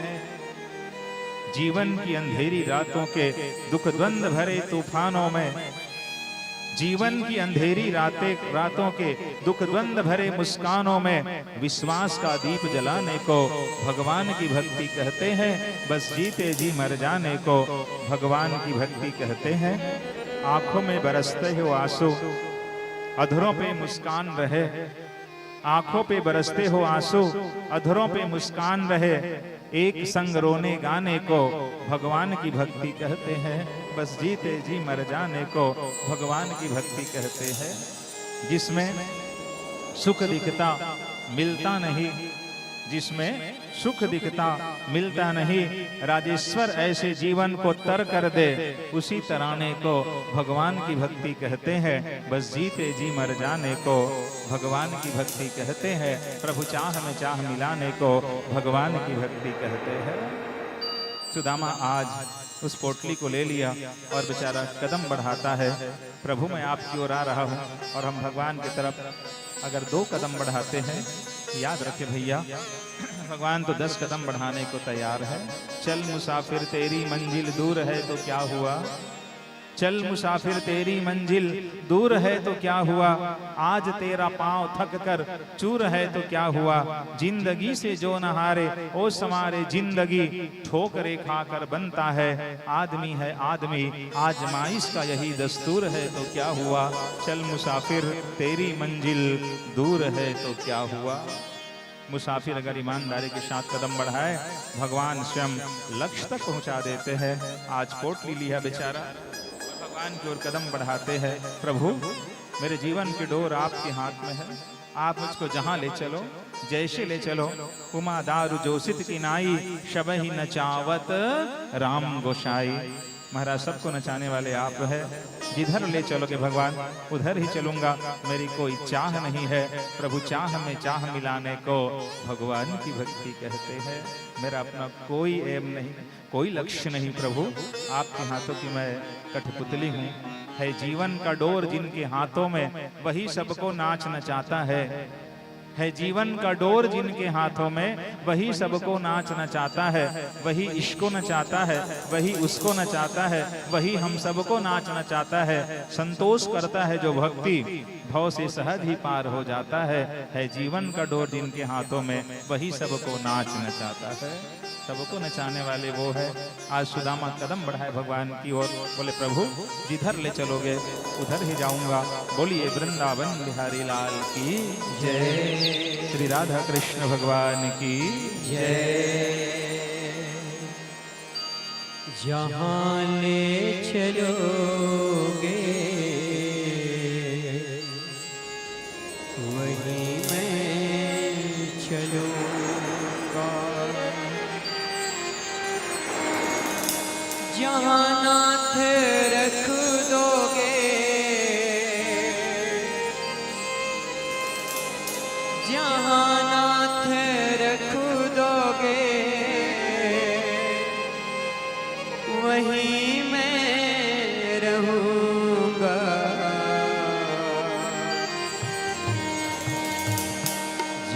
जीवन की अंधेरी रातों के दुख द्वंद भरे तूफानों में, जीवन की अंधेरी रातों के दुख द्वंद भरे मुस्कानों में विश्वास का दीप जलाने को भगवान की भक्ति कहते हैं। बस जीते जी मर जाने को भगवान की भक्ति कहते हैं। आंखों में बरसते हो आंसू, अधरों पे मुस्कान रहे। आंखों पे बरसते हो आंसू, अधरों पे मुस्कान रहे। एक संग रोने गाने को भगवान की भक्ति कहते हैं। बस जीते जी मर जाने को भगवान की भक्ति कहते हैं। जिसमें सुख दिखता मिलता नहीं, जिसमें सुख दिखता मिलता नहीं, राजेश्वर ऐसे जीवन को तर कर दे, उसी तराने को भगवान की भक्ति कहते हैं। बस जीते जी मर जाने को भगवान की भक्ति कहते हैं। प्रभु चाह में चाह मिलाने को भगवान की भक्ति कहते हैं। सुदामा आज उस पोटली को ले लिया और बेचारा कदम बढ़ाता है, प्रभु मैं आपकी ओर आ रहा हूँ। और हम भगवान की तरफ अगर 2 कदम बढ़ाते हैं, याद रखे भैया, भगवान तो 10 कदम बढ़ाने को तैयार है। चल मुसाफिर तेरी मंजिल दूर है तो क्या हुआ, चल मुसाफिर तेरी मंजिल दूर है तो क्या हुआ, आज तेरा पांव थक कर चूर है तो क्या हुआ। जिंदगी से जो न हारे ओ समारे जिंदगी, ठोकरे खाकर बनता है आदमी है आदमी, आजमाइश का यही दस्तूर है तो क्या हुआ। चल मुसाफिर तेरी मंजिल दूर है तो क्या हुआ। मुसाफिर अगर ईमानदारी के साथ कदम बढ़ाए, भगवान स्वयं लक्ष्य तक पहुंचा देते हैं। आज पोटली लिया बेचारा, भगवान की ओर कदम बढ़ाते हैं। प्रभु मेरे जीवन की डोर आपके हाथ में है, आप मुझको जहां ले चलो, जैसे ले चलो। उमा दारू जोशित की नाई, शबहि नचावत राम गोसाई। महाराज सबको नचाने वाले आप है, जिधर ले चलोगे भगवान उधर ही चलूंगा, मेरी कोई चाह नहीं है। प्रभु चाह में चाह मिलाने को भगवान की भक्ति कहते हैं। मेरा अपना कोई एम नहीं, कोई लक्ष्य नहीं प्रभु, आपके हाथों की मैं कठपुतली हूँ। है जीवन का डोर जिनके हाथों में, वही सबको नाच नचाता है जीवन का डोर जिनके हाथों में, वही सबको नाच नचाता है। वही इसको नचाता है, वही उसको नचाता है, वही हम सबको नाच नचाता है। संतोष करता है जो भक्ति, भव से सहज ही पार हो जाता है जीवन का डोर जिनके हाथों में, वही सबको नाच नचाता है। सबको नचाने वाले वो है। आज सुदामा कदम बढ़ाए भगवान की ओर, बोले प्रभु जिधर ले चलोगे उधर ही जाऊंगा। बोलिए वृंदावन बिहारी लाल की जय, श्री राधा कृष्ण भगवान की जय। जहाँ ले चलोगे वहीं मैं चलूँगा, जहाँ नाथ रख दोगे जहाँ नाथ रख दोगे वहीं मैं रहूँगा।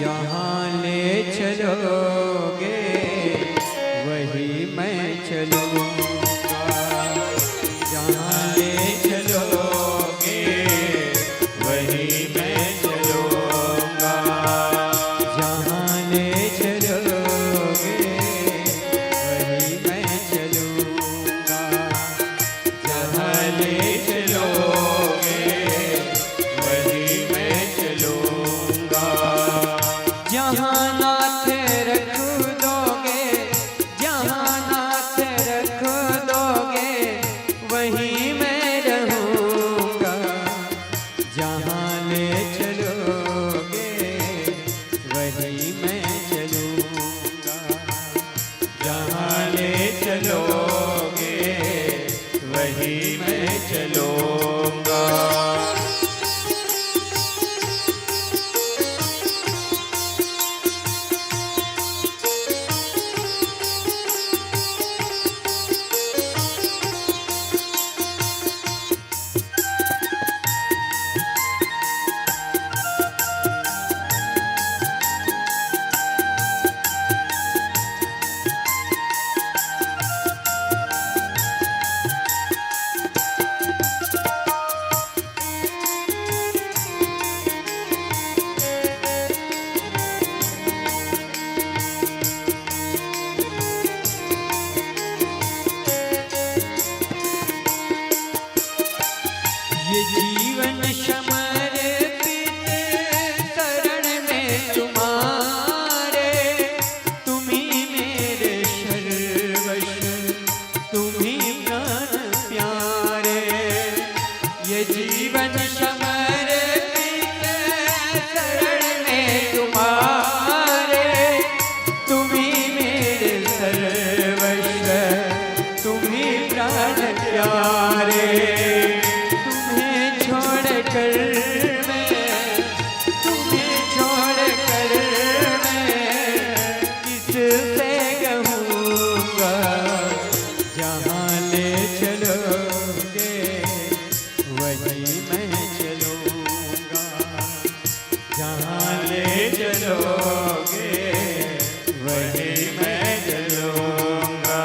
जहाँ ले चलोगे वहीं मैं चलूँगा। प्यारे तुम्हें छोड़कर तुम्हें छोड़कर मैं किससे कहूँगा जहाँ ले चलोगे वहीं मैं चलूँगा जहाँ ले चलोगे वहीं मैं चलूँगा।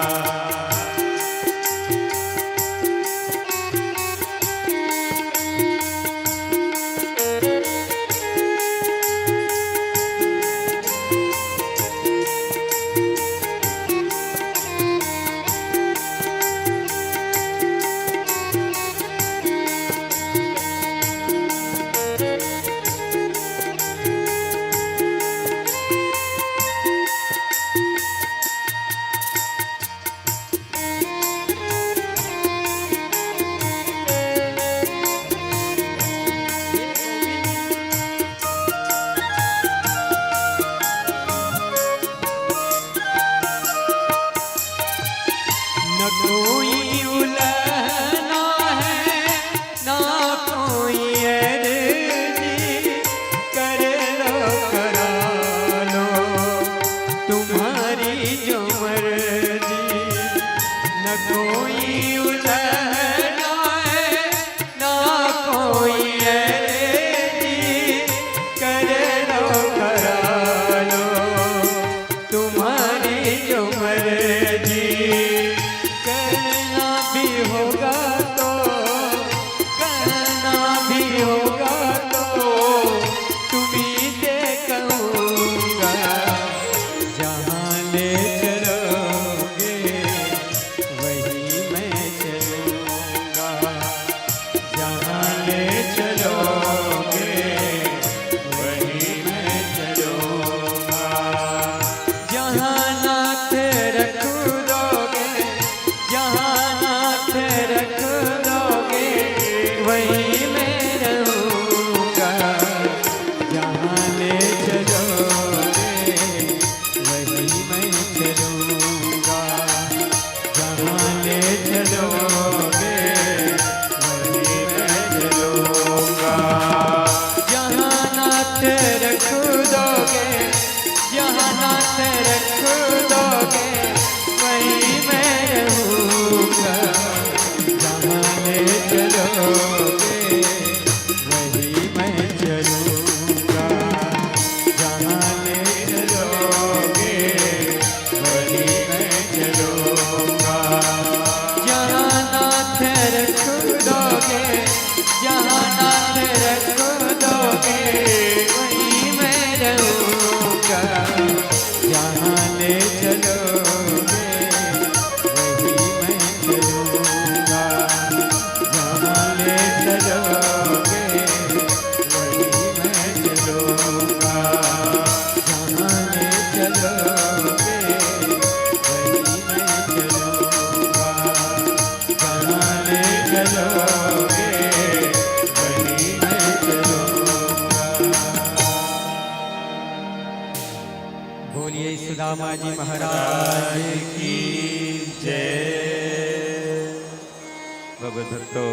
न कोई उलहना है ना कोई अर्जी कर लो करा लो तुम्हारी जो मर्जी। न कोई उलहना है ना कोई अर्जी कर लो करा लो तुम्हारी जो मर्जी। करना भी होगा तो करना भी होगा तो तुम्हीं से कहूँगा जहाँ ले चलोगे वहीं मैं चलूँगा जहाँ ले चलोगे वहीं मैं चलूँगा। जहाँ नाथ रख दोगे जहाँ नाथ रख दोगे वहीं मैं रहूँगा जहाँ ले चलोगे वहीं मैं चलूँगा जहाँ ले चलोगे वहीं मैं चलूँगा। जहाँ नाथ रख दोगे जहाँ नाथ रख दोगे वहीं मैं रहूँगा जहाँ ले चलोगे वहीं मैं चलूँगा जहाँ ले चलोगे वहीं मैं चलूँगा। जहाँ नाथ रख दोगे जहाँ नाथ रख दोगे वहीं मैं रहूँगा जहाँ ले चलोगे वहीं मैं चलूँगा जहाँ ले चलोगे वहीं मैं चलूँगा जहाँ ले चलोगे वहीं मैं चलूँगा जहाँ ले चलोगे वहीं मैं चलूँगा। बोलिए सुदामा जी महाराज की जय। भगवत भक्तों,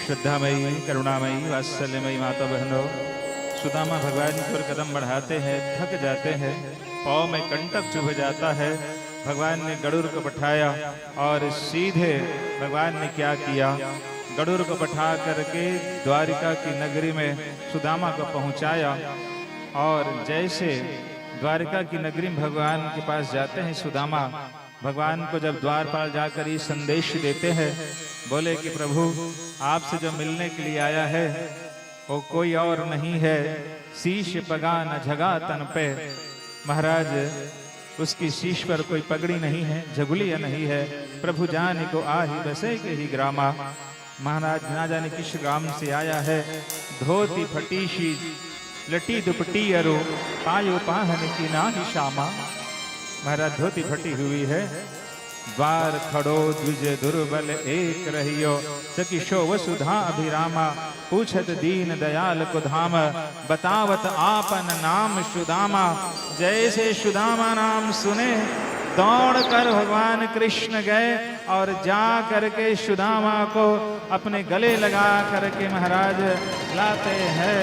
श्रद्धामयी, करुणामयी, वात्सल्यमयी माता बहनों, सुदामा भगवान की ओर कदम बढ़ाते हैं, थक जाते हैं, पाँव में कंटक चुभ जाता है। भगवान ने गरुड़ को बैठाया और सीधे भगवान ने क्या किया, गरुड़ को बैठा करके द्वारिका की नगरी में सुदामा को पहुंचाया। और जैसे द्वारिका की नगरी में भगवान के पास जाते हैं सुदामा, भगवान को जब द्वारपाल जाकर ये संदेश देते हैं, बोले कि प्रभु आपसे जो मिलने के लिए आया है वो कोई और नहीं है, शीश पगान झगा तन पे। महाराज उसकी शीश पर कोई पगड़ी नहीं है, झगुलिया नहीं है। प्रभु जाने को आही बसे के ही ग्रामा। महाराज ना जाने किस ग्राम से आया है। धोती फटीशी लटी दुपटी अरो पायो पाहन की नाही श्यामा। महाराज धोती फटी हुई है। द्वार खड़ो द्विज दुर्बल एक रहियो, सकिशो वसुधा अभिरामा। पूछत दीन दयाल को धाम, बतावत आपन नाम सुदामा। जैसे सुदामा नाम सुने दौड़ कर भगवान कृष्ण गए और जा करके सुदामा को अपने गले लगा करके महाराज लाते हैं।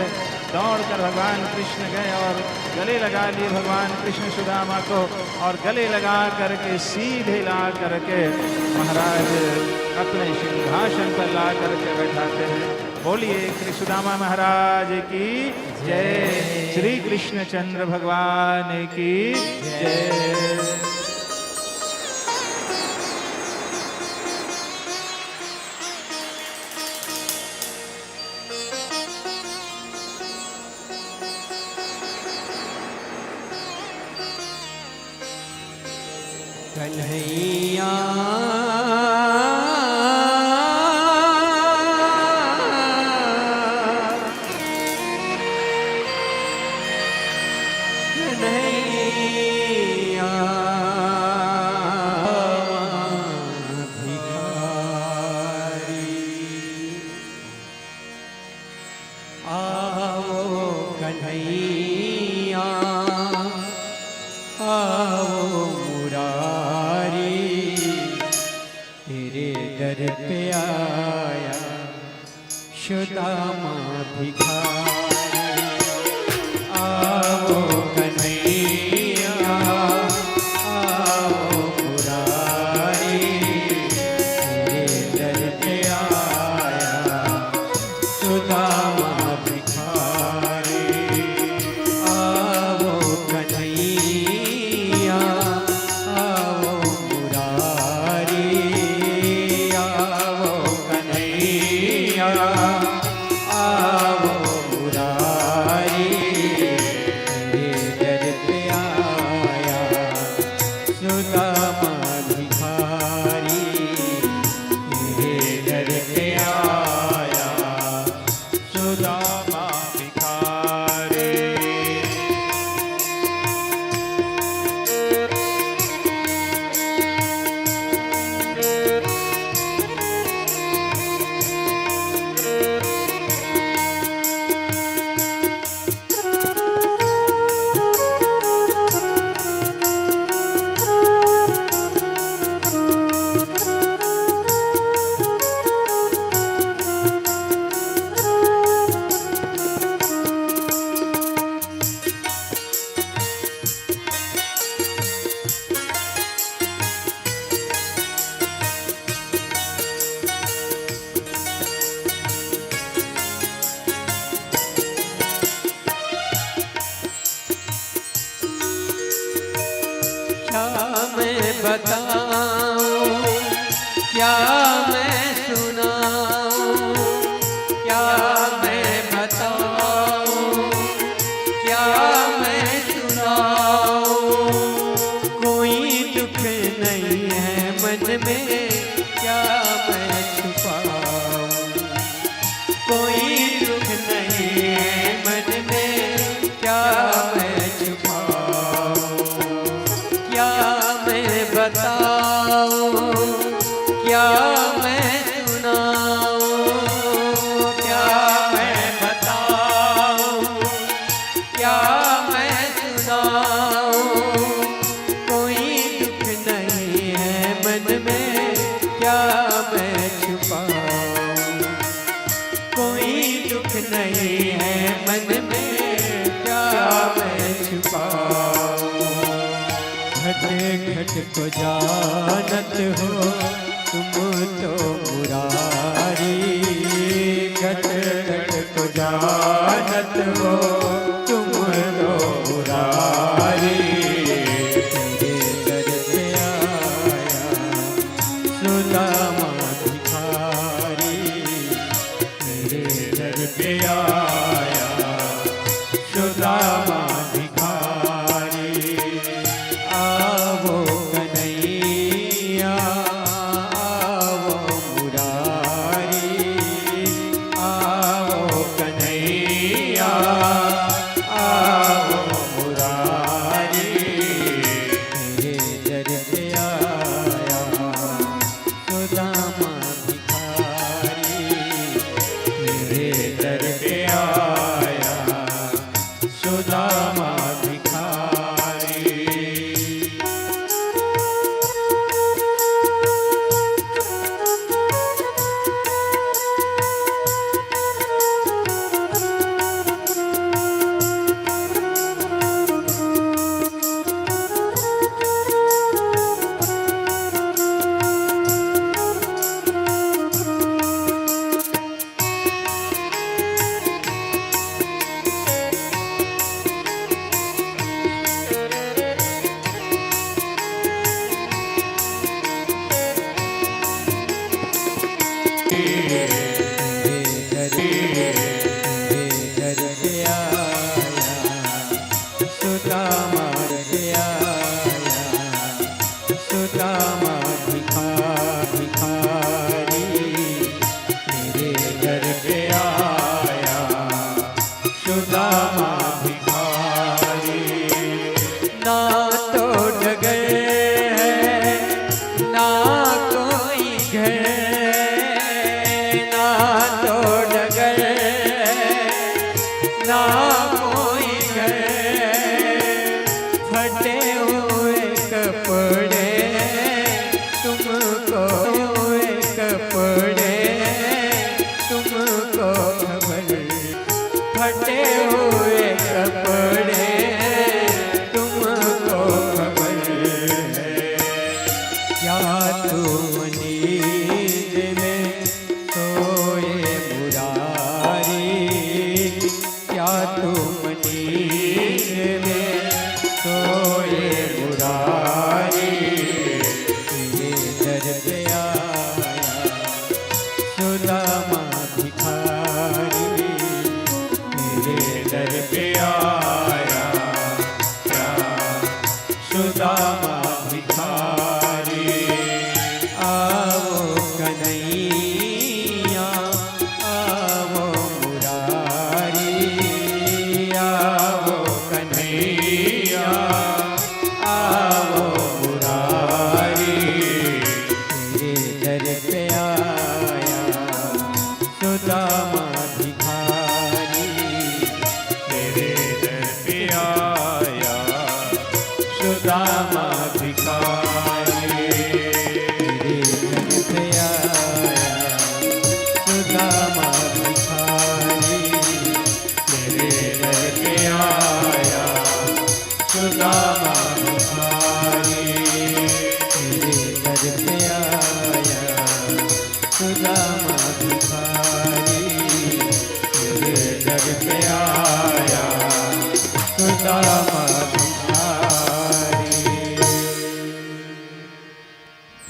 दौड़ कर भगवान कृष्ण गए और गले लगा लिए भगवान कृष्ण सुदामा को, और गले लगा करके सीधे ला करके महाराज अपने सिंहासन पर ला करके बैठाते हैं। बोलिए श्री सुदामा महाराज की जय, श्री कृष्णचंद्र भगवान की जय। कन्हैया कन्हैया भिखारी आओ कन्हैया आओ मुरारी, तेरे दर पे आया सुदामा भिखारी। आओ कन्हैया आओ मुरारी, तेरे दर पे आया सुदामा भिखारी। आओ कन्हैया आओ मुरारी, आओ कन्हैया आओ मुरारी, तेरे दर पे आया सुदामा भिखारी। तेरे दर पे आया सुदामा भिखारी। क्या मैं बताऊं, क्या मैं सुनाऊं, क्या मैं बताऊं, क्या मैं सुनाऊं। कोई दुख नहीं है मन में, क्या मैं छुपाऊं। कोई दुख नहीं है मन में, क्या मैं छुपाऊं। क्या मैं बताऊं, क्या मैं सुनाऊं, क्या मैं बताऊं, क्या मैं सुनाऊं। कोई दुख नहीं है मन में, क्या मैं छुपाऊं। कोई दुख नहीं है मन में, क्या मैं छुपाऊं। घट घट को जानत हो तुम तो मुरारी, घट घट को जानत हो तुम तो मुरारी। तेरे दर पे आया सुदामा भिखारी, तेरे दर पे आया सुदामा भिखारी। आओ कन्हैया आओ मुरारी, आओ कन्हैया आओ मुरारी, तेरे दर पे आया सुदामा भिखारी। तेरे दर पे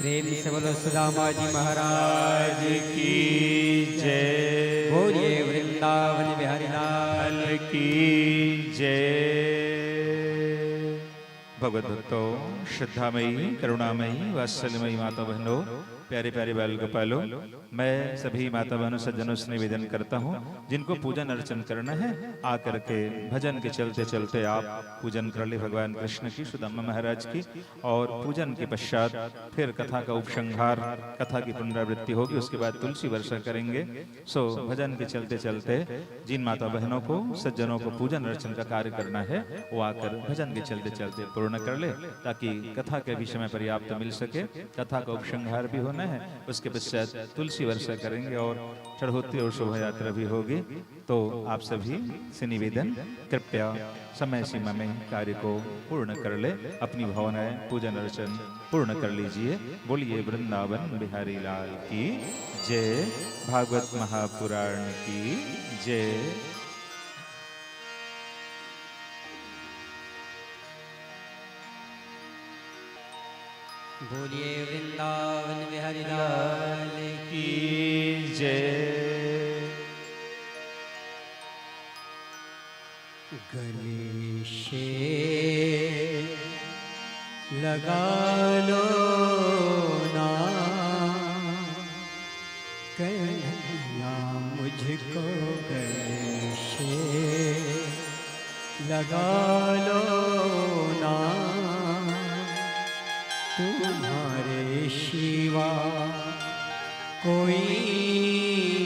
प्रेम से बोलो सुदामा जी महाराज की जय। बोलिए वृंदावन बिहारी लाल की जय। भगवत भक्तों, श्रद्धामयी, करुणामयी, वात्सल्यमयी माता बहनों, प्यारे प्यारे बाल गोपालों, मैं सभी माता बहनों सज्जनों से निवेदन करता हूँ, जिनको पूजन अर्चन करना है आकर के भजन के चलते चलते आप पूजन कर ले भगवान कृष्ण की, सुदामा महाराज की, और पूजन के पश्चात फिर कथा का उपसंहार, कथा की पुनरावृत्ति होगी, उसके बाद तुलसी वर्षा करेंगे। सो भजन के चलते चलते जिन माता बहनों को, सज्जनों को पूजन अर्चन का कार्य करना है वो आकर भजन के चलते चलते पूर्ण कर ले, ताकि कथा के भी समय पर्याप्त मिल सके, कथा का उपसंहार भी होना है, उसके पश्चात तुलसी वर्षा करेंगे और चढ़ोतरी और शोभा यात्रा भी होगी। तो आप सभी से निवेदन, कृपया समय सीमा में कार्य को पूर्ण कर ले, अपनी भावनाएं पूजन अर्चन पूर्ण कर लीजिए। बोलिए वृंदावन बिहारी लाल की जय, भागवत महापुराण की जय। बोलिए वृंदावन बिहारी लाल की जय। गले से लगा लो ना कन्हैया मुझको, गले से लगा लो ना, तुम्हारे शिवा कोई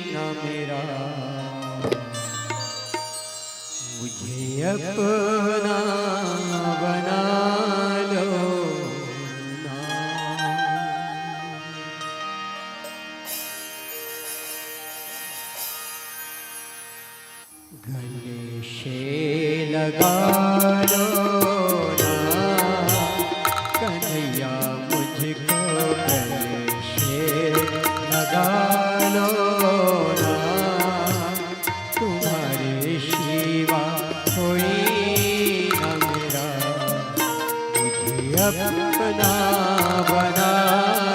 न मेरा, मुझे अपना बना लो ना। गले से लगा लो अपना बना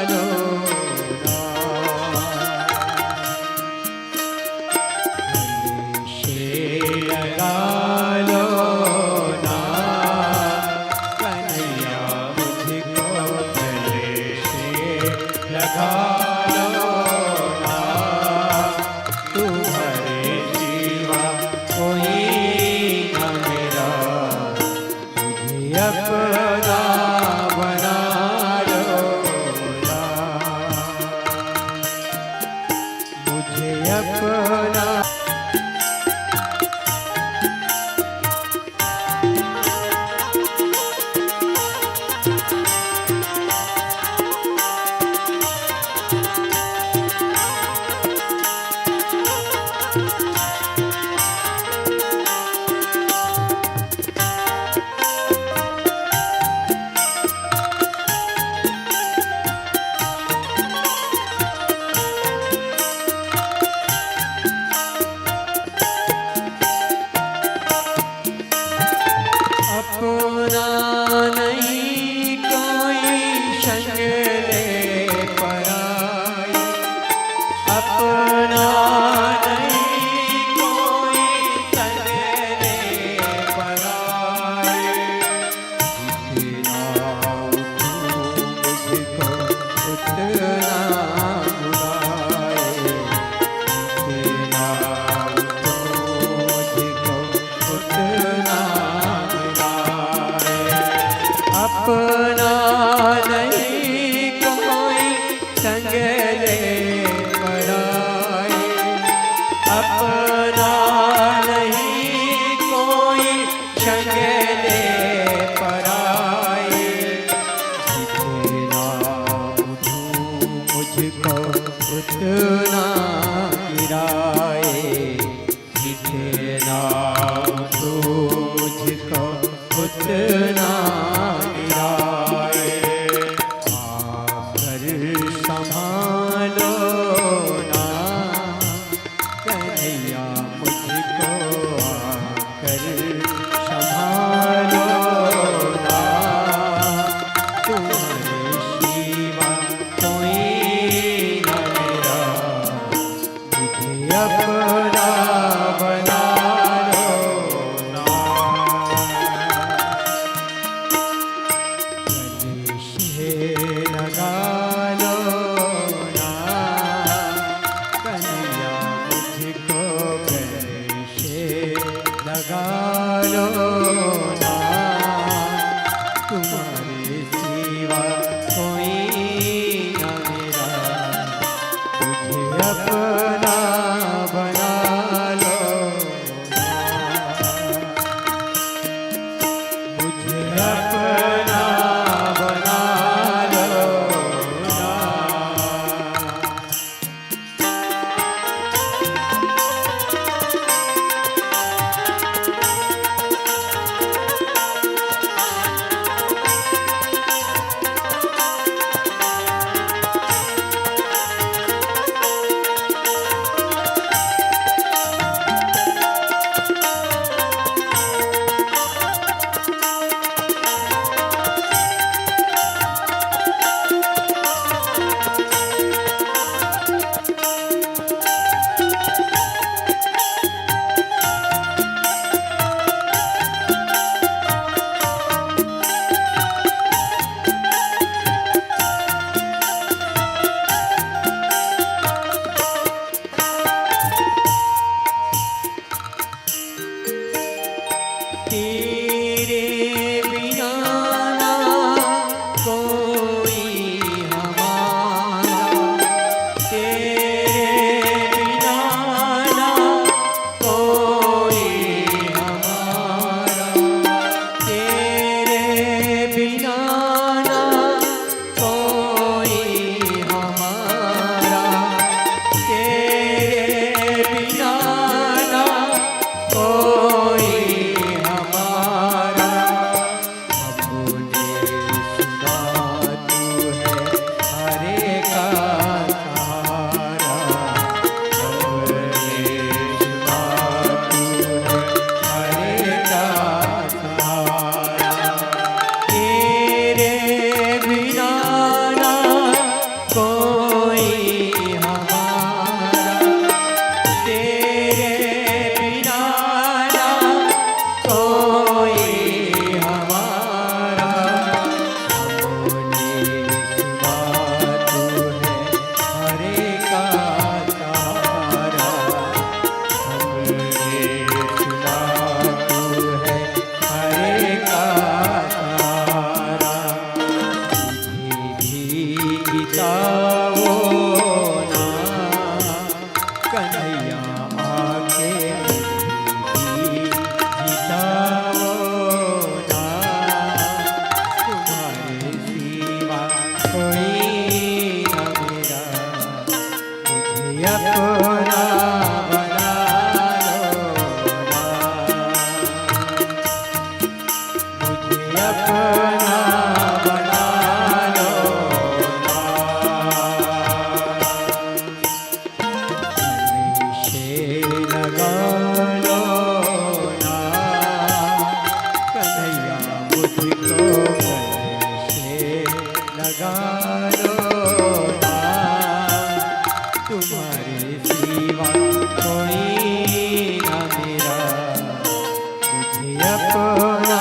लो ना। ले पराए, अपना नहीं कोई संग ले पराए। जितना बुझूं मुझको उतना गिराए, जितना बुझूं मुझको उतना गिराए। आकर संभालो ना कन्हैया मुझको, आकर संभालो ना, तुम्हारे सिवा कोई न मेरा, मुझे अपना बना लो ना। गले से लगा लो ना कन्हैया मुझको, गले से लगा लो ना, तुम्हारे सिवा कोई न मेरा, मुझे अपना बना लो ना, मुझे अपना बना लो ना। तेरे बिना ना कोई हमारा, तेरे बिना ना कोई हमारा, तेरे बिना ना कोई हमारा, तेरे बिना ना कोई हमारा। हमने सुना तू है हरे का सहारा, हमने सुना तू है हरे का सहारा, तेरे बिना ना कोई हमारा, तेरे बिना ना कोई हमारा। हमने सुना तू है हरे का सहारा, हमने सुना तू है हरे का सहारा। तुझे भी जिताओ ना कन्हैया आके, मुझे भी जिताओ ना, तुम्हारे सिवा कोई न मेरा, मुझे अपना बना लो ना, मुझे अपना बना लो ना। गले से लगा लो ना कन्हैया मुझको, गले से लगा लो ना, तुम्हारे सिवा कोई न मेरा, मुझे अपना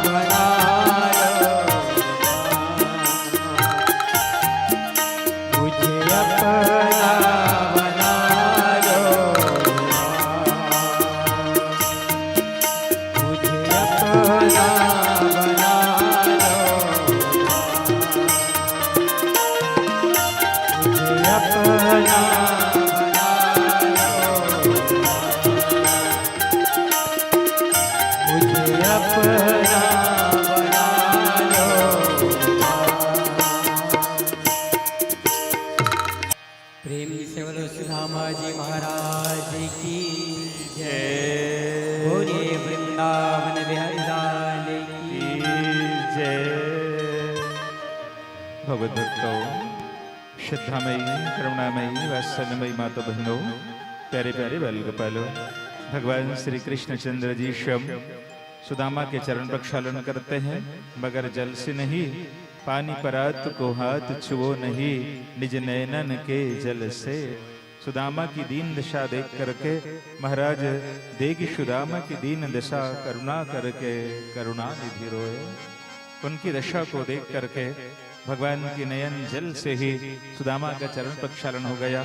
बना लो ना, मुझे अपना बना लो ना, मुझे अपना बना लो ना, मुझे अपना अपना मुझे अपना बना लो। प्रेम से बोलो सुदामा जी महाराज की जय। बोलिए वृंदावन बिहारी लाल की जय। भगवत भक्तों, श्रद्धामयी, करुणामयी, वात्सल्यमयी माता बहनों, प्यारे प्यारे बाल गोपालों, भगवान श्री कृष्ण चंद्र जी स्वयं सुदामा के चरण प्रक्षालन करते हैं, मगर जल से नहीं, पानी परात को हाथ छुओ नहीं, निज नैनन के जल से। सुदामा की दीन दशा देख करके महाराज देगी सुदामा की दीन दशा करुणा करके करुणा निधि रोए। उनकी दशा को देख करके भगवान की नयन जल से ही सुदामा का चरण प्रक्षालन हो गया।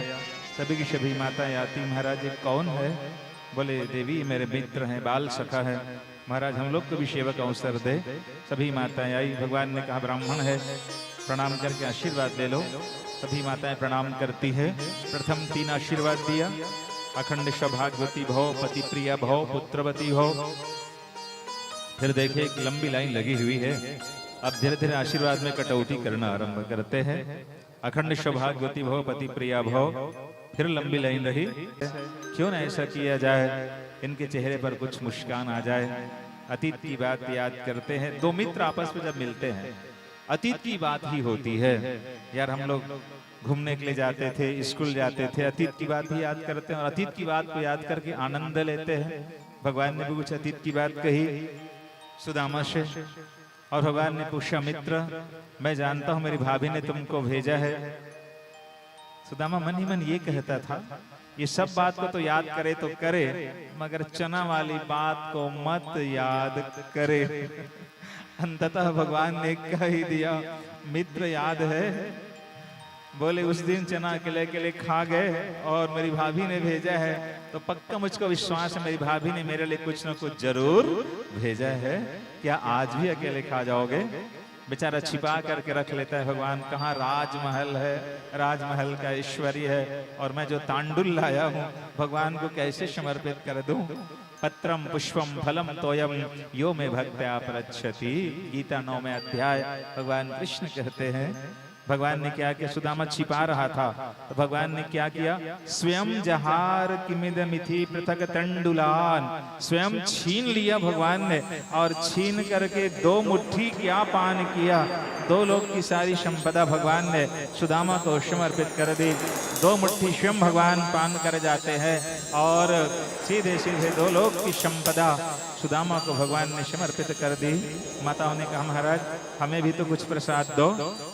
सभी की सभी माताएं आती, महाराज ये कौन है? बोले देवी मेरे मित्र हैं, बाल सखा है, महाराज हम लोग को भी सेवा का अवसर दे। सभी माताएं आई। भगवान ने कहा ब्राह्मण है, प्रणाम करके आशीर्वाद ले लो। सभी माताएं प्रणाम करती है। प्रथम 3 आशीर्वाद दिया, अखंड सौभाग्यवती भव, पति प्रिया भव, पुत्रवती भव। फिर देखे एक लंबी लाइन लगी हुई है। अब धीरे धीरे आशीर्वाद में कटौती करना आरंभ करते हैं। अखंड सौभाग्यवती भव, पति प्रिया भव। फिर लंबी लाइन रही। क्यों न ऐसा किया जाए, इनके चेहरे पर कुछ मुस्कान आ जाए। अतीत की बात याद करते हैं। 2 मित्र आपस में जब मिलते हैं, अतीत की बात ही होती है। यार हम लोग घूमने के लिए जाते थे, स्कूल जाते थे, अतीत की बात ही याद करते हैं और अतीत की बात को याद करके आनंद लेते हैं। भगवान ने भी कुछ अतीत की बात कही सुदामा से, और भगवान ने पूछा मित्र मैं जानता हूं मेरी भाभी ने तुमको भेजा है। सुदामा मन ही मन ये कहता था, ये सब बात को तो याद करे तो करे, मगर चना वाली बात को मत याद करे। अंततः भगवान ने कह ही दिया, मित्र याद है? बोले उस दिन चना अकेले अकेले खा गए और मेरी भाभी ने भेजा है, तो पक्का मुझको विश्वास है मेरी भाभी ने मेरे लिए कुछ न कुछ जरूर भेजा है। क्या आज भी अकेले खा जाओगे? बेचारा छिपा करके रख लेता है। भगवान कहाँ राजमहल है, राजमहल का ऐश्वर्य है, और मैं जो तांडुल लाया हूँ भगवान को कैसे समर्पित कर दूं? पत्रम पुष्पम फलम तोयम यो में भक्त्या प्रच्छति। गीता 9वें अध्याय भगवान कृष्ण कहते हैं। भगवान ने क्या किया? सुदामा छिपा रहा था तो भगवान ने क्या किया? स्वयं जहार किमिदमिथि पृथक तंडुलान, स्वयं छीन लिया भगवान ने, और छीन करके 2 मुट्ठी क्या पान किया। 2 लोग की सारी संपदा भगवान ने सुदामा को समर्पित कर दी। 2 मुट्ठी स्वयं भगवान पान कर जाते हैं और सीधे सीधे 2 लोग की संपदा सुदामा को भगवान ने समर्पित कर दी। माताओं ने कहा महाराज हमें भी तो कुछ प्रसाद दो,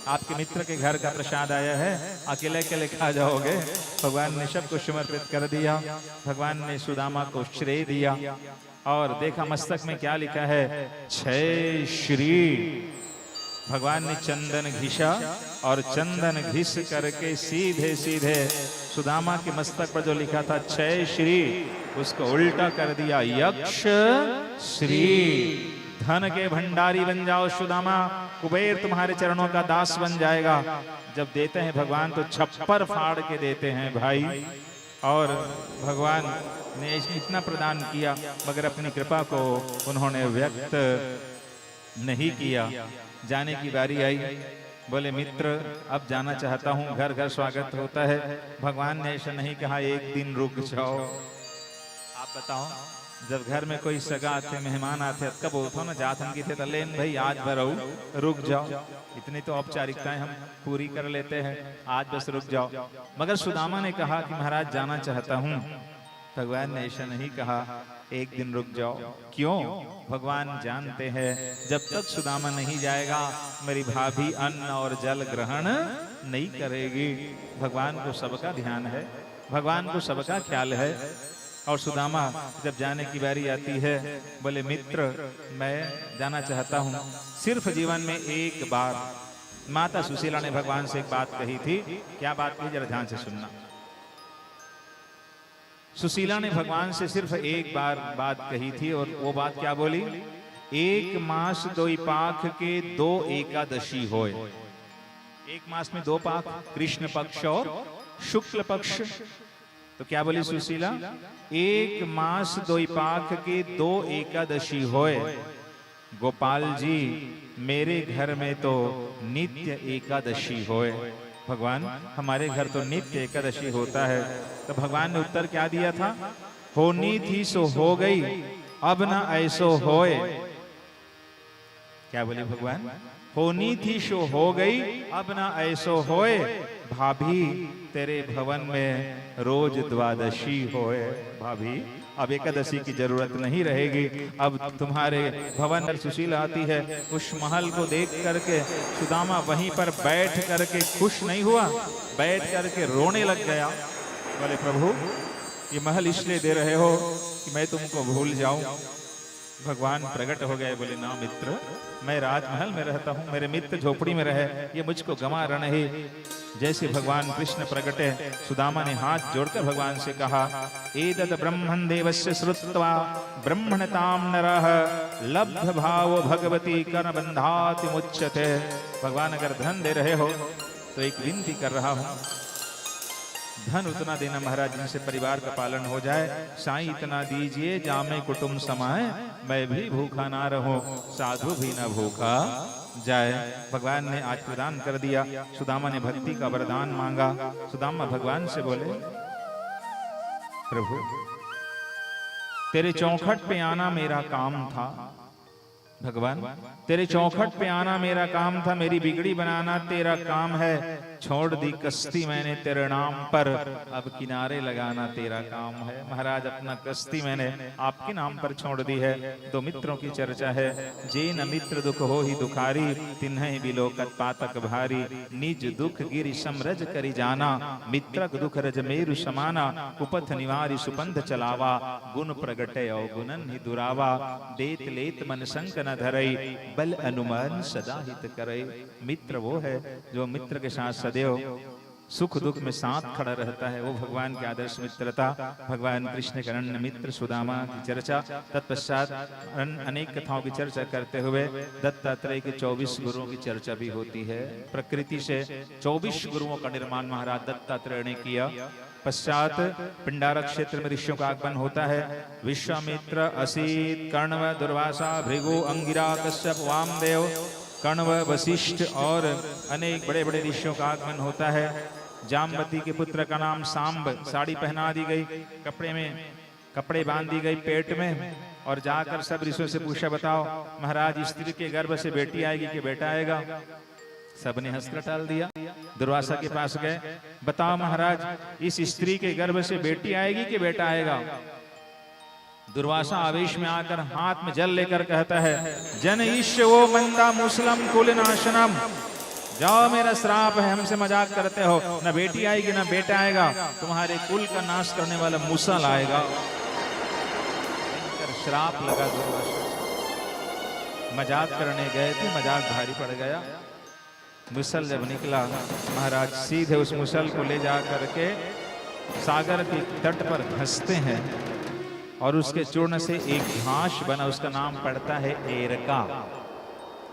आपके मित्र के घर का प्रसाद आया है, अकेले अकेले खा जाओगे। भगवान ने सबको समर्पित कर दिया। भगवान ने सुदामा को श्रेय दिया और देखा मस्तक में क्या लिखा है? 6 श्री। भगवान ने चंदन घिसा और चंदन घिस करके सीधे सीधे सुदामा के मस्तक पर जो लिखा था 6 श्री, उसको उल्टा कर दिया यक्ष श्री। धन के भंडारी बन जाओ सुदामा, कुबेर तुम्हारे चरणों का दास बन जाएगा। जब देते हैं भगवान तो छप्पर फाड़ के देते हैं भाई। और भगवान ने इतना प्रदान किया मगर अपनी कृपा को उन्होंने व्यक्त नहीं किया। जाने की बारी आई। बोले मित्र अब जाना चाहता हूँ, घर घर स्वागत होता है। भगवान ने ऐसा नहीं कहा एक दिन रुक जाओ। आप बताओ जब घर में कोई सगा आते, मेहमान आते, कब बोलते हो ना जात हम की थे तलेन भाई आज भरो रुक जाओ। इतनी तो औपचारिकताएं हम पूरी कर लेते हैं, आज बस रुक जाओ। मगर सुदामा ने कहा कि महाराज जाना चाहता हूँ। भगवान ने ऐसा नहीं कहा एक दिन रुक जाओ। क्यों? भगवान जानते हैं जब तक सुदामा नहीं जाएगा मेरी भाभी अन्न और जल ग्रहण नहीं करेगी। भगवान को सबका ध्यान है, भगवान को सबका ख्याल है। और सुदामा जब जाने की बारी आती है बोले मित्र मैं जाना चाहता हूँ, सिर्फ जीवन में एक बार। माता सुशीला ने भगवान से एक बात कही थी। क्या बात कही जरा ध्यान से सुनना। सुशीला ने भगवान से सिर्फ एक बार बात कही थी और वो बात क्या बोली? 1 मास 2 पाख के 2 एकादशी होए। 1 मास में 2 पाख कृष्ण पक्ष और शुक्ल पक्ष। तो क्या बोली सुशीला, एक मास दोई पाख के दो एकादशी होए। गोपाल जी मेरे घर में तो नित्य एकादशी होए। भगवान हमारे घर तो नित्य एकादशी होता है। तो भगवान ने उत्तर क्या दिया था, होनी थी सो हो गई, अब ना ऐसो होए। क्या बोले भगवान, होनी थी सो हो गई, अब ना ऐसो होए। भाभी तेरे भवन में रोज द्वादशी होए। भाभी अब एकादशी की जरूरत नहीं रहेगी, अब तुम्हारे भवन पर सुशीला आती है। उस महल को देख करके सुदामा वहीं पर बैठ करके खुश नहीं हुआ, बैठ करके रोने लग गया। बोले प्रभु ये महल इसलिए दे रहे हो कि मैं तुमको भूल जाऊं। भगवान प्रकट हो गए, बोले ना मित्र, मैं राजमहल में रहता हूँ, मेरे मित्र झोपड़ी में रहे, ये मुझको गमा रहे। जैसे भगवान कृष्ण प्रकटे, सुदामा ने हाथ जोड़कर भगवान से कहा, एतत् ब्रह्मन् देवस्य श्रुत्वा ब्रह्मणतां नरः लब्ध भावो भगवती कर्णबन्धाति मुच्यते। भगवान अगर धन दे रहे हो तो एक विनती कर रहा हूँ, धन उतना देना महाराज जिनसे परिवार का पालन हो जाए। साईं इतना दीजिए जामे कुटुंब समाए, मैं भी भूखा ना रहूं, साधु भी ना भूखा जाए। भगवान ने आज प्रदान कर दिया। सुदामा ने भक्ति का वरदान मांगा। सुदामा भगवान से बोले, प्रभु तेरे चौखट पे आना मेरा काम था। भगवान तेरे चौखट पे आना मेरा काम था, मेरी बिगड़ी बनाना तेरा काम है। छोड़ दी कश्ती मैंने तेरे नाम पर, अब किनारे लगाना तेरा काम है। महाराज अपना कश्ती मैंने आपके नाम पर छोड़ दी है। दो मित्रों की चर्चा है, जे न मित्र दुख हो ही दुखारी, तिन्है बिलोकत पातक भारी। निज दुख गिरि समरज करी जाना, मित्रक दुख रज मेरु समाना। कुपथ निवारी सुपंथ चलावा, गुण प्रगटे अवगुणन ही दुरावा। देत लेत मन संक न धरई, बल अनुमान सदा हित करई। मित्र वो है जो मित्र के साथ सदैव सुख दुख में साथ खड़ा रहता है, वो भगवान की आदर्श मित्रता। भगवान कृष्ण के अनन्य मित्र सुदामा की चर्चा, तत्पश्चात अनेक कथाओं की चर्चा करते हुए दत्तात्रेय के 24 गुरुओं की चर्चा भी होती है। प्रकृति से 24 गुरुओं का निर्माण महाराज दत्तात्रेय ने किया। पश्चात पिंडारक क्षेत्र में ऋषियों का आगमन होता है। विश्वामित्र, असित, कर्णव, दुर्वासा, भृगु, अंगिरा, कश्यप, वामदेव, कर्णव, वशिष्ठ और अनेक बड़े बड़े ऋषियों का आगमन होता है। जामवती के पुत्र का नाम सांब, साड़ी पहना दी गई, कपड़े बांध दी गई पेट में, और जाकर सब ऋषियों से पूछा, बताओ महाराज स्त्री के गर्भ से बेटी आएगी कि बेटा आएगा? सबने हंसकर टाल दिया। दुर्वासा के पास गए, बताओ महाराज इस स्त्री के गर्भ से बेटी आएगी कि बेटा आएगा? दुर्वासा आवेश में आकर हाथ में जल लेकर कहता है, जन ईश वो मंदा मुसलम कुल नाशनम। जाओ मेरा श्राप है, हमसे मजाक करते हो, न बेटी आएगी न बेटा आएगा, तुम्हारे कुल का नाश करने वाला मुसल आएगा। श्राप लगा। दुर्वासा मजाक करने गए थे, मजाक भारी पड़ गया। मुसल जब निकला, महाराज सीधे उस मुसल को ले जा करके सागर के तट पर घसते हैं और उसके चूर्ण से एक घास बना, उसका नाम पड़ता है एरका।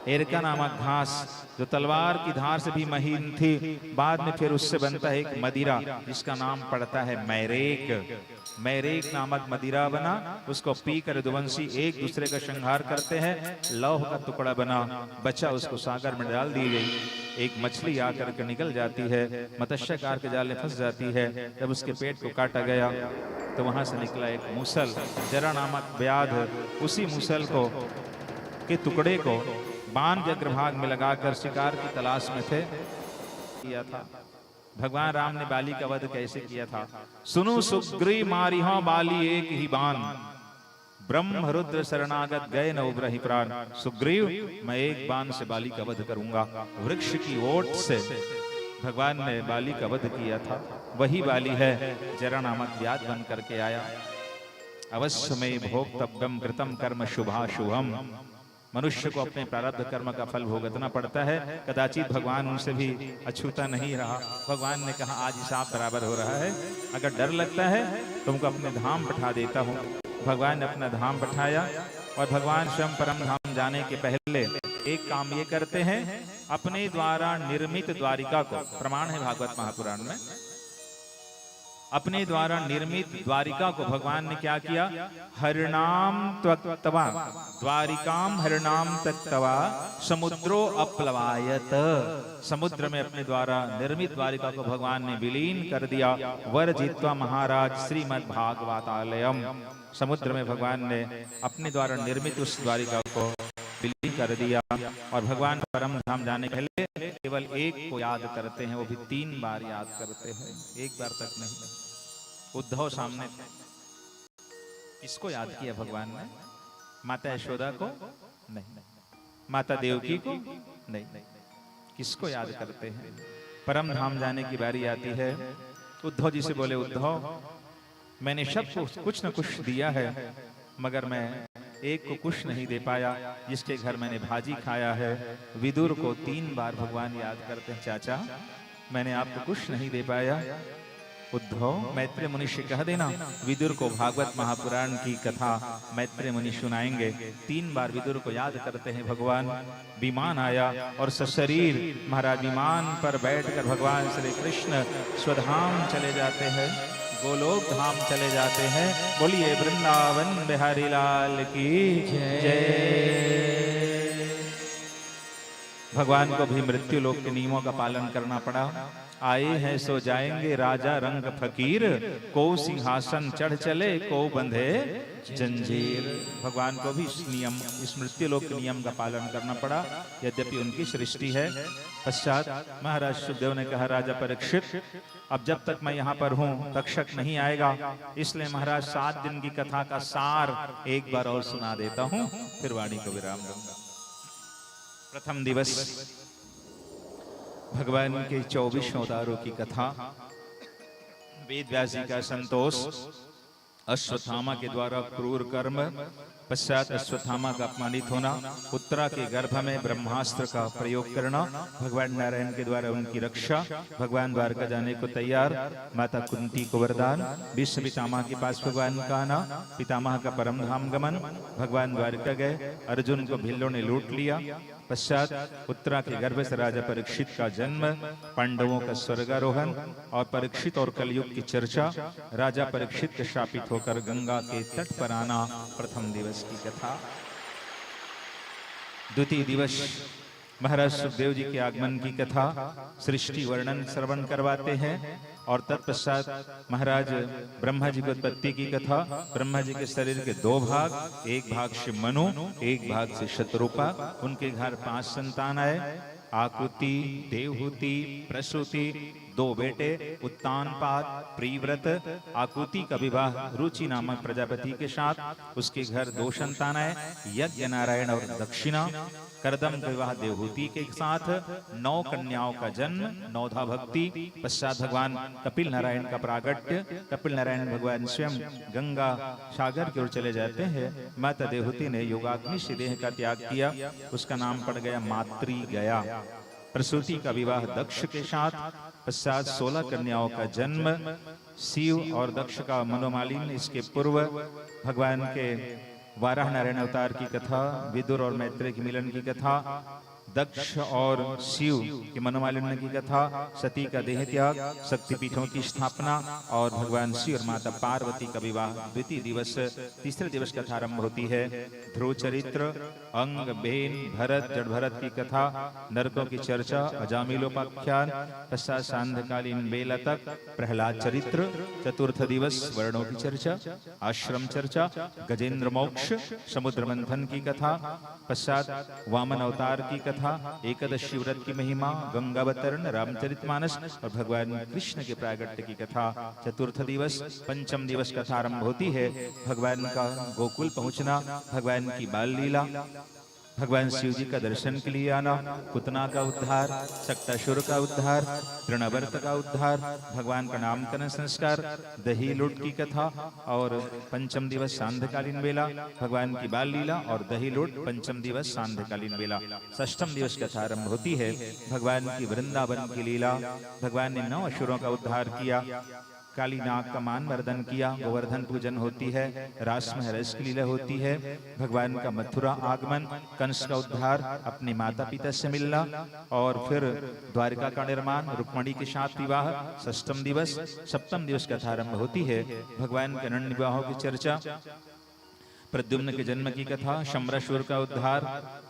एरका नामक घास जो तलवार की धार से भी महीन थी। बाद में फिर उससे बनता है एक मदिरा जिसका नाम पड़ता है मैरेक। मैरेक नामक मदिरा बना, उसको पीकर यदुवंशी एक दूसरे का संहार करते हैं। लौह का टुकड़ा बना, बचा उसको सागर में डाल दी गई। एक मछली आकर के निकल जाती है, मत्स्यकार के जाल में फंस जाती है। जब उसके पेट को काटा गया तो वहां से निकला एक मूसल, जरा नामक व्याध। उसी मूसल को के टुकड़े को बाण के अग्रभाग में लगाकर शिकार की तलाश में थे किया था। भगवान राम ने बाली का वध कैसे किया था? सुनो सुग्रीव मारिहो बाली एक ही बाण, ब्रह्म रुद्र शरणागत गए न उबरहि प्राण। सुग्रीव मैं एक बाण से बाली का वध करूंगा। वृक्ष की ओट से भगवान ने बाली का वध किया था। वही बाली है जरा नामक व्याध बन करके आया। अवश्य में भोक्तव्यम कृतम कर्म शुभाशुभम। मनुष्य को अपने प्रारब्ध कर्म का फल भोगतना पड़ता है। कदाचित भगवान उनसे भी अछूता नहीं रहा। भगवान ने कहा आज हिसाब बराबर हो रहा है, अगर डर लगता है तुमको अपने धाम बैठा देता हूँ। भगवान ने अपना धाम बैठाया और भगवान स्वयं परम धाम जाने के पहले एक काम ये करते हैं, अपने द्वारा निर्मित द्वारिका को, प्रमाण है भागवत महापुराण में, अपने द्वारा निर्मित द्वारिका को भगवान ने क्या किया? हरिणाम त्वक्तवा, द्वारिकाम हरिणाम तक्तवा समुद्रो अपलवायत। समुद्र में अपने द्वारा निर्मित द्वारिका को भगवान ने विलीन कर दिया। वर्जित्वा महाराज श्रीमद् भागवतालयम। समुद्र में भगवान ने अपने द्वारा निर्मित उस द्वारिका को विलीन कर दिया। और भगवान परम धाम जाने के पहले केवल एक को याद करते हैं, वो भी 3 बार याद करते हैं, एक बार तक नहीं। उद्धव सामने थे, किसको याद किया भगवान ने? माता यशोदा को नहीं, माता देवकी को नहीं, किसको याद करते हैं? परम धाम जाने की बारी आती है, उद्धव जी से बोले, उद्धव मैंने सबको कुछ न कुछ दिया है, मगर मैं एक को कुछ नहीं दे पाया, जिसके घर मैंने भाजी खाया है। विदुर को 3 बार भगवान याद करते हैं, चाचा मैंने आपको कुछ नहीं दे पाया। उद्धव मैत्रेय मुनि से कह देना, विदुर को भागवत महापुराण की कथा मैत्रेय मुनि सुनाएंगे। 3 बार विदुर को याद करते हैं भगवान। विमान आया और सशरीर महाराज विमान पर बैठकर भगवान श्री कृष्ण स्वधाम चले जाते हैं, गोलोक धाम चले जाते हैं। बोलिए वृंदावन बिहारी लाल की जय। भगवान को भी मृत्यु लोक के नियमों का पालन करना पड़ा। आए हैं सो जाएंगे राजा रंग फकीर, को सिंहासन चढ़ चले को बंधे जंजीर। भगवान को भी इस नियम, इस मृत्यु लोक के नियम का पालन करना पड़ा, यद्यपि उनकी सृष्टि है। पश्चात महाराज सुखदेव ने कहा, राजा परीक्षित अब जब तक मैं यहाँ पर हूँ तक्षक नहीं आएगा, इसलिए महाराज 7 दिन की कथा का सार एक बार और सुना देता हूँ, फिर वाणी को विराम दूंगा। प्रथम दिवस भगवान के 24 अवतारों की कथा। वेद व्यास जी का संतोष, अश्वत्थामा के द्वारा क्रूर कर्म, पश्चात अश्वत्थामा का अपमानित होना, उत्तरा के गर्भ में ब्रह्मास्त्र का प्रयोग करना, भगवान नारायण के द्वारा उनकी रक्षा, भगवान द्वारका जाने को तैयार, माता कुंती को वरदान, विश्व पितामह के पास भगवान का आना, पितामह का परम धाम गमन, भगवान द्वारका गए, अर्जुन को भिल्लों ने लूट लिया। पश्चात उत्तरा के गर्भ से राजा परीक्षित का जन्म, पांडवों का स्वर्गारोहण और परीक्षित और कलयुग की चर्चा, राजा परीक्षित के शापित होकर गंगा के तट पर आना, प्रथम दिवस की कथा। द्वितीय दिवस महाराज सुखदेव जी के आगमन की कथा, सृष्टि वर्णन श्रवण करवाते हैं। और तत्पश्चात महाराज ब्रह्मा जी की उत्पत्ति की कथा। ब्रह्मा जी के शरीर के 2 भाग, एक भाग से मनु, एक भाग से शतरूपा। उनके घर 5 संतान आए, आकुति, देवहूति, प्रसूति, 2 बेटे, उत्तानपाद, प्रिव्रत। आकुति का विवाह रुचि नामक प्रजापति के साथ, उसके घर 2 संतान आए, यज्ञ नारायण और दक्षिणा। करदम का विवाह देवहूति के साथ, 9 कन्याओं का जन्म, 9धा भक्ति। पश्चात भगवान कपिल नारायण का प्रागट्य। कपिल नारायण भगवान स्वयं गंगा सागर की ओर चले जाते हैं। माता देवहूति ने योगाग्नि से देह का त्याग किया, उसका नाम पड़ गया मातृ गया। प्रसूति का विवाह दक्ष के साथ। पश्चात 16 कन्याओं का जन्म, शिव और दक्ष का मनोमालिन्य। इसके पूर्व भगवान के वाराह नारायण अवतार की कथा, विदुर और मैत्रेय के मिलन की कथा, दक्ष और शिव के मनोमालिन्य की कथा, सती का देह त्याग, शक्तिपीठों की स्थापना और भगवान शिव और माता पार्वती का विवाह। द्वितीय दिवस, तीसरे दिवस कथा आरंभ होती है। ध्रुव चरित्र, अंग, बेन, भरत, जड़ भरत की कथा, नरकों की चर्चा, अजामिलोपाख्यान। पश्चात सांध्यकालीन बेला तक प्रहलाद चरित्र। चतुर्थ दिवस वर्णों की चर्चा, आश्रम चर्चा, गजेंद्र मोक्ष, समुद्र मंथन की कथा। पश्चात वामन अवतार की कथा, एकादशी व्रत की महिमा, गंगावतरण, रामचरितमानस और भगवान कृष्ण के प्रागट्य की कथा। चतुर्थ दिवस, पंचम दिवस कथा आरंभ होती है। भगवान का गोकुल पहुंचना, भगवान की बाल लीला, भगवान शिव जी का दर्शन के लिए आना, पुतना का उद्धार, सक्तासुर का उद्धार, तृणवर्त का उद्धार, भगवान का नामकरण संस्कार, दही लूट की कथा और पंचम दिवस सांध्यकालीन बेला, भगवान की बाल लीला और दही लूट, पंचम दिवस सांध्यकालीन बेला। षष्ठम दिवस कथा आरंभ होती है। भगवान की वृंदावन की लीला, भगवान ने 9 असुरों का उद्धार किया। काली नाग का मान मर्दन किया, गोवर्धन पूजन होती है, रास में रस की लीला होती है, भगवान का मथुरा आगमन, कंस का उद्धार, अपने माता पिता से मिलना और फिर द्वारिका का निर्माण, रुक्मणी के साथ विवाह, षष्ठम दिवस, सप्तम दिवस कथा आरंभ होती है, भगवान के अनन्य विवाहों की चर्चा, प्रद्युम्न के जन्म की कथा, शम्रासुर का उद्धार,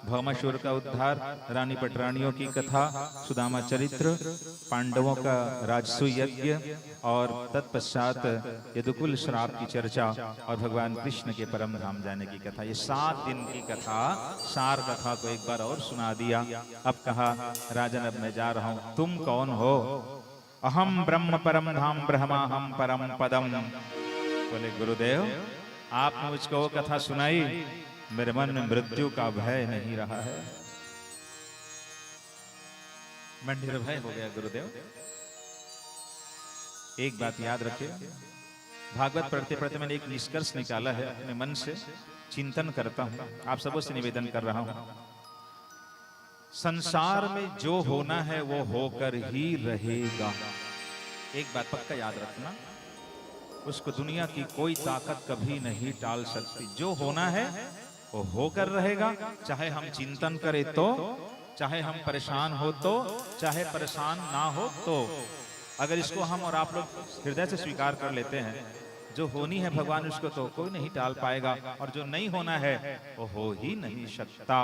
भौमासुर का उद्धार, रानी पटरानियों की कथा, सुदामा चरित्र, पांडवों का राजसूय यज्ञ और तत्पश्चात यदुकुल श्राप की चर्चा और भगवान कृष्ण के परम धाम जाने की कथा। ये 7 दिन की कथा, सार कथा को एक बार और सुना दिया। अब कहा राजन अब मैं जा रहा हूं, तुम कौन हो? अहम ब्रह्म परम धाम ब्रह्माहम परम पदम। बोले गुरुदेव आपने मुझको वो कथा सुनाई, मेरे मन में मृत्यु का भय नहीं रहा है, मैं निर्भय हो गया गुरुदेव। एक बात याद रखिए, भागवत पढ़ते पढ़ते मैंने एक निष्कर्ष निकाला है, अपने मन से चिंतन करता हूं, आप सबों से निवेदन कर रहा हूं। संसार में जो होना है वो होकर ही रहेगा। एक बात पक्का याद रखना, उसको दुनिया की कोई ताकत कभी नहीं टाल सकती। जो होना है वो होकर रहेगा, चाहे हम चिंतन करें तो, चाहे हम परेशान हो तो, चाहे परेशान ना हो तो। अगर इसको हम और आप लोग हृदय से स्वीकार कर लेते हैं, जो होनी है भगवान उसको तो कोई नहीं टाल पाएगा, और जो नहीं होना है वो हो ही नहीं सकता।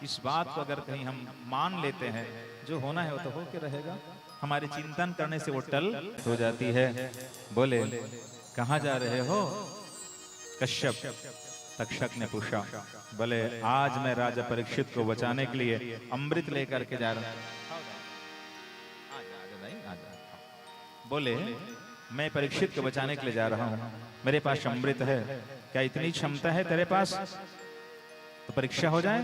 इस बात को अगर कहीं हम मान लेते हैं, जो होना है वो तो होके रहेगा, हमारे चिंतन करने से वो टल हो जाती है। बोले कहाँ जा रहे हो? कश्यप तक्षक ने पूछा। बोले आज मैं राजा परीक्षित को बचाने के लिए अमृत लेकर के जा रहा हूं। बोले मैं परीक्षित को बचाने के लिए जा रहा हूं, मेरे पास अमृत है, क्या इतनी क्षमता है तेरे पास? तो परीक्षा हो जाए।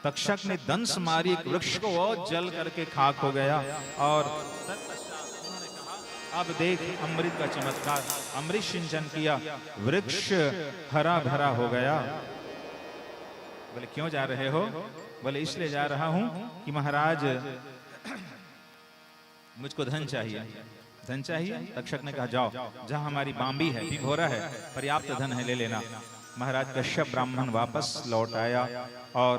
तक्षक ने दंस मारी, एक वृक्ष को वो जल करके खाक हो गया, और अब देख अमृत का चमत्कार, अमृत सिंचन किया, वृक्ष हरा भरा हो गया। बोले क्यों जा रहे हो? बोले इसलिए जा रहा हूं कि महाराज मुझको धन चाहिए। धन चाहिए? तक्षक ने कहा जाओ, जहां हमारी बांबी है, भिगोरा है, पर्याप्त धन है, ले लेना। महाराज कश्यप ब्राह्मण वापस लौट आया, और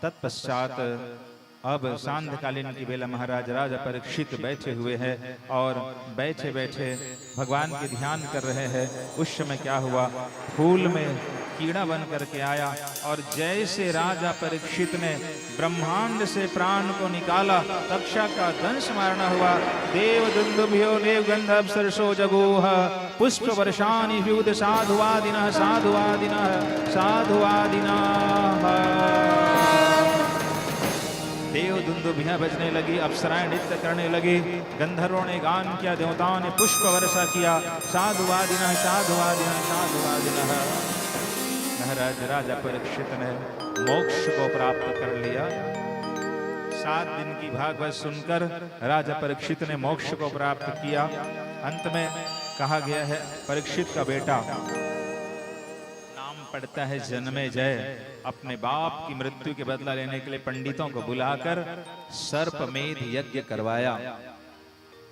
तत्पश्चात अब सांध्यकालीन की बेला महाराज राजा परीक्षित बैठे हुए हैं, और बैठे बैठे भगवान के ध्यान कर रहे हैं। उस समय क्या हुआ, फूल में कीड़ा बन करके आया, और जैसे राजा परीक्षित ने ब्रह्मांड से प्राण को निकाला, तक्षक का दंश मारना हुआ। देव दुंदुभ्यो देव गंधर्व सरसो जगोह पुष्प वर्षानि व्युद साधुवादिनः साधुवादिनः साधुवादिनः। देव दुंदुभियां बजने लगी, अप्सराएं नृत्य करने लगी, गंधर्वों ने गान किया, देवताओं ने पुष्प वर्षा किया। साधुवादिनः साधुवादिनः साधुवादिनः। महाराज राजा परीक्षित ने मोक्ष को प्राप्त कर लिया। 7 दिन की भागवत सुनकर राजा परीक्षित ने मोक्ष को प्राप्त किया। अंत में कहा गया है, परीक्षित का बेटा पड़ता है जन्मेजय, अपने बाप की मृत्यु के बदला लेने के लिए पंडितों को बुलाकर सर्पमेध यज्ञ करवाया।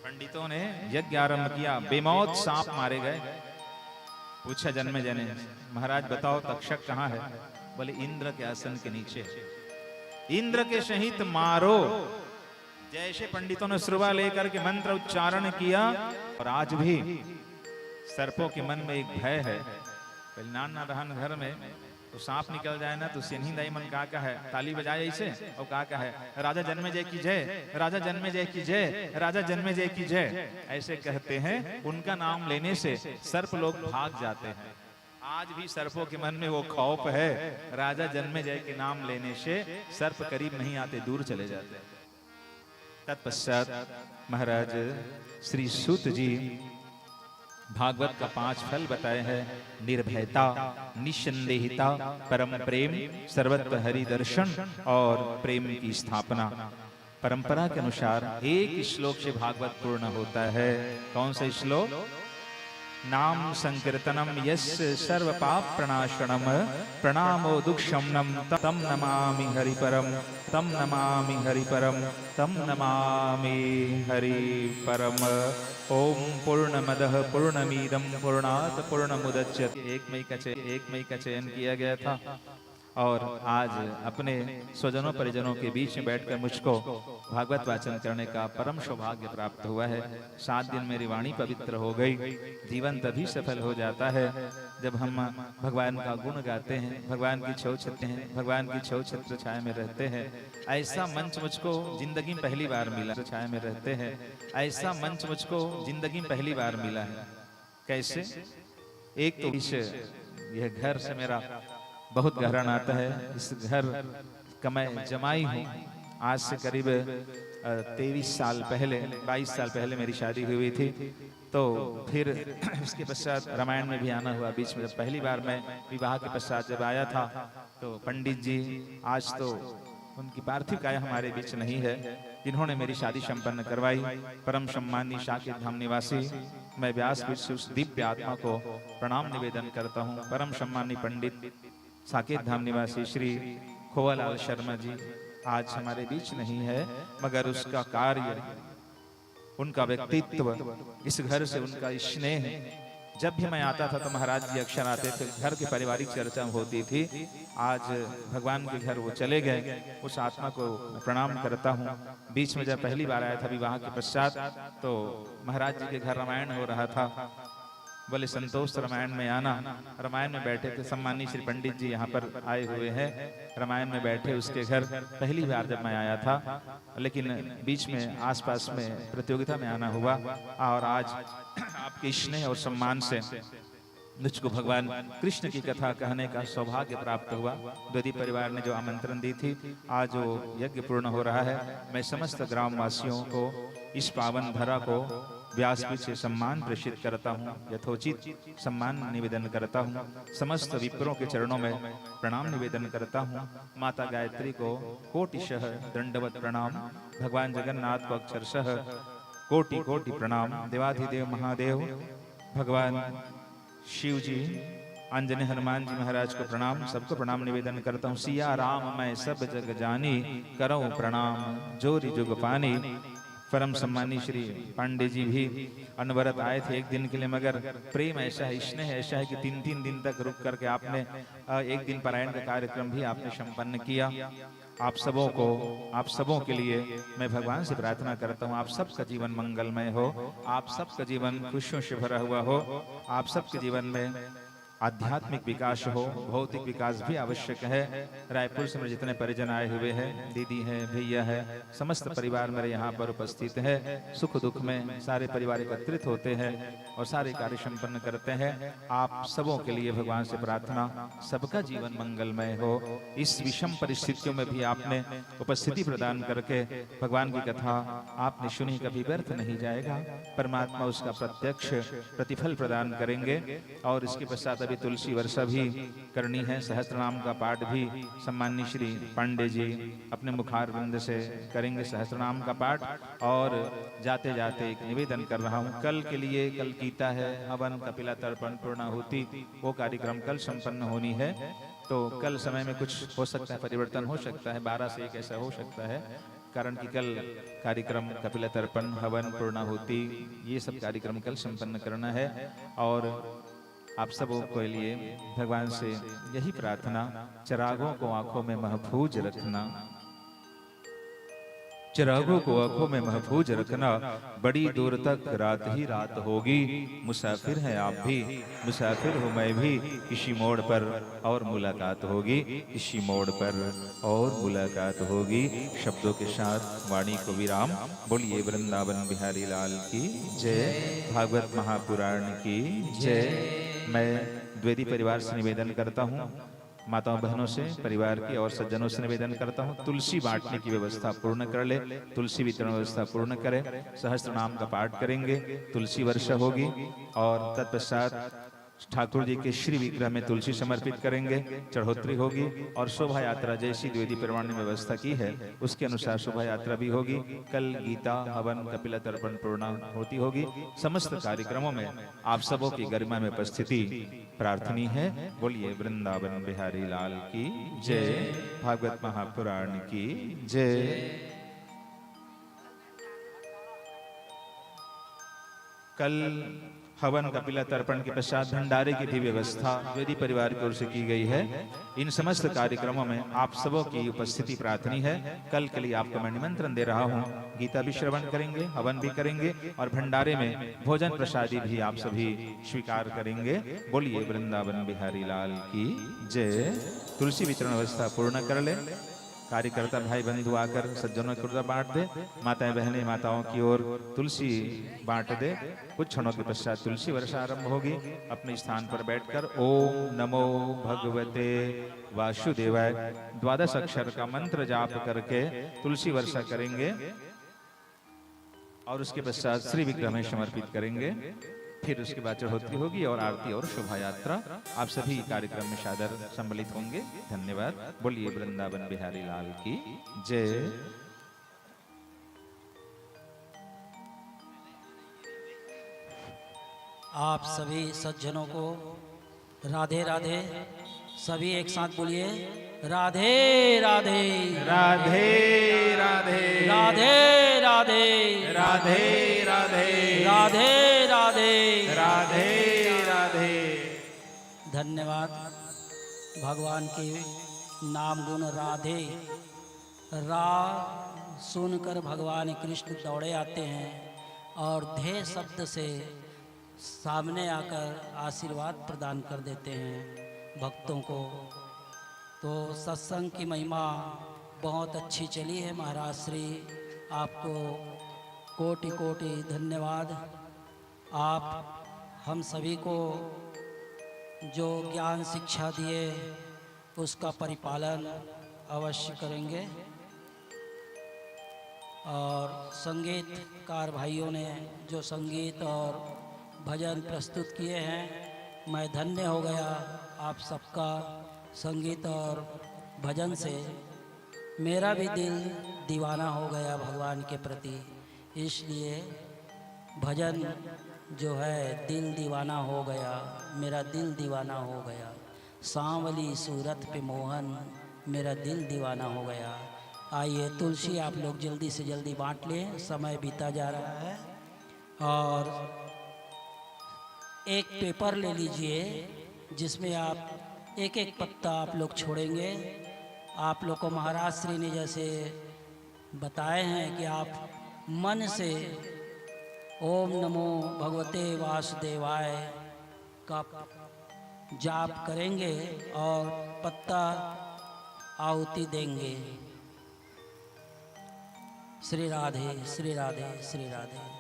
पंडितों ने यज्ञ आरंभ किया, बेमौत सांप मारे गए। पूछा जन्मेजय ने, महाराज बताओ तक्षक कहाँ है? बोले इंद्र के आसन के नीचे। इंद्र के सहित मारो। जैसे पंडितों ने श्रुवा लेकर के मंत्र उच्चारण किया, और आज भी सर्पों के मन में एक भय है, नाना रहन घर में तो सांप निकल जाए ना तो सिन्ही दाई मन का है, ताली बजाए ऐसे, और का है राजा जन्मेजय की जय, राजा जन्मेजय की जय, राजा जन्मेजय की जय, ऐसे कहते हैं। उनका नाम लेने से सर्प लोग भाग जाते हैं। आज भी सर्पों के मन में वो खौफ है, राजा जन्मेजय के नाम लेने से सर्प करीब नहीं आते, दूर चले जाते। तत्पश्चात महाराज श्री सूत जी भागवत का 5 फल बताए हैं। निर्भयता, निसंदेहिता, परम प्रेम, सर्वत्र हरि दर्शन और प्रेम की स्थापना। परंपरा के अनुसार एक श्लोक से भागवत पूर्ण होता है। कौन सा श्लोक? नाम संकीर्तनम यस्य सर्व पाप प्रणाशनम प्रणामो दुःखशमनम तम नमामि हरिपरम तम नमामि हरिपरम तम नमामि हरिपरम। ओम पूर्णमदः पूर्णमिदं पूर्णात् पूर्णमुदच्यते। एक मई का चयन किया गया था और आज अपने स्वजनों परिजनों के बीच में बैठकर मुझको भागवत वाचन करने का परम सौभाग्य प्राप्त हुआ है। 7 दिन मेरी वाणी पवित्र हो गई। जीवन तभी सफल हो जाता है जब हम भगवान का गुण गाते हैं, भगवान की छौ छत्र हैं, भगवान की छौ छत्र छाया में रहते हैं। ऐसा मंच मुझको जिंदगी में पहली बार मिला। छाया में रहते हैं, ऐसा मंच मुझको जिंदगी में पहली बार मिला है। कैसे? एक तो यह घर से मेरा बहुत गहरा नाता है। इस घर का मैं जमाई हूँ। आज से करीब 23 साल पहले, 22 साल पहले मेरी शादी हुई थी। तो फिर उसके पश्चात रामायण में भी आना हुआ। बीच में जब पहली बार मैं विवाह के पश्चात जब आया था तो पंडित जी, आज तो उनकी पार्थिव काया हमारे बीच नहीं है, जिन्होंने मेरी शादी संपन्न करवाई, परम सम्मानी साकेत धाम निवासी, मैं व्यासपीठ से उस दिव्य आत्मा को प्रणाम निवेदन करता हूँ। परम सम्मानी पंडित साकेत धाम निवासी श्री खोवालाल शर्मा जी आज हमारे बीच नहीं है, मगर उसका कार्य, उनका व्यक्तित्व, इस घर से उनका स्नेह, जब भी मैं आता था तो महाराज जी अक्सर आते थे, घर की पारिवारिक चर्चा होती थी। आज भगवान के घर वो चले गए, उस आत्मा को प्रणाम करता हूँ। बीच में जब पहली बार आया था विवाह के पश्चात तो महाराज जी के घर रामायण हो रहा था। बोले संतोष रामायण में आना। रामायण में बैठे थे, सम्मानी श्री पंडित जी यहाँ पर आए हुए हैं, रामायण में बैठे उसके घर पहली बार जब मैं आया था। लेकिन बीच में आसपास में प्रतियोगिता में आना हुआ और आज आपके स्नेह और सम्मान से मुझको भगवान कृष्ण की कथा कहने का सौभाग्य प्राप्त हुआ। द्विवेदी परिवार ने जो आमंत्रण दी थी, आज वो यज्ञ पूर्ण हो रहा है। मैं समस्त ग्रामवासियों को इस पावन धरा को व्यासपीठ से सम्मान प्रेषित करता हूँ, यथोचित सम्मान निवेदन करता हूँ। समस्त विप्रों के चरणों में प्रणाम निवेदन करता हूँ। माता गायत्री को कोटिशः दंडवत प्रणाम, भगवान जगन्नाथ को अक्षरशः कोटि कोटि प्रणाम, देवाधिदेव महादेव भगवान शिव जी, आंजनेय हनुमान जी महाराज को प्रणाम, सबको प्रणाम निवेदन करता हूँ। सिया राम मैं सब जग जानी, करऊं प्रणाम जोरी जुग पानी। परम सम्मानी श्री पांडे जी भी अनवरत आए थे एक दिन के लिए, मगर प्रेम ऐसा है, स्नेह ऐसा है कि 3-3 दिन तक रुक करके आपने एक दिन पारायण का कार्यक्रम भी आपने संपन्न किया। आप सबों के लिए मैं भगवान से प्रार्थना करता हूँ, आप सबका जीवन मंगलमय हो, आप सबका जीवन खुशियों से भरा हुआ हो, आप सबके जीवन में आध्यात्मिक विकास हो, भौतिक विकास भी आवश्यक है। रायपुर से मेरे जितने परिजन आए हुए हैं, दीदी है, भैया है, समस्त परिवार मेरे यहाँ पर उपस्थित है। सुख दुख में सारे परिवार एकत्रित होते हैं और सारे कार्य संपन्न करते हैं। आप सबों के लिए भगवान से प्रार्थना, सबका जीवन मंगलमय हो। इस विषम परिस्थितियों में भी आपने उपस्थिति प्रदान करके भगवान की कथा आपने सुनी, कभी व्यर्थ नहीं जाएगा। परमात्मा उसका प्रत्यक्ष प्रतिफल प्रदान करेंगे। और इसके पश्चात अभी तुलसी वर्षा भी करनी है, सहस्त्रनाम का पाठ भी सम्मानी श्री पांडे जी अपने मुखारविंद से करेंगे सहस्त्रनाम का पाठ। और जाते जाते एक निवेदन कर रहा हूँ, कल के लिए, कल गीता है, हवन, कपिला तर्पण, पूर्णाहुति, वो कार्यक्रम कल संपन्न होनी है। तो कल समय में कुछ हो सकता है, परिवर्तन हो सकता है, 12 से 1 ऐसा हो सकता है, कारण कि कल कार्यक्रम कपिला तर्पण, हवन, पूर्णाहुति, ये सब कार्यक्रम कल संपन्न करना है। और आप सबों के लिए भगवान से यही प्रार्थना, चिरागों को आंखों में महफूज रखना, चिरागों को आंखों में महफूज रखना, बड़ी दूर तक रात ही रात होगी। मुसाफिर हैं आप भी, मुसाफिर हूँ मैं भी, किसी मोड़ पर और मुलाकात होगी, किसी मोड़ पर और मुलाकात होगी। शब्दों के साथ वाणी को विराम। बोलिए वृंदावन बिहारी लाल की जय, भागवत महापुराण की जय। मैं द्विवेदी परिवार से निवेदन करता हूँ, माताओं बहनों से, परिवार की और सज्जनों से निवेदन करता हूँ, तुलसी बांटने की व्यवस्था पूर्ण कर ले, तुलसी वितरण व्यवस्था पूर्ण करें। सहस्त्र नाम का पाठ करेंगे, तुलसी वर्षा होगी और तत्पश्चात ठाकुर जी के श्री विग्रह में तुलसी समर्पित करेंगे, चढ़ोतरी होगी और शोभा यात्रा जैसी द्विवेदी परिवार ने व्यवस्था की है उसके अनुसार शोभा यात्रा भी होगी। कल गीता हवन कपिला तर्पण पूर्णाहुति होगी। समस्त कार्यक्रमों में आप सबों की गरिमा में उपस्थिति प्रार्थनीय है। बोलिए वृंदावन बिहारी लाल की जय, भागवत महापुराण की जय। कल हवन कपिला तर्पण के पश्चात भंडारे की भी व्यवस्था द्विवेदी परिवार की ओर से की गई है। इन समस्त कार्यक्रमों में आप सबों की उपस्थिति प्रार्थनीय है। कल के लिए आपको मैं निमंत्रण दे रहा हूँ। गीता भी श्रवण करेंगे, हवन भी करेंगे और भंडारे में भोजन प्रसादी भी आप सभी स्वीकार करेंगे। बोलिए वृंदावन बिहारी लाल की जय। तुलसी वितरण व्यवस्था पूर्ण कर ले। कार्यकर्ता भाई बंधु आकर सज्जनों को बांट दे। माताएं बहनें माताओं की ओर तुलसी बांट दे। कुछ क्षणों के पश्चात तुलसी वर्षा आरंभ होगी। अपने स्थान पर बैठकर ओम नमो भगवते वासुदेवाय 12 अक्षर का मंत्र जाप करके तुलसी वर्षा करेंगे और उसके पश्चात श्री विग्रह में समर्पित करेंगे। फिर उसके बाद चढ़ोतरी होगी और आरती और शोभा यात्रा। आप सभी कार्यक्रम में सादर सम्मिलित होंगे। धन्यवाद। बोलिए वृंदावन बिहारी लाल की जय। आप सभी सज्जनों को राधे राधे। सभी एक साथ बोलिए राधे राधे राधे राधे राधे राधे राधे राधे राधे राधे राधे राधे। धन्यवाद। भगवान के नाम गुण राधे रा सुनकर भगवान कृष्ण दौड़े आते हैं और धे शब्द से सामने आकर आशीर्वाद प्रदान कर देते हैं भक्तों को। तो सत्संग की महिमा बहुत अच्छी चली है। महाराज श्री आपको कोटि कोटि धन्यवाद। आप हम सभी को जो ज्ञान शिक्षा दिए उसका परिपालन अवश्य करेंगे। और संगीतकार भाइयों ने जो संगीत और भजन प्रस्तुत किए हैं, मैं धन्य हो गया आप सबका संगीत और भजन से। मेरा भी दिल दीवाना हो गया भगवान के प्रति, इसलिए भजन जो है दिल दीवाना हो गया, मेरा दिल दीवाना हो गया। सांवली सूरत पे मोहन, मेरा दिल दीवाना हो गया। आइए तुलसी आप लोग जल्दी से जल्दी बांट लें, समय बीता जा रहा है। और एक पेपर ले लीजिए जिसमें आप एक एक पत्ता आप लोग छोड़ेंगे। आप लोग को महाराज श्री ने जैसे बताए हैं कि आप मन से ओम नमो भगवते वासुदेवाय का जाप करेंगे और पत्ता आहुति देंगे। श्री राधे श्री राधे श्री राधे।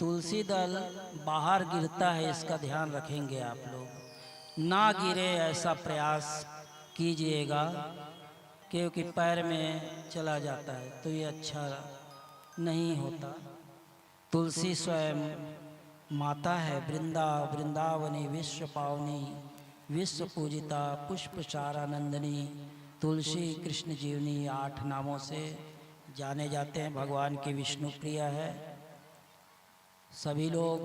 तुलसी दल बाहर गिरता है, इसका ध्यान रखेंगे आप लोग। ना गिरे ऐसा प्रयास कीजिएगा, क्योंकि पैर में चला जाता है तो ये अच्छा नहीं होता। तुलसी स्वयं माता है, वृंदावनी विश्व पावनी, विश्व पूजिता पुष्प चारानंदनी। तुलसी कृष्ण जीवनी 8 नामों से जाने जाते हैं। भगवान की विष्णु प्रिया है। सभी लोग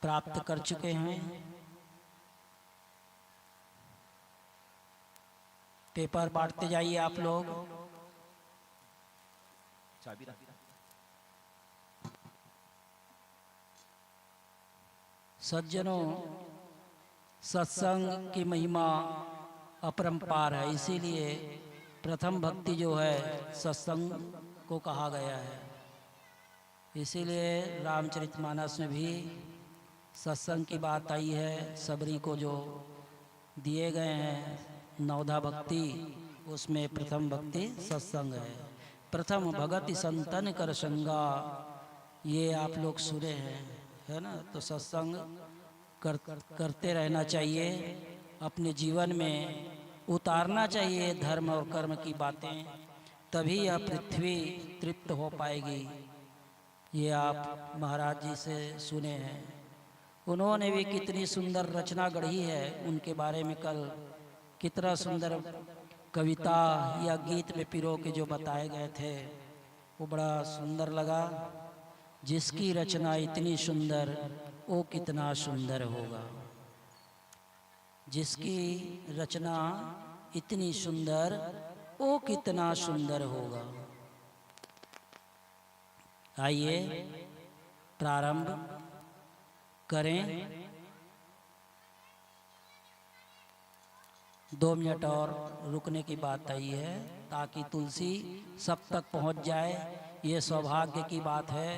प्राप्त कर चुके हैं। पेपर बांटते जाइए आप लोग। सज्जनों, सत्संग की महिमा अपरंपार है, इसीलिए प्रथम भक्ति जो है सत्संग को कहा गया है। इसीलिए रामचरितमानस में भी सत्संग की बात आई है। सबरी को जो दिए गए हैं 9 भक्ति, उसमें प्रथम भक्ति सत्संग है। प्रथम भगति संतन कर संगा, ये आप लोग सुने हैं, है ना। तो सत्संग करते रहना चाहिए, अपने जीवन में उतारना चाहिए धर्म और कर्म की बातें। तभी यह पृथ्वी तृप्त हो पाएगी। ये आप महाराज जी से सुने हैं। उन्होंने भी कितनी सुंदर रचना गढ़ी है, उनके बारे में कल कितना सुंदर कविता या गीत में पिरो के जो बताए गए थे वो बड़ा सुंदर लगा। जिसकी रचना इतनी सुंदर वो कितना सुंदर होगा। जिसकी रचना इतनी सुंदर वो कितना सुंदर होगा। आइए प्रारंभ करें। 2 मिनट और रुकने की बात आई है ताकि तुलसी सब तक पहुंच जाए। ये सौभाग्य की बात है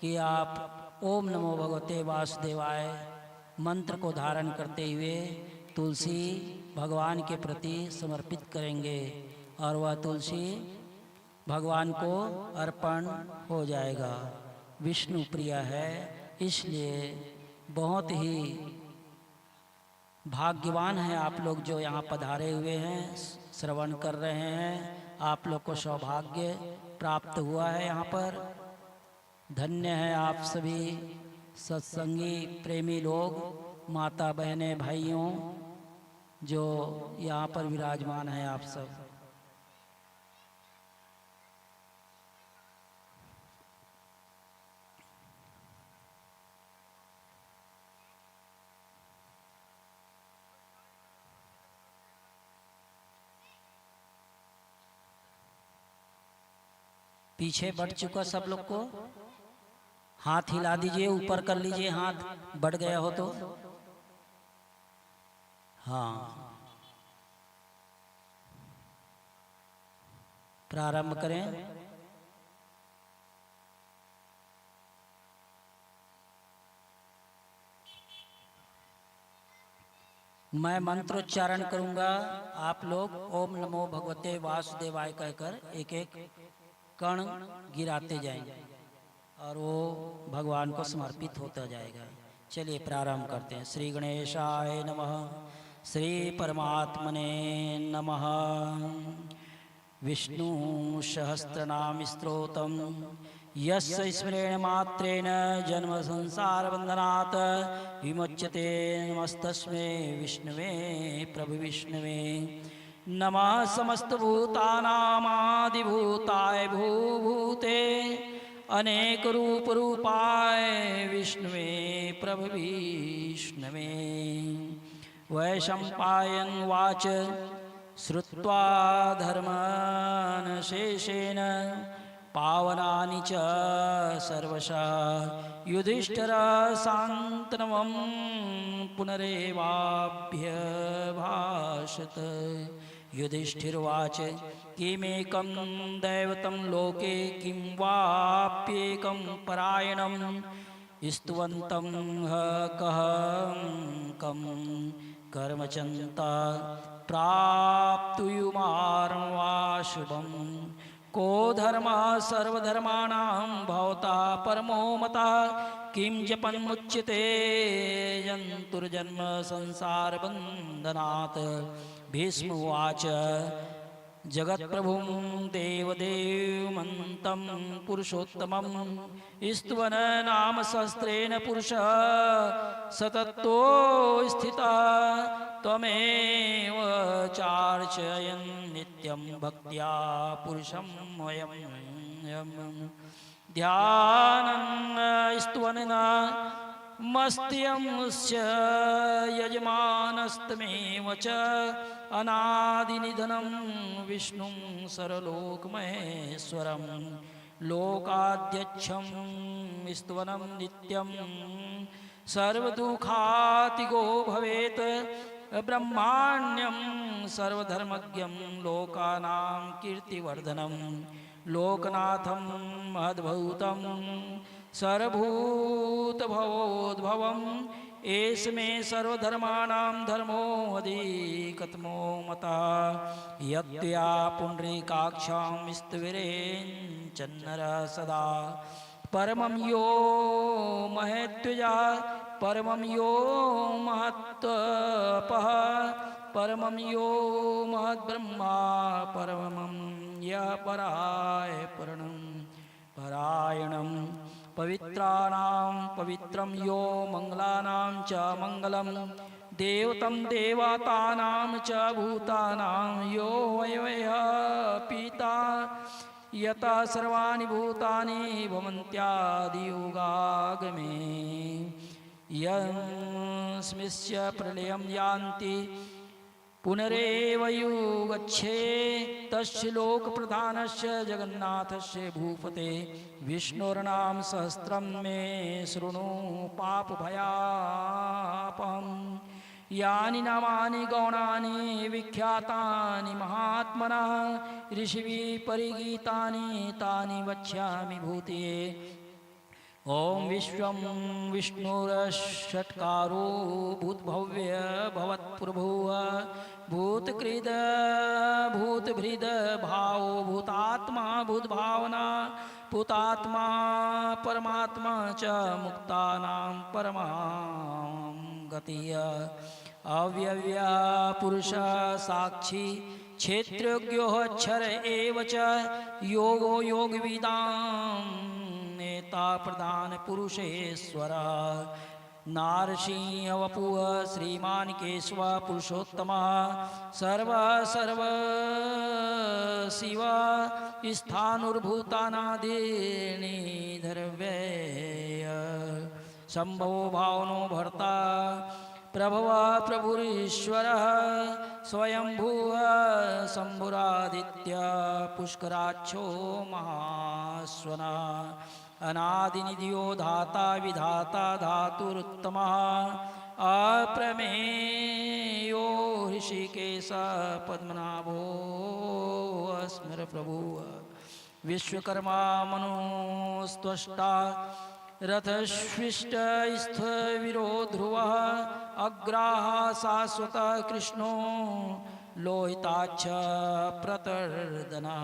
कि आप ओम नमो भगवते वासुदेवाय मंत्र को धारण करते हुए तुलसी भगवान के प्रति समर्पित करेंगे और वह तुलसी भगवान को अर्पण हो जाएगा। विष्णु प्रिय है, इसलिए बहुत ही भाग्यवान हैं आप लोग जो यहाँ पधारे हुए हैं, श्रवण कर रहे हैं। आप लोग को सौभाग्य प्राप्त हुआ है यहाँ पर। धन्य है आप सभी सत्संगी प्रेमी लोग, माता बहनें भाइयों जो यहाँ पर विराजमान हैं आप सब। पीछे बढ़ चुका सब लोग को हाथ हिला दीजिए, ऊपर कर लीजिए हाथ बढ़ गया हो तो। हाँ, प्रारंभ करें। मैं मंत्रोच्चारण करूंगा, आप लोग ओम नमो भगवते वासुदेवाय कहकर एक एक कण गिराते जाएंगे और वो भगवान को समर्पित होता जाएगा। चलिए प्रारंभ करते हैं। श्री गणेशाय नमः, श्री परमात्मने नमः। विष्णु सहस्रनाम स्तोत्रम यस्य स्मरेण मात्रेण जन्म संसार बंधनात् विमुच्यते। नमस्तस्मै विष्णवे प्रभु विष्णवे। नमः समस्त भूतानामादिभूताय भूभूते अनेक रूप रूपाय विष्णवे प्रभु विष्णवे। वैशंपायन वाच श्रुत्वा धर्मान् शेषेण पावनानि च सर्वशः युधिष्ठिर शान्तनवं पुनरेवाभ्यभाषत। युधिष्ठिर्वाच किमेकं दैवतं लोके किं वाप्येकं परायणं स्तुवन्तं ह कः कं कर्मचन्ता प्राप्तुयुमार्वा शुभं। को धर्म सर्वधर्माणां भवता परमो मतः किं जपन्मुच्यते जन्तुर्जन्म संसारबन्धनात्। भीष्मोवाच जगत्प्रभुं देवदेवमन्तं पुरुषोत्तमं स्तुवन नाम सहस्रेण पुरुषः सततो स्थितः। त्वमेव चार्चयन् नित्यं भक्त्या पुरुषं वयं ध्यानं स्तुवन् मस्त्यंस्य यजमानस्तमेव च अनादिनिधनं विष्णुं सरलोकमहेश्वरं लोकाध्यक्षं स्तुवनं नित्यं सर्वदुःखातिगो भवेत्। ब्रह्माण्यं सर्वधर्मज्ञं लोकानां कीर्तिवर्धनं लोकनाथं महद्भूतं सर्वभूतभवोद्भवम्। एष मे सर्वधर्माणां धर्मो अधिकतमो मतः यत्त्वया पुण्डरीकाक्षां स्तुविरेञ्चन्नरः सदा। परमं यो महेत्वजा परमं यो महत्तपः परमं यो महद्ब्रह्मा परमं परायणं पवित्राणां पवित्रं यो मंगलानां च मंगलम देवतं देवतानां च भूतानां यो वयवयः पिता यथा सर्वाणि भूतानि भवन्त्यादियुगागमे यस्मिंश्च प्रलयं यान्ति पुनरेव युगच्छे तस्य लोकप्रधानस्य जगन्नाथस्य भूपते विष्णोर्नाम सहस्रं मे शृणु पापभयापहम् यानि नामानि गौणानि विख्यातानि महात्मनः ऋषिभिः परिगीतानि तानि वक्ष्यामि भूतये ओम विश्वं विष्णुरषट्कारो भूतभव्य भवत्प्रभुः भूतकृद भूतभृद भावो भूतात्मा भूतभावना भूतात्मा परमात्मा च मुक्तानां परमां गतिः अव्यव्य पुरुष साक्षी क्षेत्रज्ञो अक्षर एव च योगो योगविदां नेता प्रधान पुरुषेश्वर नारसिंह वपुः श्रीमान केशव पुरुषोत्तम सर्व शिव स्थानुर्भूतानादीर्निधर्व्यय शंभो भावनो भर्ता प्रभव प्रभुरीश्वरः स्वयंभुव शंभुरादित्य पुष्कराक्षो महास्वना अनादिनिधियो धाता विधाता धातुरुत्तमः अप्रमेयो ऋषिकेश पद्मनाभो स्मर प्रभु विश्वकर्मा मनोस्त्वष्टा रथस्विष्ट स्थविरो ध्रुवः अग्राः शाश्वत कृष्णो लोहिताक्ष प्रतर्दना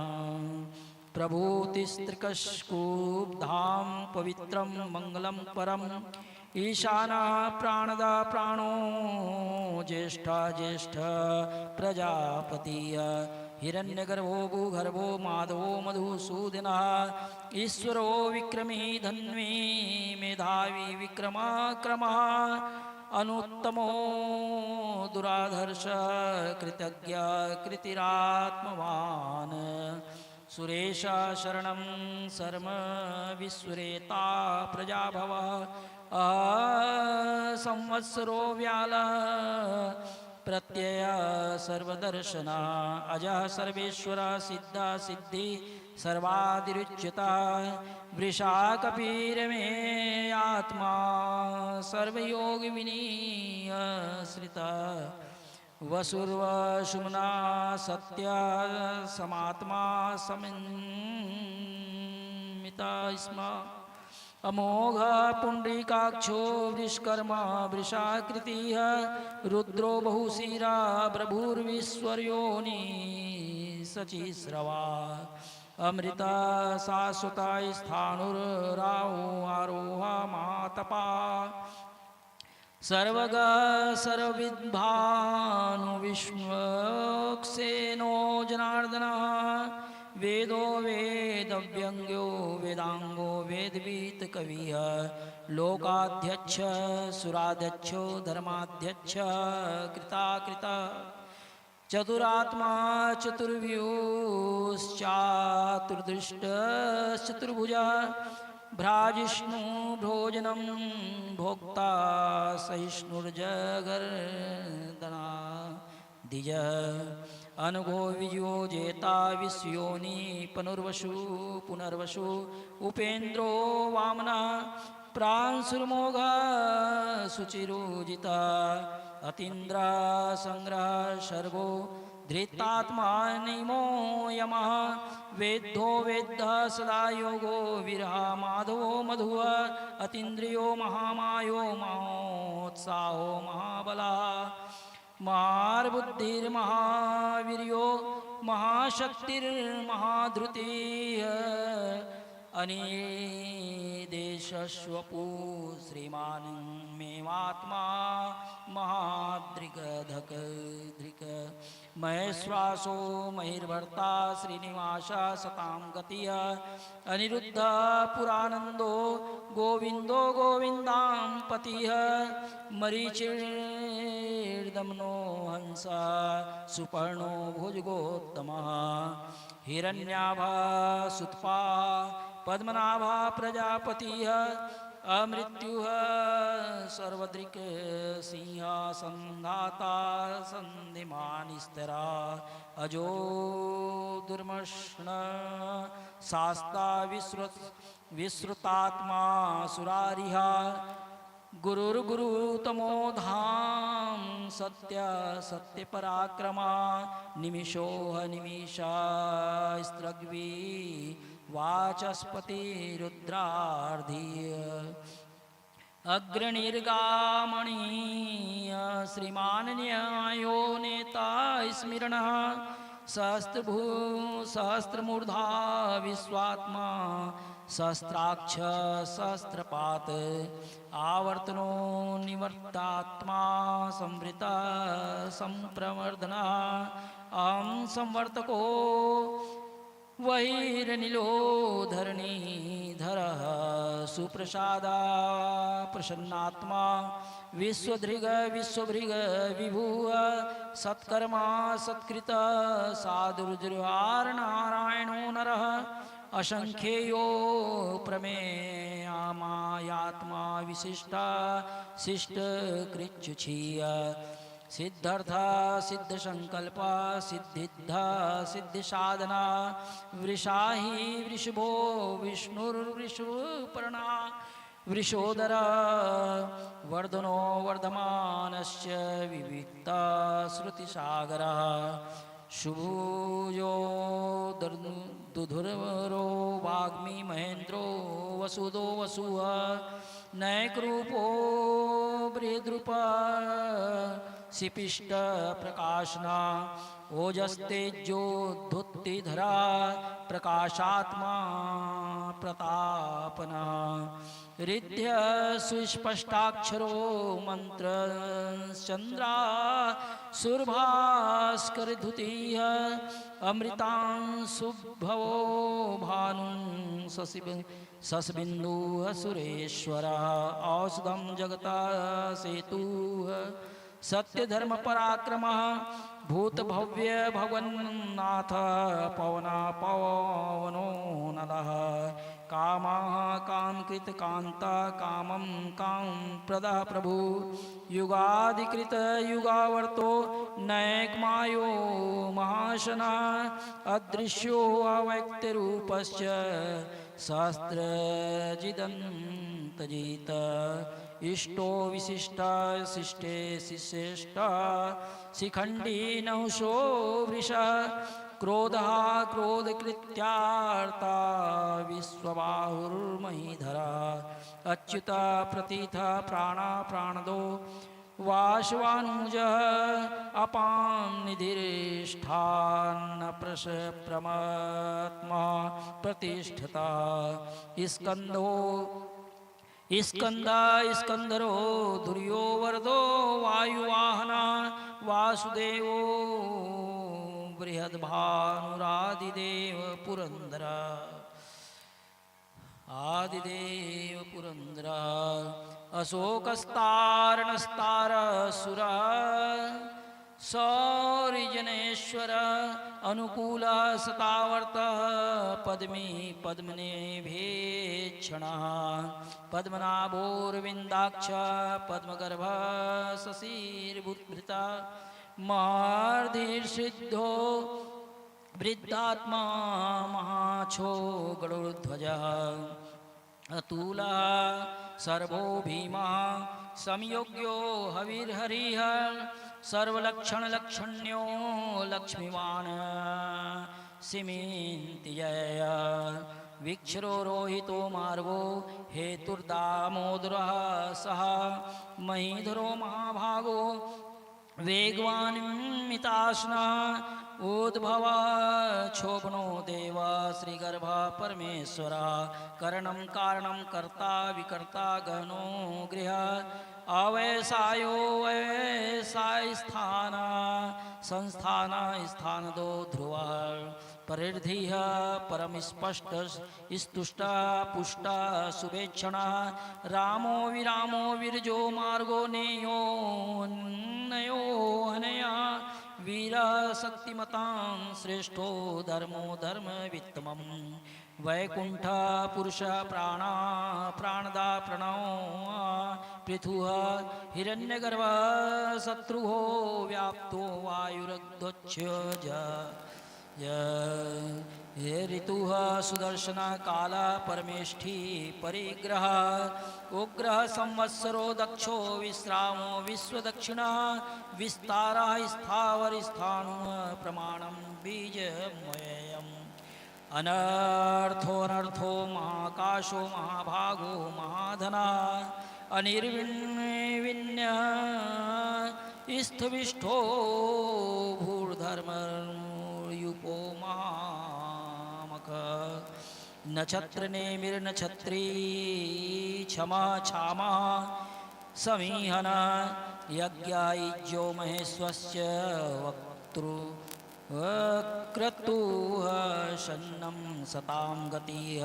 प्रभूतिस्त्रिकस्कूब्धां पवित्रं मंगलं परम ईशाना प्राणदा प्राणो ज्येष्ठ ज्येष्ठ प्रजापति हिरण्यगर्भो भूगर्भो माधवो मधुसूदनः ईश्वरो विक्रमी धन्वी मेधावी विक्रमाक्रमः अनुत्तमो दुराधर्ष कृतज्ञ कृतिरात्मवान् सुरेश शरणं शर्म विश्वरेता प्रजाभव संवत्सरो व्याल प्रत्यय सर्वदर्शना अजः सर्वेश्वर सिद्ध सिद्धि सर्वादिरुच्यता वृषाकपीरमे आत्मा सर्वयोग विनीयश्रिता वसुर्वसुमना सत्य समात्मा समिता स्म अमोघ पुंडरीकाक्षो वृषकर्मा वृषाकृतिः रुद्रो बहुशिरा प्रभुर्विश्वर्योनि सचिस्रवा अमृता शाश्वता स्थाणुरावो आरोहा महातपा सर्वग सर्वविद्भानु विष्णुक्षेनो जनार्दनः वेदो वेदव्यंग्यो वेदांगो वेदवीत कविः लोकाध्यक्ष सुराध्यक्षो धर्माध्यक्ष कृताकृता चतुरात्मा चतुर्व्यूश्चातुर्दृष्टश्चतुर्भुजा भ्राजिष्णु भोजनं भोक्ता सहिष्णुर्जगर्दना द्विज अनघो विजयो जेता विश्योनि पुनर्वसु पुनर्वसु उपेन्द्रो वामना प्रांशुर्मोघा शुचिरुजिता अतीन्द्र संग्रह सर्गो धृतात्मा निमो यमः वेद्धो वेद्ध सदा योगो विरह माधवो मधुः अतीन्द्रियो महामायो महोत्साहो महाबला महार्बुद्धिर्महावीर्यो महाशक्तिर्महाधृतिः अनिदेशस्वपु श्रीमान मेवात्मा महादृक धक धृक महेश्वासो महिर्भर्ता श्रीनिवास सतां गतिः अनिरुद्ध पुरानंदो गोविंदो गोविंदां पतिः मरीचिर्दमनो हंस सुपर्णो भुजगोत्तमः हिरण्याभा सुत्पा पद्मनाभा प्रजापतिः अमृत्युः सर्वदृक् सिंहासन्धाता सन्धिमानिस्तरा अजो दुर्मर्षण शास्ता विश्रुतात्मा सुरारिहा गुरुर्गुरुतमो धाम सत्य सत्य पराक्रमा निमिषोह निमिषा स्त्रग्वी वाचस्पति रुद्रार्धीय अग्रणिर्गामणीय श्रीमान न्यायो नेता स्मरणः सहस्त्रमूर्धा विश्वात्मा सहस्राक्ष सहस्रपात आवर्तनो निवर्तात्मा संवृता संप्रवर्धना अहं संवर्तको वैरनिलो धरणीधरः सुप्रसादा प्रसन्नात्मा विश्वधृग विश्वभृग विभुः सत्कर्मा सत्कृत साधुर्जुहार नारायणो नरः असंख्येयो प्रमेयामायात्मा विशिष्टा शिष्ट कृच्छुछीय सिद्धार्थ सिद्ध संकल्प सिद्धिद्ध सिद्धि साधना वृषाही वृषभो विष्णुर्वृषपर्णा वृषोदर वर्धनो वर्धमानस्य विविक्ता श्रुतिसागरः शुभुजो दुधुर्वरो वाग्मी महेन्द्रो वसुदो वसुः नैकरूपो बृहद्रूप शिपिष्ट प्रकाशना ओजस्तेजोद्धुतिधरा प्रकाशात्मा प्रतापना हृदय सुस्पष्टाक्षरो मंत्र चंद्रा सुरभास्करधुतिः अमृतांशुभवो भानु ससबिन्दुः सुरेश्वरः औषधं जगता सेतुः सत्यधर्म पराक्रमः भूतभव्य भगवन्नाथ पवना पवनो नलः कामाः कामकृतकान्ता कामं काम प्रदः प्रभु युगादिकृत युगावर्तो नैकमायो महाशना अदृश्यो अव्यक्तरूपश्च सहस्रजिदन्तजित इष्टो विशिष्ट शिष्टे शिष्येष्ट शिखंडी नहुषो वृष क्रोधः क्रोधकृत्यार्ता विश्वबाहुर्महीधरा अच्युत प्रतीथ प्राणा प्राणदो वाशवानुजः अपां निधिष्ठान्न प्रमत्मा प्रतिष्ठता स्कंदो स्कंदरो धुर्यो वरदो वायुवाहना वासुदेवो बृहद्भानुरादिदेव पुरंदर आदिदेव पुरंदर अशोकस्तारणस्तारसुर सौरिजनेश्वर अनुकूल सतावर्त पद्मी पद्मनेभेक्षणः पद्मनाभोर्विन्दाक्ष पद्मगर्भ शशिर्भुत्भृता महार्धिर्सिद्धो वृद्धात्मा महाछो गरुध्वजः अतुला सर्वो भीमा संयोग्यो हविर्हरिः सर्वलक्षणलक्षण्यो लक्ष्मीवान् सिमिन्ति जय वीक्षरो रोहितो मार्गो हेतुर्दामोदरः सः महीधरो महाभागो वेगवान्मिताश्ना उद्भवा क्षोभनो देव श्रीगर्भा परमेश्वरा करणं कारणं कर्ता विकर्ता गहनो गृह अवैसायो वैसाय स्थान संस्थान स्थान दो ध्रुव परिर्धिः परम स्पष्ट स्तुष्ट पुष्ट शुभेक्षण रामो विरामो विरजो मार्गो नेयो नयो हनया वीर शक्तिमतां श्रेष्ठो धर्मो धर्म वित्तमं वैकुंठ पुरुष प्राणा प्राणदा प्रणव पृथुः हिरण्यगर्भ शत्रुहो व्याप्तो वायुरध्वच्छ हे ऋतुः सुदर्शन काल परमेष्ठी परिग्रह उग्रह संवत्सरो दक्षो विश्रामो विश्वदक्षिण विस्तारा स्थावर स्थाणु प्रमाणं बीजमयम् अनर्थो महाकाशो महाभागो महाधना अनिर्विण्य स्थविष्ठो भूर्धर्मयुपो महामख नक्षत्र नेमिर्नक्षत्री क्षमा क्षामा समीहन यज्ञायुज्यो महेश्वस्य वक्तृ क्रतुः शन्नं सतां गतिः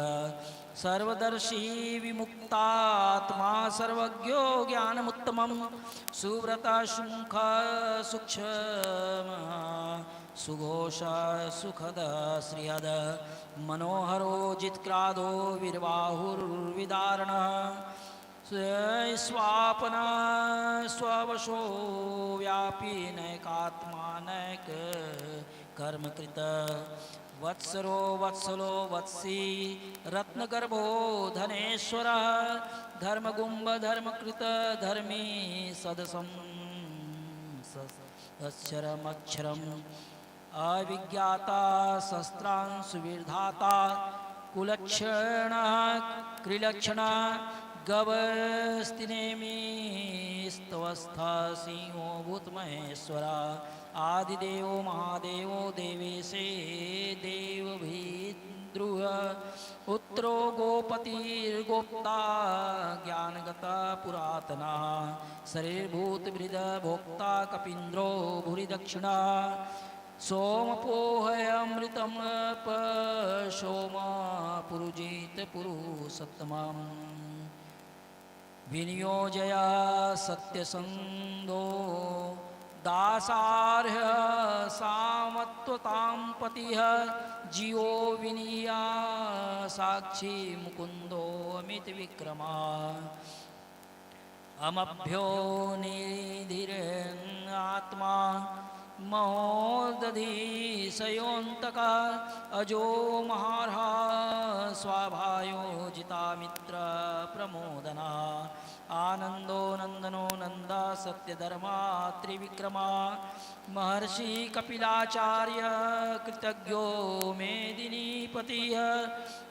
सर्वदर्शी विमुक्तात्मा सर्वज्ञो ज्ञानमुत्तमं सुव्रता शुंख सूक्ष्म सुघोष सुखद श्रियद मनोहरो जित्क्रादो वीरबाहुर्विदारणः स्वापन स्ववशो व्यापी नैकात्मा नैक कर्मकृत वत्सरो वत्सलो वत्सी रत्नगर्भो धनेश्वर धर्मगुंब धर्मकृत धर्मी सदसम अक्षरमक्षरम अविज्ञाता शस्त्रांशु विधाता कुलक्षण क्रिलक्षण गवस्तिनेमि स्तवस्था सिंहो भूतमहेश्वरा आदिदेवो महादेवो देवेशे देवभीद्रुह उत्तरो गोपतिर्गोप्ता ज्ञानगता पुरातना शरीरभूतभृद भोक्ता कपीन्द्रो भूरि दक्षिणा सोमपोहयमृतम सोम पुरुजित पुरुषोत्तमम् विनियोजया सत्यसंधो दासार्ह सामत्वतां पतिः जीवो विनीया साक्षी मुकुंदो अमित विक्रमा अमभ्यो निधिरेण आत्मा महोदधि सयोन्तक अजो महारहा स्वाभायो जितामित्र प्रमोदना आनंदो नंदनो नंदा सत्यधर्मा त्रिविक्रमा महर्षि कपिलाचार्य कृतज्ञो मेदिनीपतिः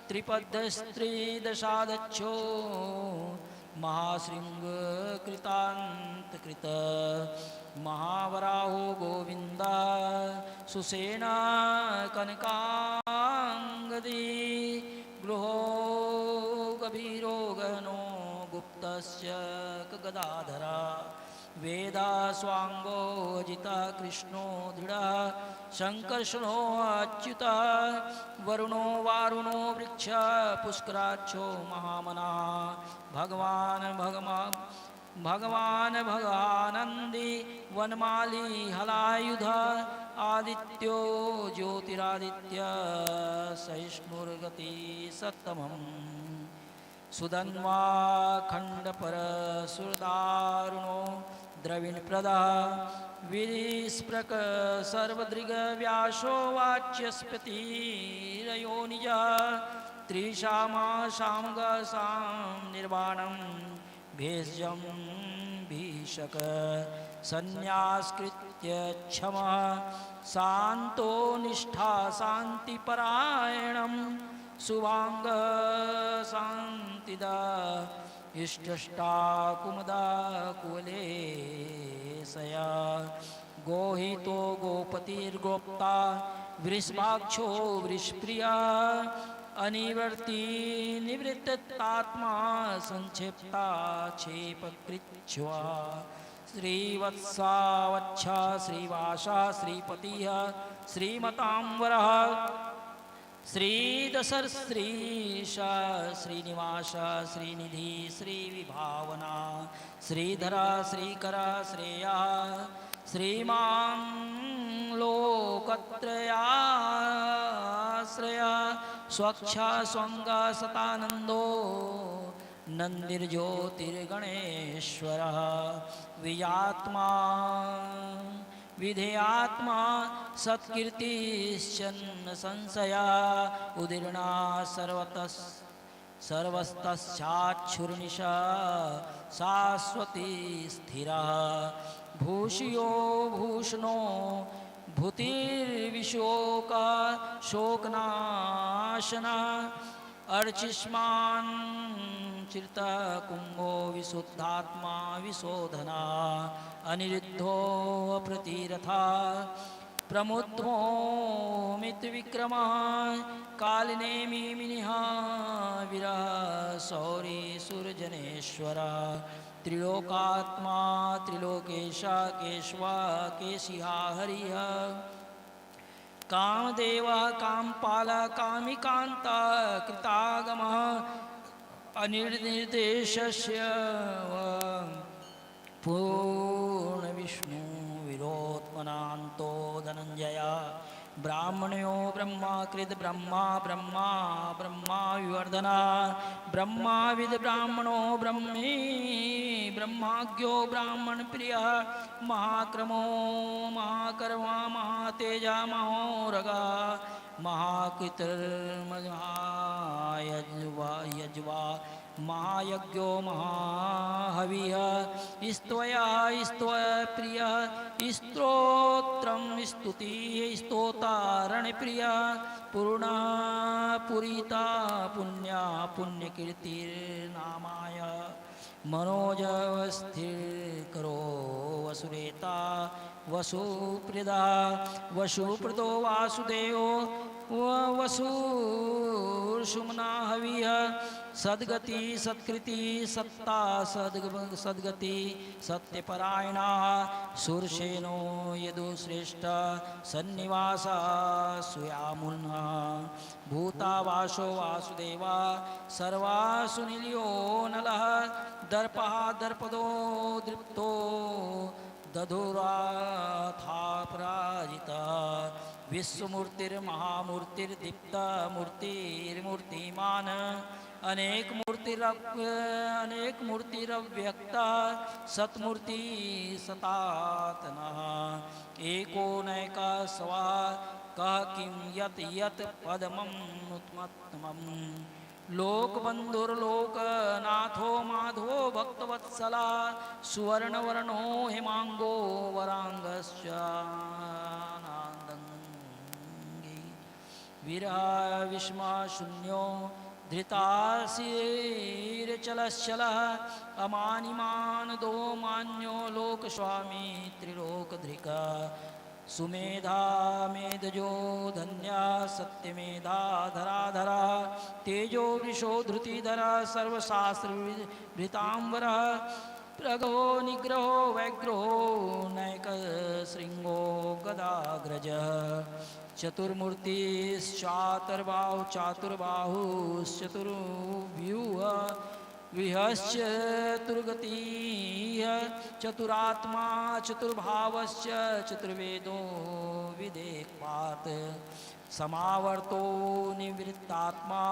त्रिपदस्त्रिदशादच्छो महाशृंग कृतांतकृत महावराहो गोविंदा सुसेना कनकांगदी गृहो गभीरो गहनो गुप्तस्य गदाधरा वेदा स्वांगो जिता कृष्णो दृढ़ शंकर्षणो अच्युता वरुणो वारुणो वृक्ष पुष्कराक्षो महामना भगवान भगानंदी वनमाली हलायुध आदित्यो ज्योतिरादित्य सहिष्णुर्गति सत्तमम् सुदन्वा खंडपर सुरदारुणो द्रविण प्रदा विस्प्रक सर्वदृग व्यासो वाच्यस्पतिरयो निज त्रिशामा शामग साम निर्वाणं भेषजं भीषक संन्यासकृत्य क्षमा शांतो निष्ठा शांतिपरायणं शुभांग शांतिदा इष्टष्टा कुमुदा कुले केशया गोहितो गोपतिर्गोप्ता वृषभाक्षो वृषप्रिया अनिवर्ती निवृत्तात्मा संक्षिप्ता क्षेपकृच्छ्वा श्रीवत्सा वच्छा श्रीवासा श्रीपतिः श्रीमतांवरः श्रीदशर श्रीशा श्रीनिवास श्रीनिधि श्रीविभावना श्रीधरा श्रीकरा श्रेया श्रीमान् लोकत्रयाश्रया स्वक्षा स्वंगा सतानंदो नंदिर्ज्योतिर्गणेश्वरः विजात्मा विधेयात्मा सत्कीर्तिश्चन्न संशया उदीर्णा सर्वस्तच्छाच्छुर्निशा शाश्वती स्थिरा भूषियो भूषणो भूतिर्विशोका शोकनाशना अर्चिष्मान् चिरता कुंभो विशुद्धात्मा विशोधना अनिरुद्धो प्रतिरथा प्रमुद्भो मित विक्रमा कालिनेमि मिनिहा विरह सौरी सुरजनेश्वरा त्रिलोकात्मा त्रिलोकेशा केशवा केशिहा हरिः कामदेवा कामपाला कामिकान्ता कृतागमः अनिर्निर्देशस्य पूर्णविष्णु विरोत्मनान्तो धनञ्जया ब्राह्मण्यो ब्रह्माकृत ब्रह्मा ब्रह्मा ब्रह्मा विवर्धना ब्रह्माविद ब्राह्मणो ब्रह्मी ब्रह्माज्ञो ब्राह्मण प्रियः महाक्रमो महाकर्मा महातेजा महोरगा महाकृतर्महायज्वा महायज्ञो महाहविः स्त्वया स्त्वप्रियः स्तोत्रं स्तुतिः स्तोतारणप्रियः पूर्णा पुरीता पुण्या पुण्यकीर्तिर्नामाय मनोजवस्थिर्करो वसुरेता वसुप्रदा वसुप्रदो वासुदेवो वसुर्षुम्ना हविः सद्गति सत्कृति सत्ता सद्गति सत्यपरायणा सुरसेनो यदुश्रेष्ठ सन्निवासा सुयामुन्ः भूतावासो वासुदेवा सर्वासु निलयो नलः दर्पः दर्पदो दृप्तो दधुराथा पराजिता विश्वमूर्तिर्महामूर्तिर्दीप्ता मूर्तिर्मूर्तिमान अनेक मूर्तिरव्यक्ता सत्मूर्ति सतातनः एको नैका स्वा कः किं यत् यत् पदमं उत्तमम् लोकबन्धुर्लोकनाथो माधवो भक्तवत्सला सुवर्णवर्णो हेमांगो वरांगश्च वीरा विस्मा शून्यो धृताशीरचलश्चलः अमानिमान दो मान्यो लोकस्वामी त्रिलोकधृका सुमेधा मेधजो धन्या सत्यमेधा धराधरा तेजो वृषो धृतिधरा सर्वशास्त्रभृतांबरः प्रगो निग्रहो वैग्रहो नैकशृङ्गो गदाग्रजः चतुर्मूर्तिश्चातुर्बाहुश्चतुर्व्यूह विहश्चतुर्गतिः चतुरात्मा चतुर्भावश्च चतुर्वेदो विदेक्पात् समावर्तो निवृत्तात्मा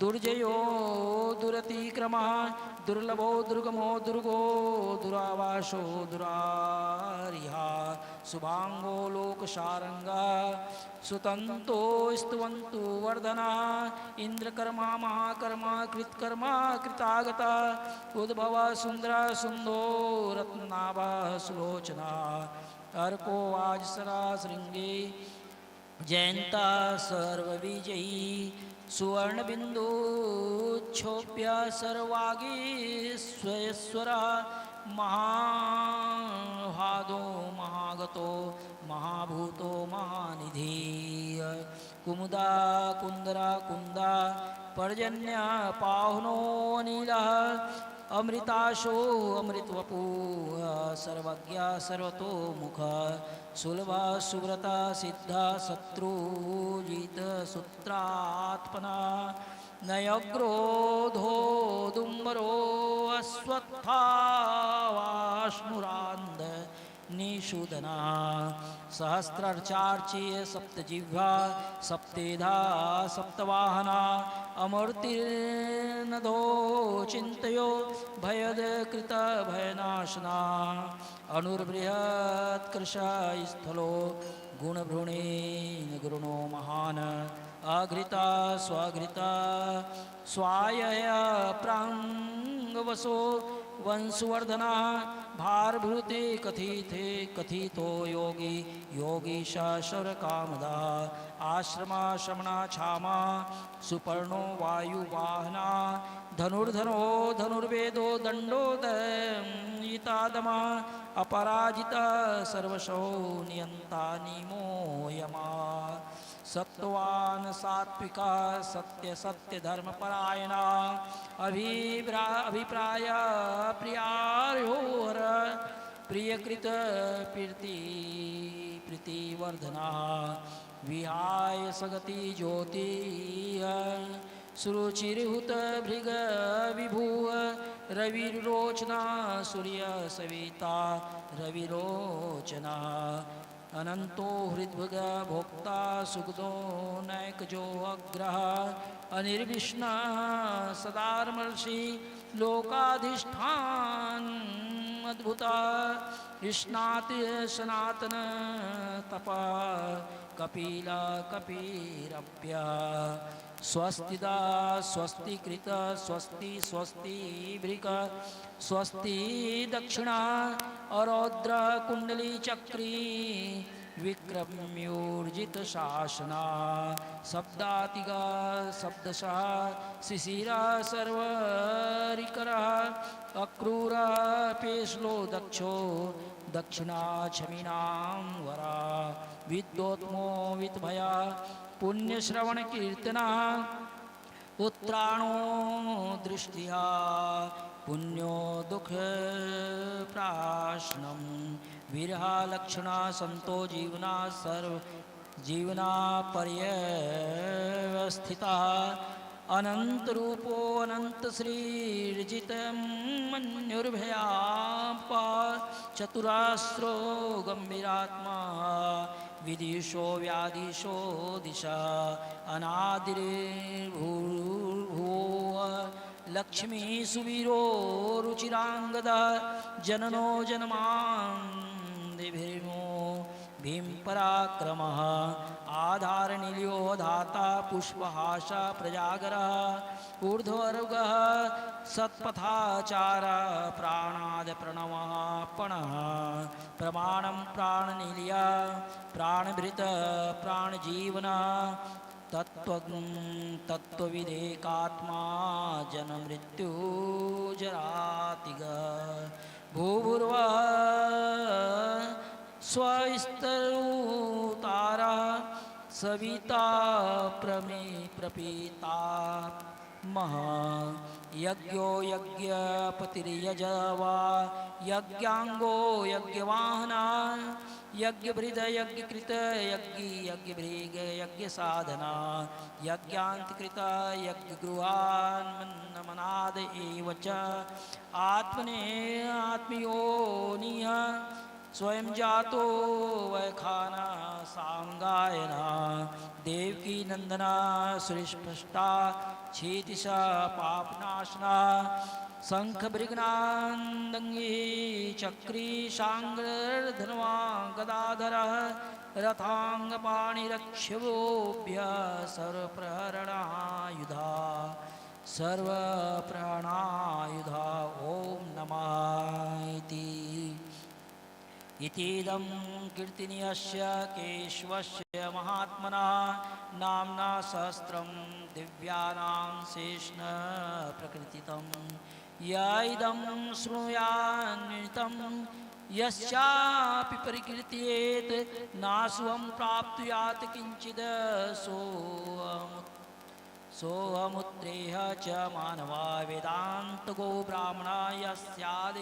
दुर्जयो दुरतिक्रमः दुर्लभो दुर्गमो दुर्गो दुरावासो दुरारिहा शुभांगो लोकशारंगा सुतंतो स्तुवन्तु वर्धना इंद्रकर्मा महाकर्मा कृतकर्मा कृतागता उद्भवा सुंदरा सुंदो रत्नाभा सुलोचना अर्को वाजसरा श्रृंगे जयंता सर्वविजयी सुवर्णबिंदु क्षोभ्य सर्वागीश्वरा महाभादो महागतो महाभूतो महानिधि कुमुदा कुंदरा कुंदा पर्जन्य पाहुनो नीलः अमृताशो अमृतवपु सर्वज्ञ सर्वतो मुख सुलभा सुव्रता सिद्धा शत्रुजित सूत्रात्मना नयग्रोधो दुम्बरो अश्वत्थावाश्नुरान्द निषूदना सहस्रार्चार्च्य सप्तजिह्वा सप्तेधा सप्तवाहना अमूर्तिर्नधो चिन्तयो भयदकृत भयनाशना अनुर्बृहत्कृशस्थलो गुणभृणेन गुरुणो महान् अघृता स्वघृता स्वायया प्राङ्गवसो वंशवर्धना भारभृते कथिते कथितो योगी योगीशा शौरकामदा आश्रमा शमना क्षामा सुपर्णो वायुवाहना धनुर्धनो धनुर्वेदो दण्डोदयितादमा अपराजिता सर्वशो नियन्ता निमो यमा सत्वान सात्विका सत्य सत्य धर्म परायणा अभिप्राय प्रियार्योर प्रियकृत प्रीतिवर्धना विहाय सगति ज्योति सुरुचिर्हुत भृग विभू रविरोचना सूर्य सविता रविरोचना अनंतो हृद्भग भोक्ता सुखदो नैकजो अग्रह अनिर्विष्ण सदार्मर्षि लोकाधिष्ठान अद्भुता कृष्णाति सनातन तपा कपिला कपिरप्य स्वस्तिदा स्वस्तिकृत स्वस्ति स्वस्ति भृक स्वस्ति दक्षिणा अरौद्र कुंडली चक्री विक्रम्योर्जित शासना शब्दातिगा शब्दशः शिशिरा सर्वरिकरा अक्रूरा पेशलो दक्षो दक्षिणा क्षमीनां वरा विद्योत्मो विद्भया पुण्यश्रवण कीर्तना उत्तराणो दृष्टिया पुण्यो दुख प्राश्नम विरहा लक्षणा संतो जीवना सर्व जीवना पर्यवस्थिता अनंत रूपो अनंत श्रीर्जित मन्युर्भयापा चतुरास्रो गंभीरात्मा विदिशो व्यादिशो दिशा अनादिर्भूर्भुव लक्ष्मी सुवीरो रुचिरांगदा जननो जन्मान्दिभिर्मो भीम पराक्रमः आधारनिलयो धाता पुष्पहासा प्रजागरः ऊर्ध्ववर्गः सत्पथाचार प्राणाद प्रणवः पणः प्रमाणं प्राणनिलया प्राणभृत प्राणजीवना तत्त्वविदेकात्मा जन्ममृत्युजरातिग भूभुर्वः स्वस्तरुतारा सविता प्रपीता महा यज्ञो यज्ञपतिर्यजवा यज्ञांगो यज्ञवाहना यज्ञभृद यज्ञकृत यज्ञभृग यज्ञसाधना यज्ञान्तकृत यज्ञगृहान्मन्नमनाद एव च आत्मने आत्मयोनिः स्वयं जातो वैखाना सांगायना देवकी नंदना सुरिष्पष्टा छेतिशा पापनाशना शंख भृगनांदंगी चक्री शांग्रधनवा गदाधर रथांग पाणिरक्षभोभ्य सर्वप्रहरणायुधा ओम नमाति इतीदं कीर्तनीयस्य केशवस्य महात्मना नाम्ना सहस्रं दिव्यानां शेषेण प्रकृतितं य इदं शृणुयान्नितं यस्यापि परिकीर्त्येत् नाशुवं प्राप्नुयात् किञ्चिद् सोऽमुत्रेह च मानवा वेदान्तगो ब्राह्मणा यस्याद्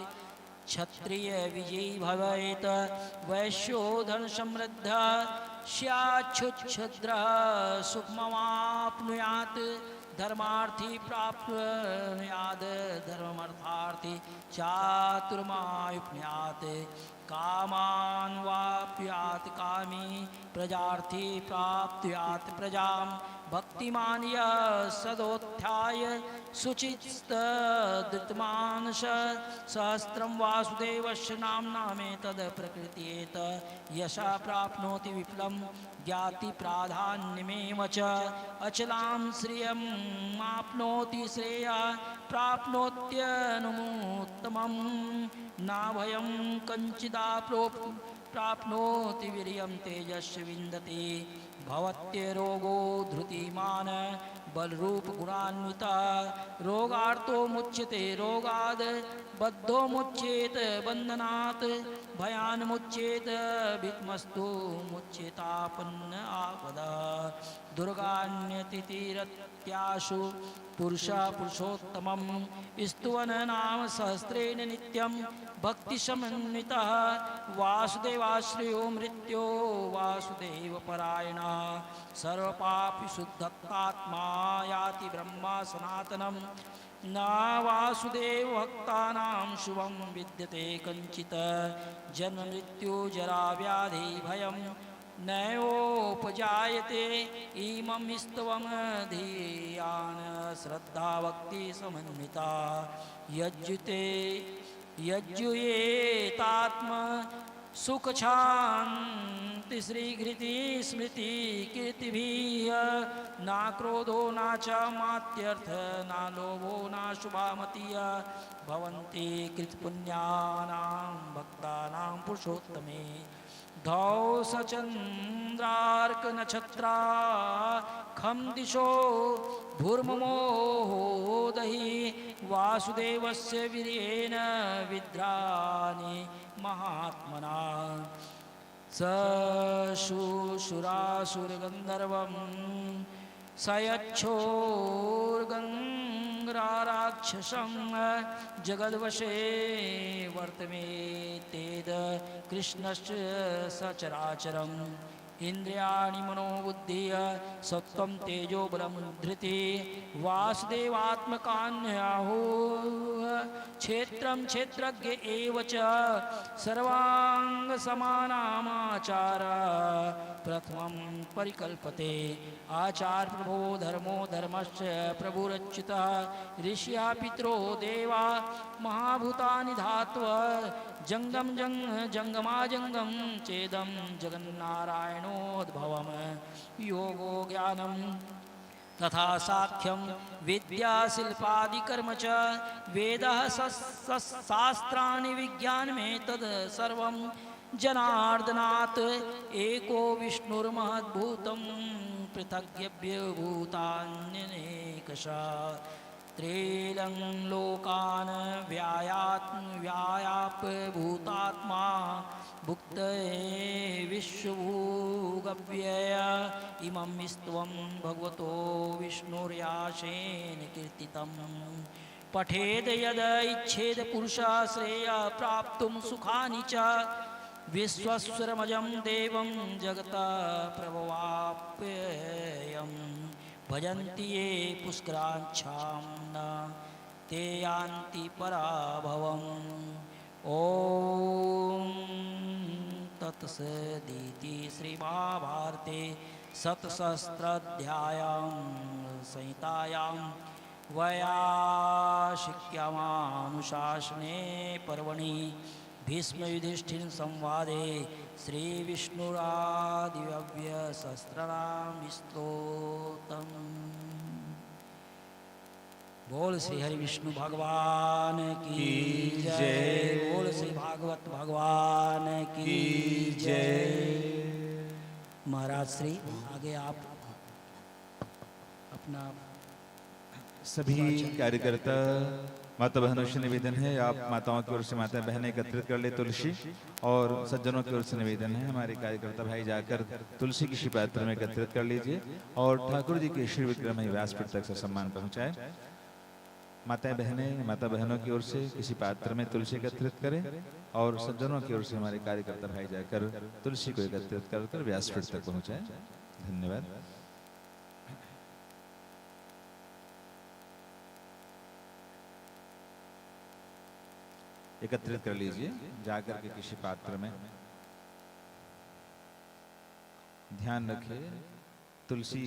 क्षत्रिय विजयी भवेत् वैश्यो धन समृद्ध स्याच्छुच्छद्रः सुखमवाप्नुयात् धर्मार्थी प्राप्नुयात् धर्ममर्थार्थी चातुर्मायुप्नुयात् कामान् वाप्नुयात् कामी प्रजार्थी प्राप्नुयात् प्रजां भक्तिमान् यः सदोत्थाय शुचिस्तदृतमानस सहस्रं वासुदेवस्य नाम्नामेतद् प्रकृत्येत यशा प्राप्नोति विपुलं ज्ञाति प्राधान्यमेव च अचलां श्रियं आप्नोति श्रेया प्राप्नोत्यनुमुत्तमं नाभयं कंचिदाप्नोति वीर्यं तेजस्य विन्दति भवत्यरोगो धृतिमान बलरूप गुणान्विता रोगार्तो मुच्यते रोगाद बद्धो मुच्येत बंधनात् भयान मुच्येत भिक्मस्तु मुच्येतापन्न आपदा दुर्गान्यतितीरत्याशु पुरुषोत्तमं स्तुवन नाम सहस्रेण नित्यं भक्ति समन्वितः वासुदेवाश्रयो मृत्यो वासुदेव परायणः सर्वपापि शुद्धत्मा याति ब्रह्मा सनातनं न वासुदेव भक्तानां शुभं विद्यते कञ्चित् जन्म मृत्यु जरा व्याधि भयं नैवोपजायते इमं स्तवं धियान श्रद्धा भक्ति समन्विता यज्जुयेतात्म सुख शांति श्रीघृति स्मृति कीर्तिभिः ना क्रोधो ना च मात्यर्थ ना लोभो ना शुभामतिः भवन्ति कृतपुण्यानां भक्तानां पुरुषोत्तमे धौस चंद्रार्क नक्षत्रा खम दिशो भूर्ममोदहि वासुदेवस्य वीर्येण विद्राणि महात्मना शुशुरासुरगन्धर्वं सयच्छोर्गङ्गाराक्षसं जगद्वशे वर्तमे तेद कृष्णस्य सचराचरम् इंद्रियाणि मनोबुद्धिः सत्त्वं तेजो बलं धृति वासुदेवात्मकान्याहुः क्षेत्रं क्षेत्रज्ञ एव च सर्वांग समानामाचार प्रथमं परिकल्पते आचार प्रभो धर्मो धर्मस्य प्रभुरच्युतः ऋषिया पितरो देवा महाभूतानि धात्वः जंगम जंगमाजंगम चेदम जगन्नारायणोद्भवम योगो ज्ञानम तथा साख्यम विद्या शिल्पादिकर्म च वेदः शास्त्राणि विज्ञान में तद सर्वं जनार्दनात् एको विष्णुर्महद्भूतं पृथग्भूतान्यनेकशः त्रीलं लोकान् व्यायाप भूतात्मा भुक्त विश्वभूगव्यय इमं स्तवं भगवतो विष्णुर्याशेन कीर्तितम् पठेद यद इच्छेद पुरुषः श्रेयः प्राप्तुं सुखानि च विश्वस्वरमजं देवं जगता प्रभवाप्ययम् भजन्ति ये पुष्कराच्छां न ते यान्ति पराभवम् ॐ तत्सदिति श्रीमहाभारते शतसहस्राध्याय्यां संहितायां वैयासिक्यामानुशासने पर्वणि भीष्मयुधिष्ठिर संवादे श्री विष्णुरादिव्य सहस्रनाम स्तोत्रम। बोल श्री हरि विष्णु भगवान की जय। बोल श्री भागवत भगवान की जय। महाराज श्री आगे आप अपना सभी कार्यकर्ता माता बहनों से निवेदन है, आप माताओं की ओर से माता बहनें एकत्रित कर ले तुलसी, और सज्जनों की ओर से निवेदन है, हमारे कार्यकर्ता भाई जाकर तुलसी किसी पात्र में एकत्रित कर लीजिए और ठाकुर जी के श्री विक्रम व्यासपीठ तक से सम्मान पहुंचाए। माता बहनों की ओर से किसी पात्र में तुलसी एकत्रित करें और सज्जनों की ओर से हमारे कार्यकर्ता भाई जाकर तुलसी को एकत्रित कर व्यासपीठ तक पहुंचाए। धन्यवाद। एकत्रित कर लीजिए जाकर के किसी पात्र में। ध्यान रखिए तुलसी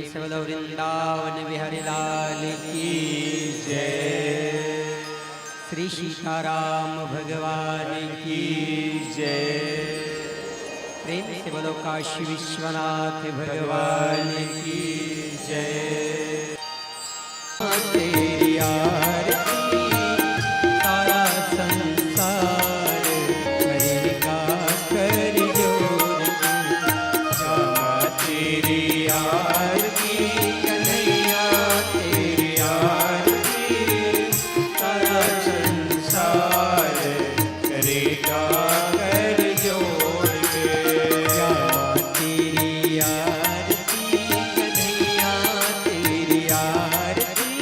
से बोलो वृंदावन बिहारी लाल की जय। श्री सीताराम भगवान की जय। प्रेम से बोलो काशी विश्वनाथ भगवान की जय। तेरी आरती सारा संसार करेगा कर जोर। श्यामा तेरी आरती कन्हैया तेरी आरती सारा संसार करेगा कर जोर के। श्यामा तेरी आरती कन्हैया तेरी आरती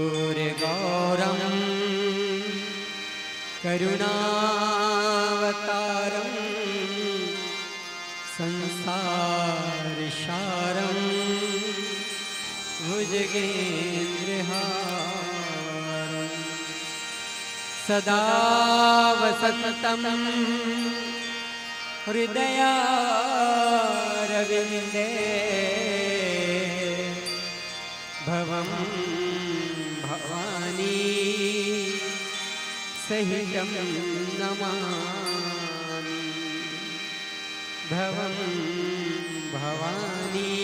कर्पूरगौरं करुणावतारं संसारसारं भुजगेन्द्रहारं सदा वसन्तं हृदयारविन्दे भवं भवानी सहितं नमामि भवं भवानी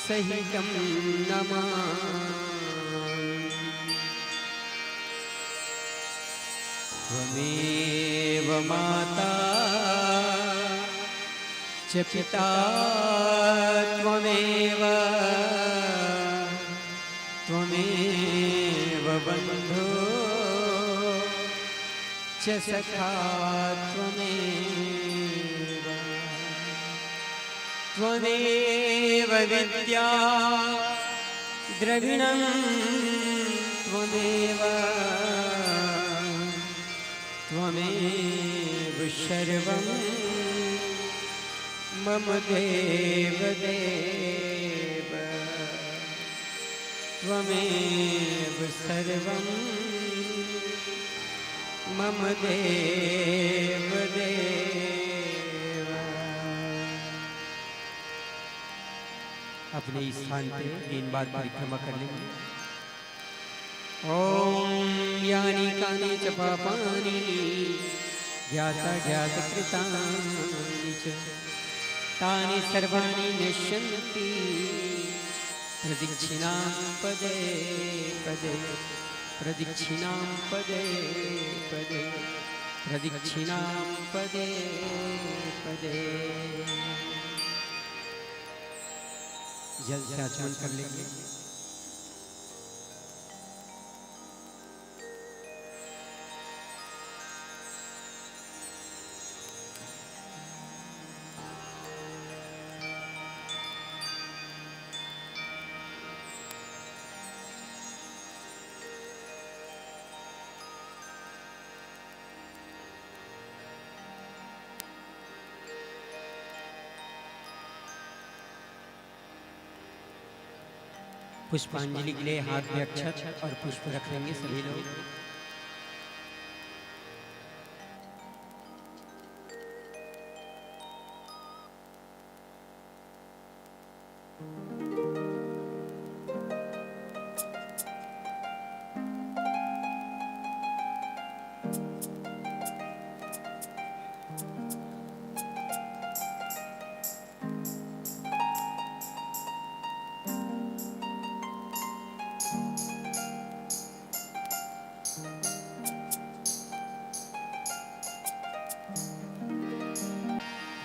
सहितं नमामि त्वमेव माता च पिता त्वमेव त्वमेव बन्धो च सखा त्वमेव त्वमेव विद्या द्रविणं त्वमेव त्वमेव सर्वं मम देव देव त्वमेव सर्वं मम देव देव। अपने इस स्थान पे 3 बार परिक्रमा कर लेंगे। ओम यानि कानि च पापानि ज्ञाता ज्ञात कृतानि च तानि सर्वाणि नश्यन्ति प्रदक्षिणां पदे पदे प्रदक्षिणां पदे पदे प्रदक्षिणां पदे पदे। जल से आचमन कर लेंगे। पुष्पांजलि के लिए हाथ में अक्षत और पुष्प रखेंगे सभी लोग।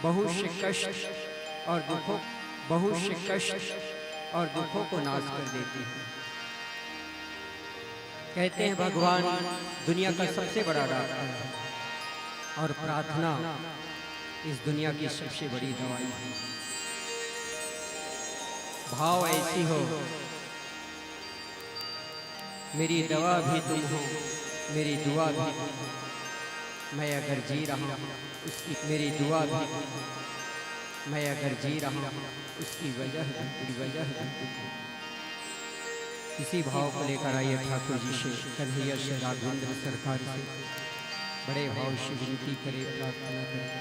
बहुत से कष्ट और दुखों को नाश कर देती है। कहते हैं भगवान दुनिया का सबसे बड़ा डॉक्टर है और प्रार्थना इस दुनिया की सबसे बड़ी दवाई है। भाव ऐसी हो, मेरी दवा भी तुम हो, मेरी दुआ भी तुम हो। मैं अगर जी रहा हूँ उसकी मेरी दुआ भी, मैं अगर जी रहा हूँ उसकी वजह इसी भाव को लेकर आइए ठाकुर जी से, कन्हैया से, राघवेंद्र सरकार से बड़े भाव से विनती करें, प्रार्थना करें।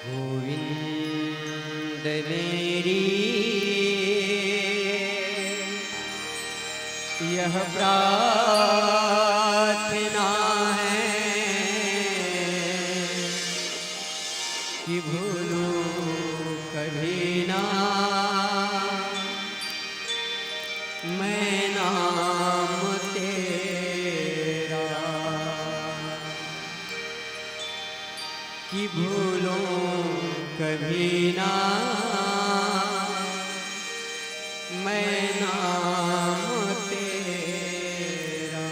गोविंद मेरी यह प्रार्थना है कि भूलूं कभी ना मैं नाम तेरा, कि भूलूं कभी ना मैं नाम तेरा।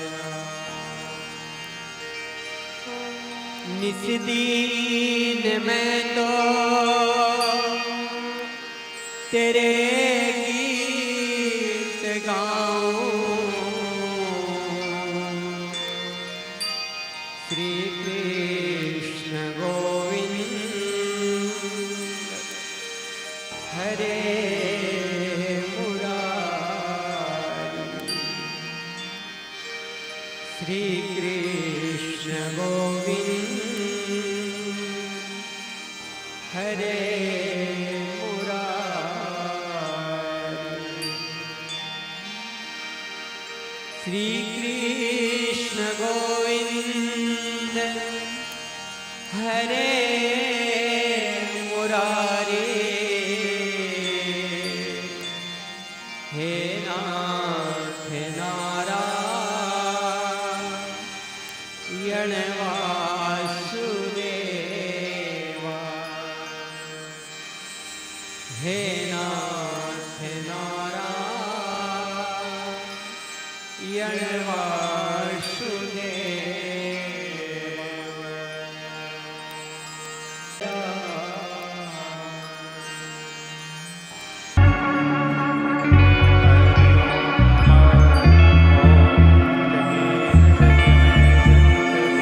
निस दीन मैं तो तेरे गीत गाऊं। श्री कृष्ण गोविंद हरे श्री कृष्ण गोविंद हरे मुरारी। श्री कृष्ण गोविंद हरे मुरारी। हे नाथ नारायण वासुदेवा। हे नाथ नारायण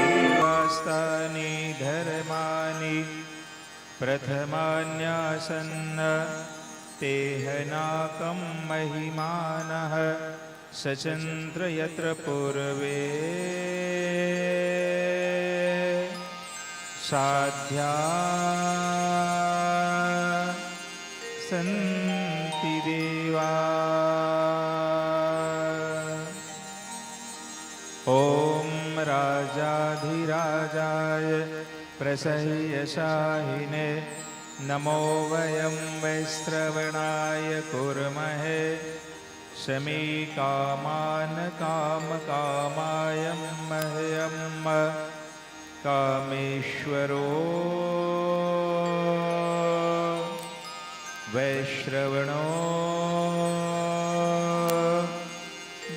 देवास्तानि धर्माणि प्रथमान्यासन्न तेह नाकं महिमानः सचन्द्र यत्र पूर्वे साध्या सन्ति देवा। ॐ राजाधिराजाय प्रसह्यशाहिने नमो वयं वैश्रवणाय कुर्महे शमीकामान् कामकामाय मह्यं कामेश्वरो वैश्रवणो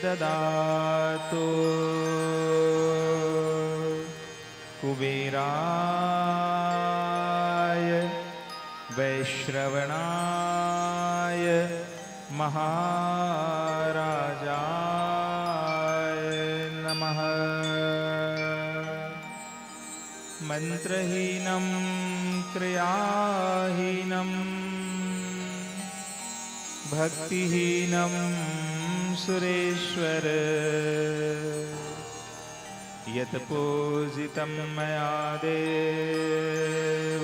ददातु। कुबेराय वैश्रवणाय महाराजाय नमः। मंत्रहीनं क्रियाहीनं भक्तिहीनं सुरेश्वर यत् पूजितं मया देव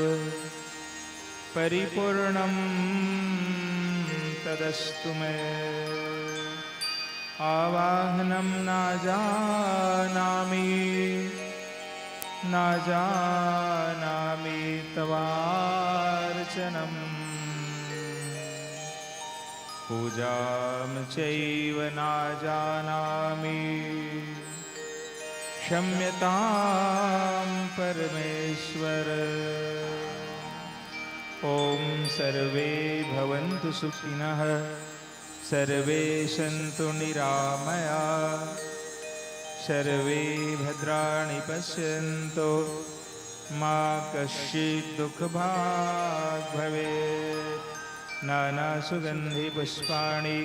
परिपूर्णं तदस्तु मे। आवाहनं न जानामि तवार्चनम् पूजां चैव न जानामि क्षम्यतां परमेश्वर। ॐ सर्वे भवन्तु सुखिनः सर्वे सन्तु निरामया सर्वे भद्राणि पश्यन्तु मा कश्चित् दुःखभाग् भवेत्। नानासुगन्धिपुष्पाणि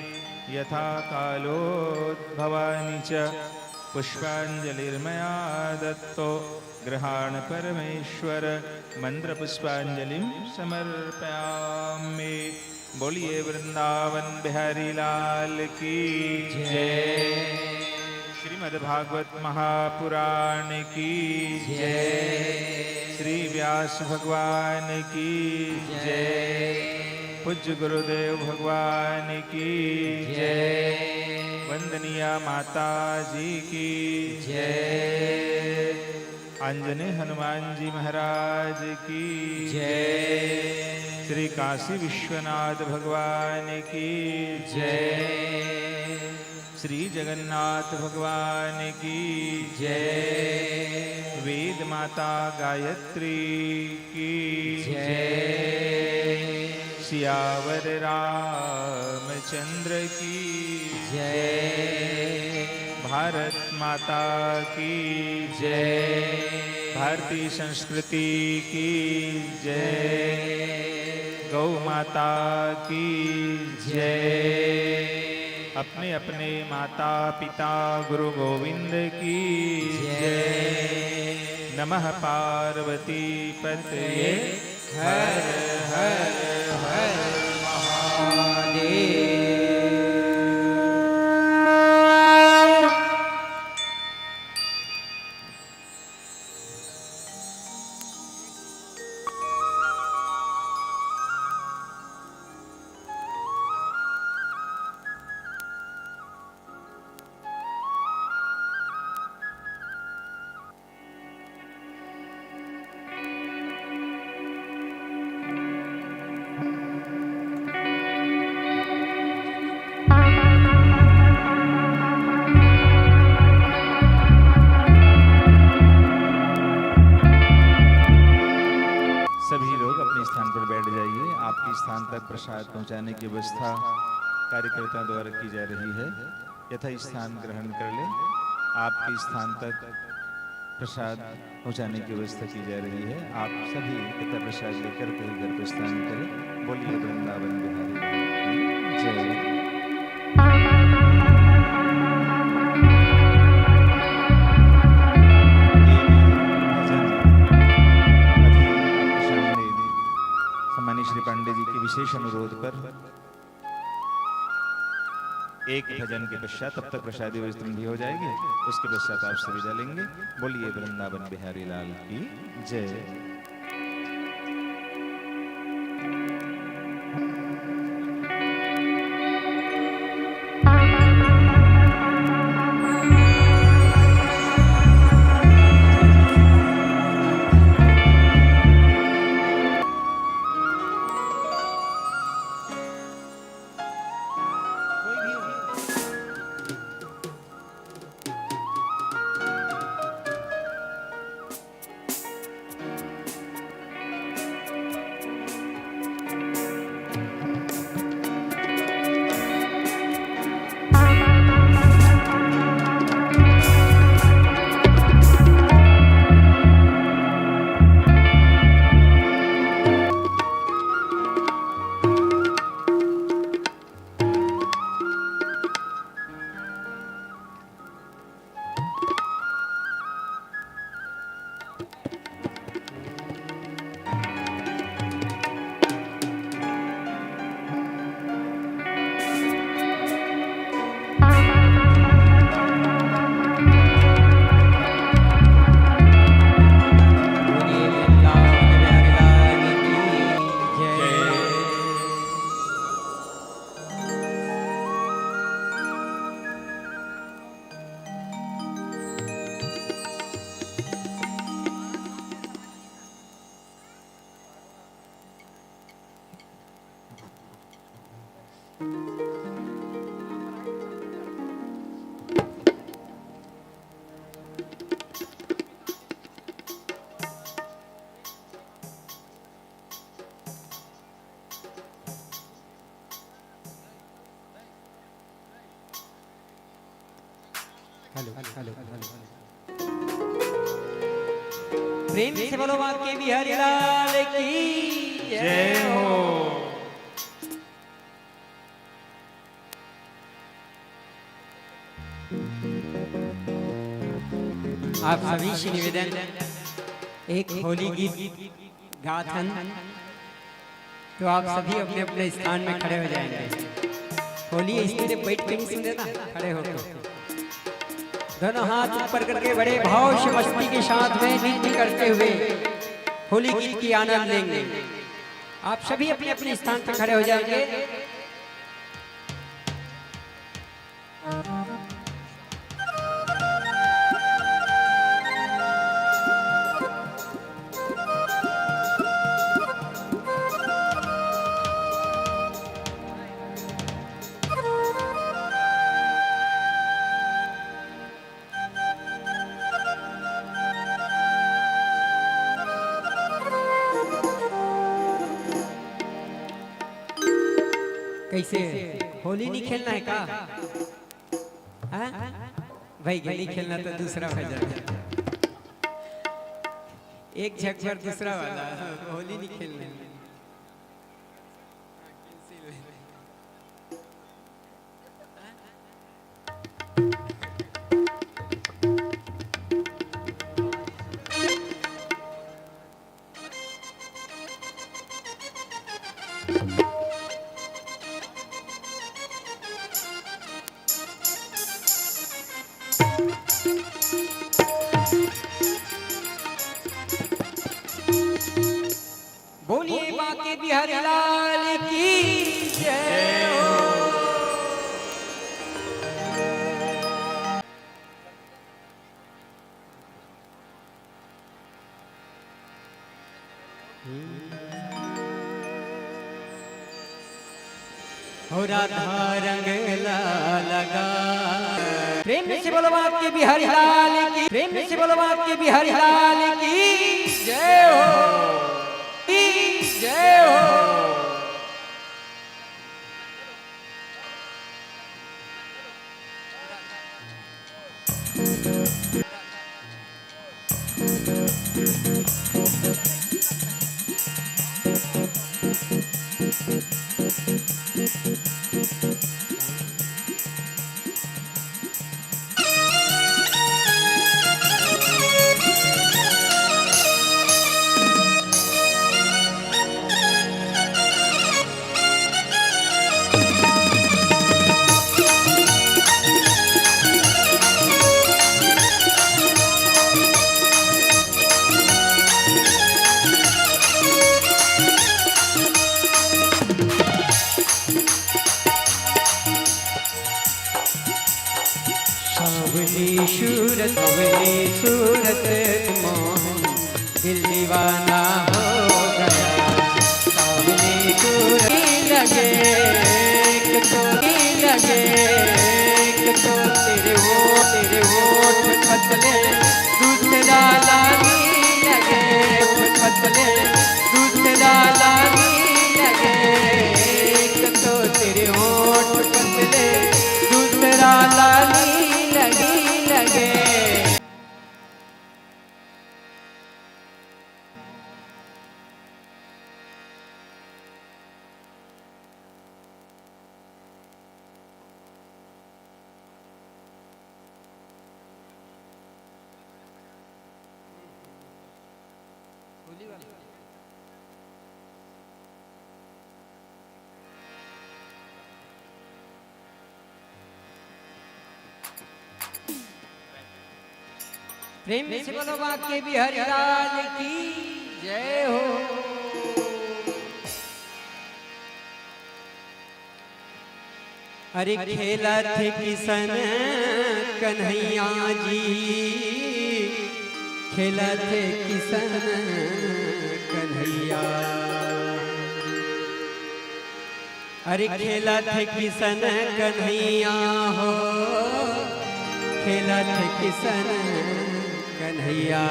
यथा कालोद्भवानि च पुष्पाञ्जलिर्मया दत्तो गृहाण परमेश्वर। मंत्रपुष्पांजलिं समर्पयामि। बोलिए वृंदावन बिहारी लाल की जय। श्रीमद्भागवत महापुराण की जय। श्री व्यास भगवान की जय। पूज्य गुरुदेव भगवान की जय। वंदनीय माता जी की जय। आंजनेय हनुमान जी महाराज की जय। श्री काशी विश्वनाथ भगवान की जय। श्री जगन्नाथ भगवान की जय। वेद माता गायत्री की जय। सियावर रामचंद्र की जय। भारत माता की जय। भारतीय संस्कृति की जय। गौ माता की जय। अपने अपने माता पिता गुरु गोविंद की जय। नमः पार्वती पतये हर हर हर महादेव। सभी लोग अपने स्थान पर बैठ जाइए। आपके स्थान तक प्रसाद पहुंचाने की व्यवस्था कार्यकर्ता द्वारा की जा रही है। यथा स्थान ग्रहण कर ले। आपके स्थान तक प्रसाद पहुंचाने की व्यवस्था की जा रही है। आप सभी यथा प्रसाद लेकर कहीं घर प्रस्थान करें। बोलिए वृंदावन बिहारी की जय। सम्मानित श्री पांडे जी के विशेष अनुरोध पर एक भजन के पश्चात तब तक प्रसादी वितरण भी हो जाएगी। उसके पश्चात आप सभी डालेंगे। बोलिए वृंदावन बिहारी लाल की जय। हेलो हेलो प्रेम से बोलो वाक्य बिहारी लाल की जय हो। आप सभी से निवेदन, एक होली गीत गाथन, तो आप सभी अपने अपने स्थान में खड़े हो जाएंगे। होली इसलिए बैठ के नहीं सुन देना, खड़े होकर दोनों हाथ ऊपर करके बड़े भाव से मस्ती के साथ में नृत्य करते हुए होली गीत की आनंद लेंगे। आप सभी अपने अपने स्थान पर खड़े हो जाएंगे। कैसे होली नहीं खेलना है का? भाई गली खेलना तो दूसरा भजन है, एक झक पर दूसरा वाला, होली नहीं खेलना। बोलिए बाके बिहारी लाल की जय हो। हो राधा रंग लगा, प्रेम से बोलो बाके बिहारी लाल की, प्रेम से बोलो बाके बिहारी लाल की जय हो, जय हो। सावली सूरत मोहन दिल दीवाना हो गया, सावली सूरत लगे एक तो लगे एक तो तेरे होठ पतले दूसरा लागी लगे, पतले दूसरा लागी लगे, एक तो तेरे होठ पतले दूसरा लागी लगे। प्रेम से बोलो बाके बिहारी लाल की जय हो। अरे खेला थे किशन कन्हैया जी, खेला थे किशन कन्हैया, अरे खेला थे किशन कन्हैया हो, खेला थे किशन कन्हैया।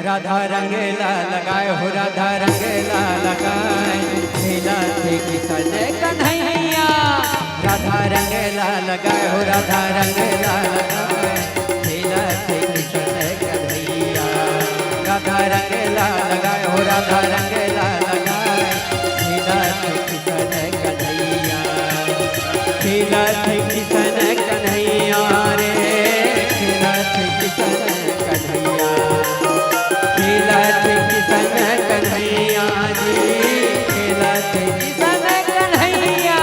राधा रंगेला लगाए हो, राधा रंगेला लगाए, खेला थे किशन कन्हैया, राधा रंगेला लगाए हो, राधा रंगेला लगाए, खेला थे किशन कन्हैया, राधा रंगेला लगाए हो, राधा रंगेला लगाए, खेला थे किशन कन्हैया, खेला थे किशन कन्हैया रे, खेला थे किशन कन्हैया, खेला थे किशन कन्हैया जी, खेला थे किशन कन्हैया।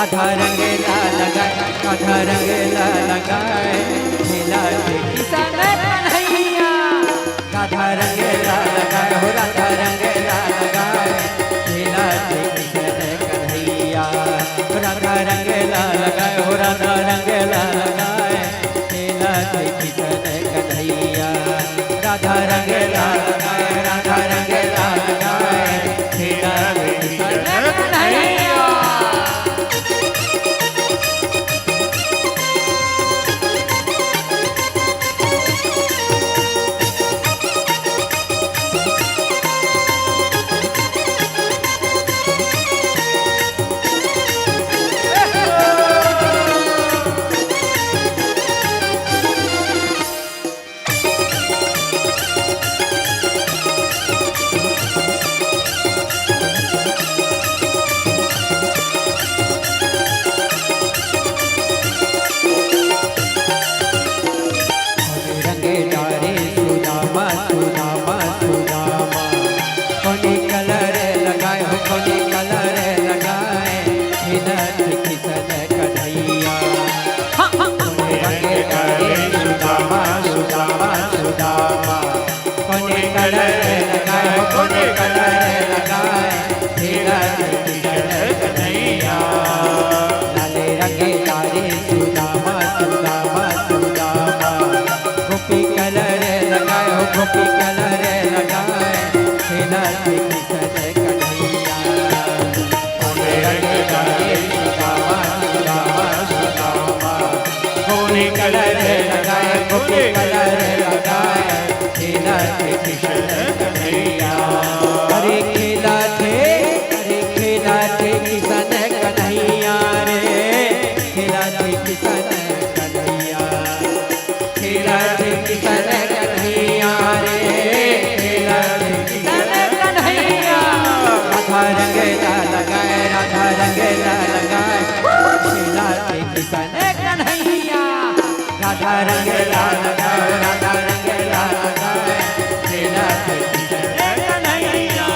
आधा रंगेला लगाए, आधा रंगेला लगाए, खेला थे किशन कन्हैया, राधा रंगेला लगाए हो, राधा रंगेला लगाए, खेला थे किशन कन्हैया, राधा रंगेला लगाए हो, राधा रंगेला लगाए, खेला थे किशन कन्हैया, राधा रंगेला लगाए, राधा रंगेला लगाए, खेला थे किशन कन्हैया। गोरी कलर लगाए गोरी कलर लगाए खेला थे कृष्ण कन्हैया अरे खेला थे किशन कन्हैया रे खेला थे किशन कन्हैया खेला थे किशन कन्हैया रे खेला थे किशन कन्हैया राधा रंगेला लगाए राधा रंगेला लगाए खेला थे किशन कन्हैया राधा रंगेला लगाए राधा रंगेला लगाए खेला थे किशन कन्हैया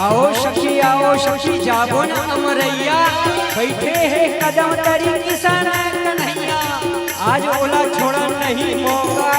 आओ सखी जाबो न अमरैया बैठे हैं कदम तरी किसान कन्हैया आज ओला छोड़ा नहीं मौका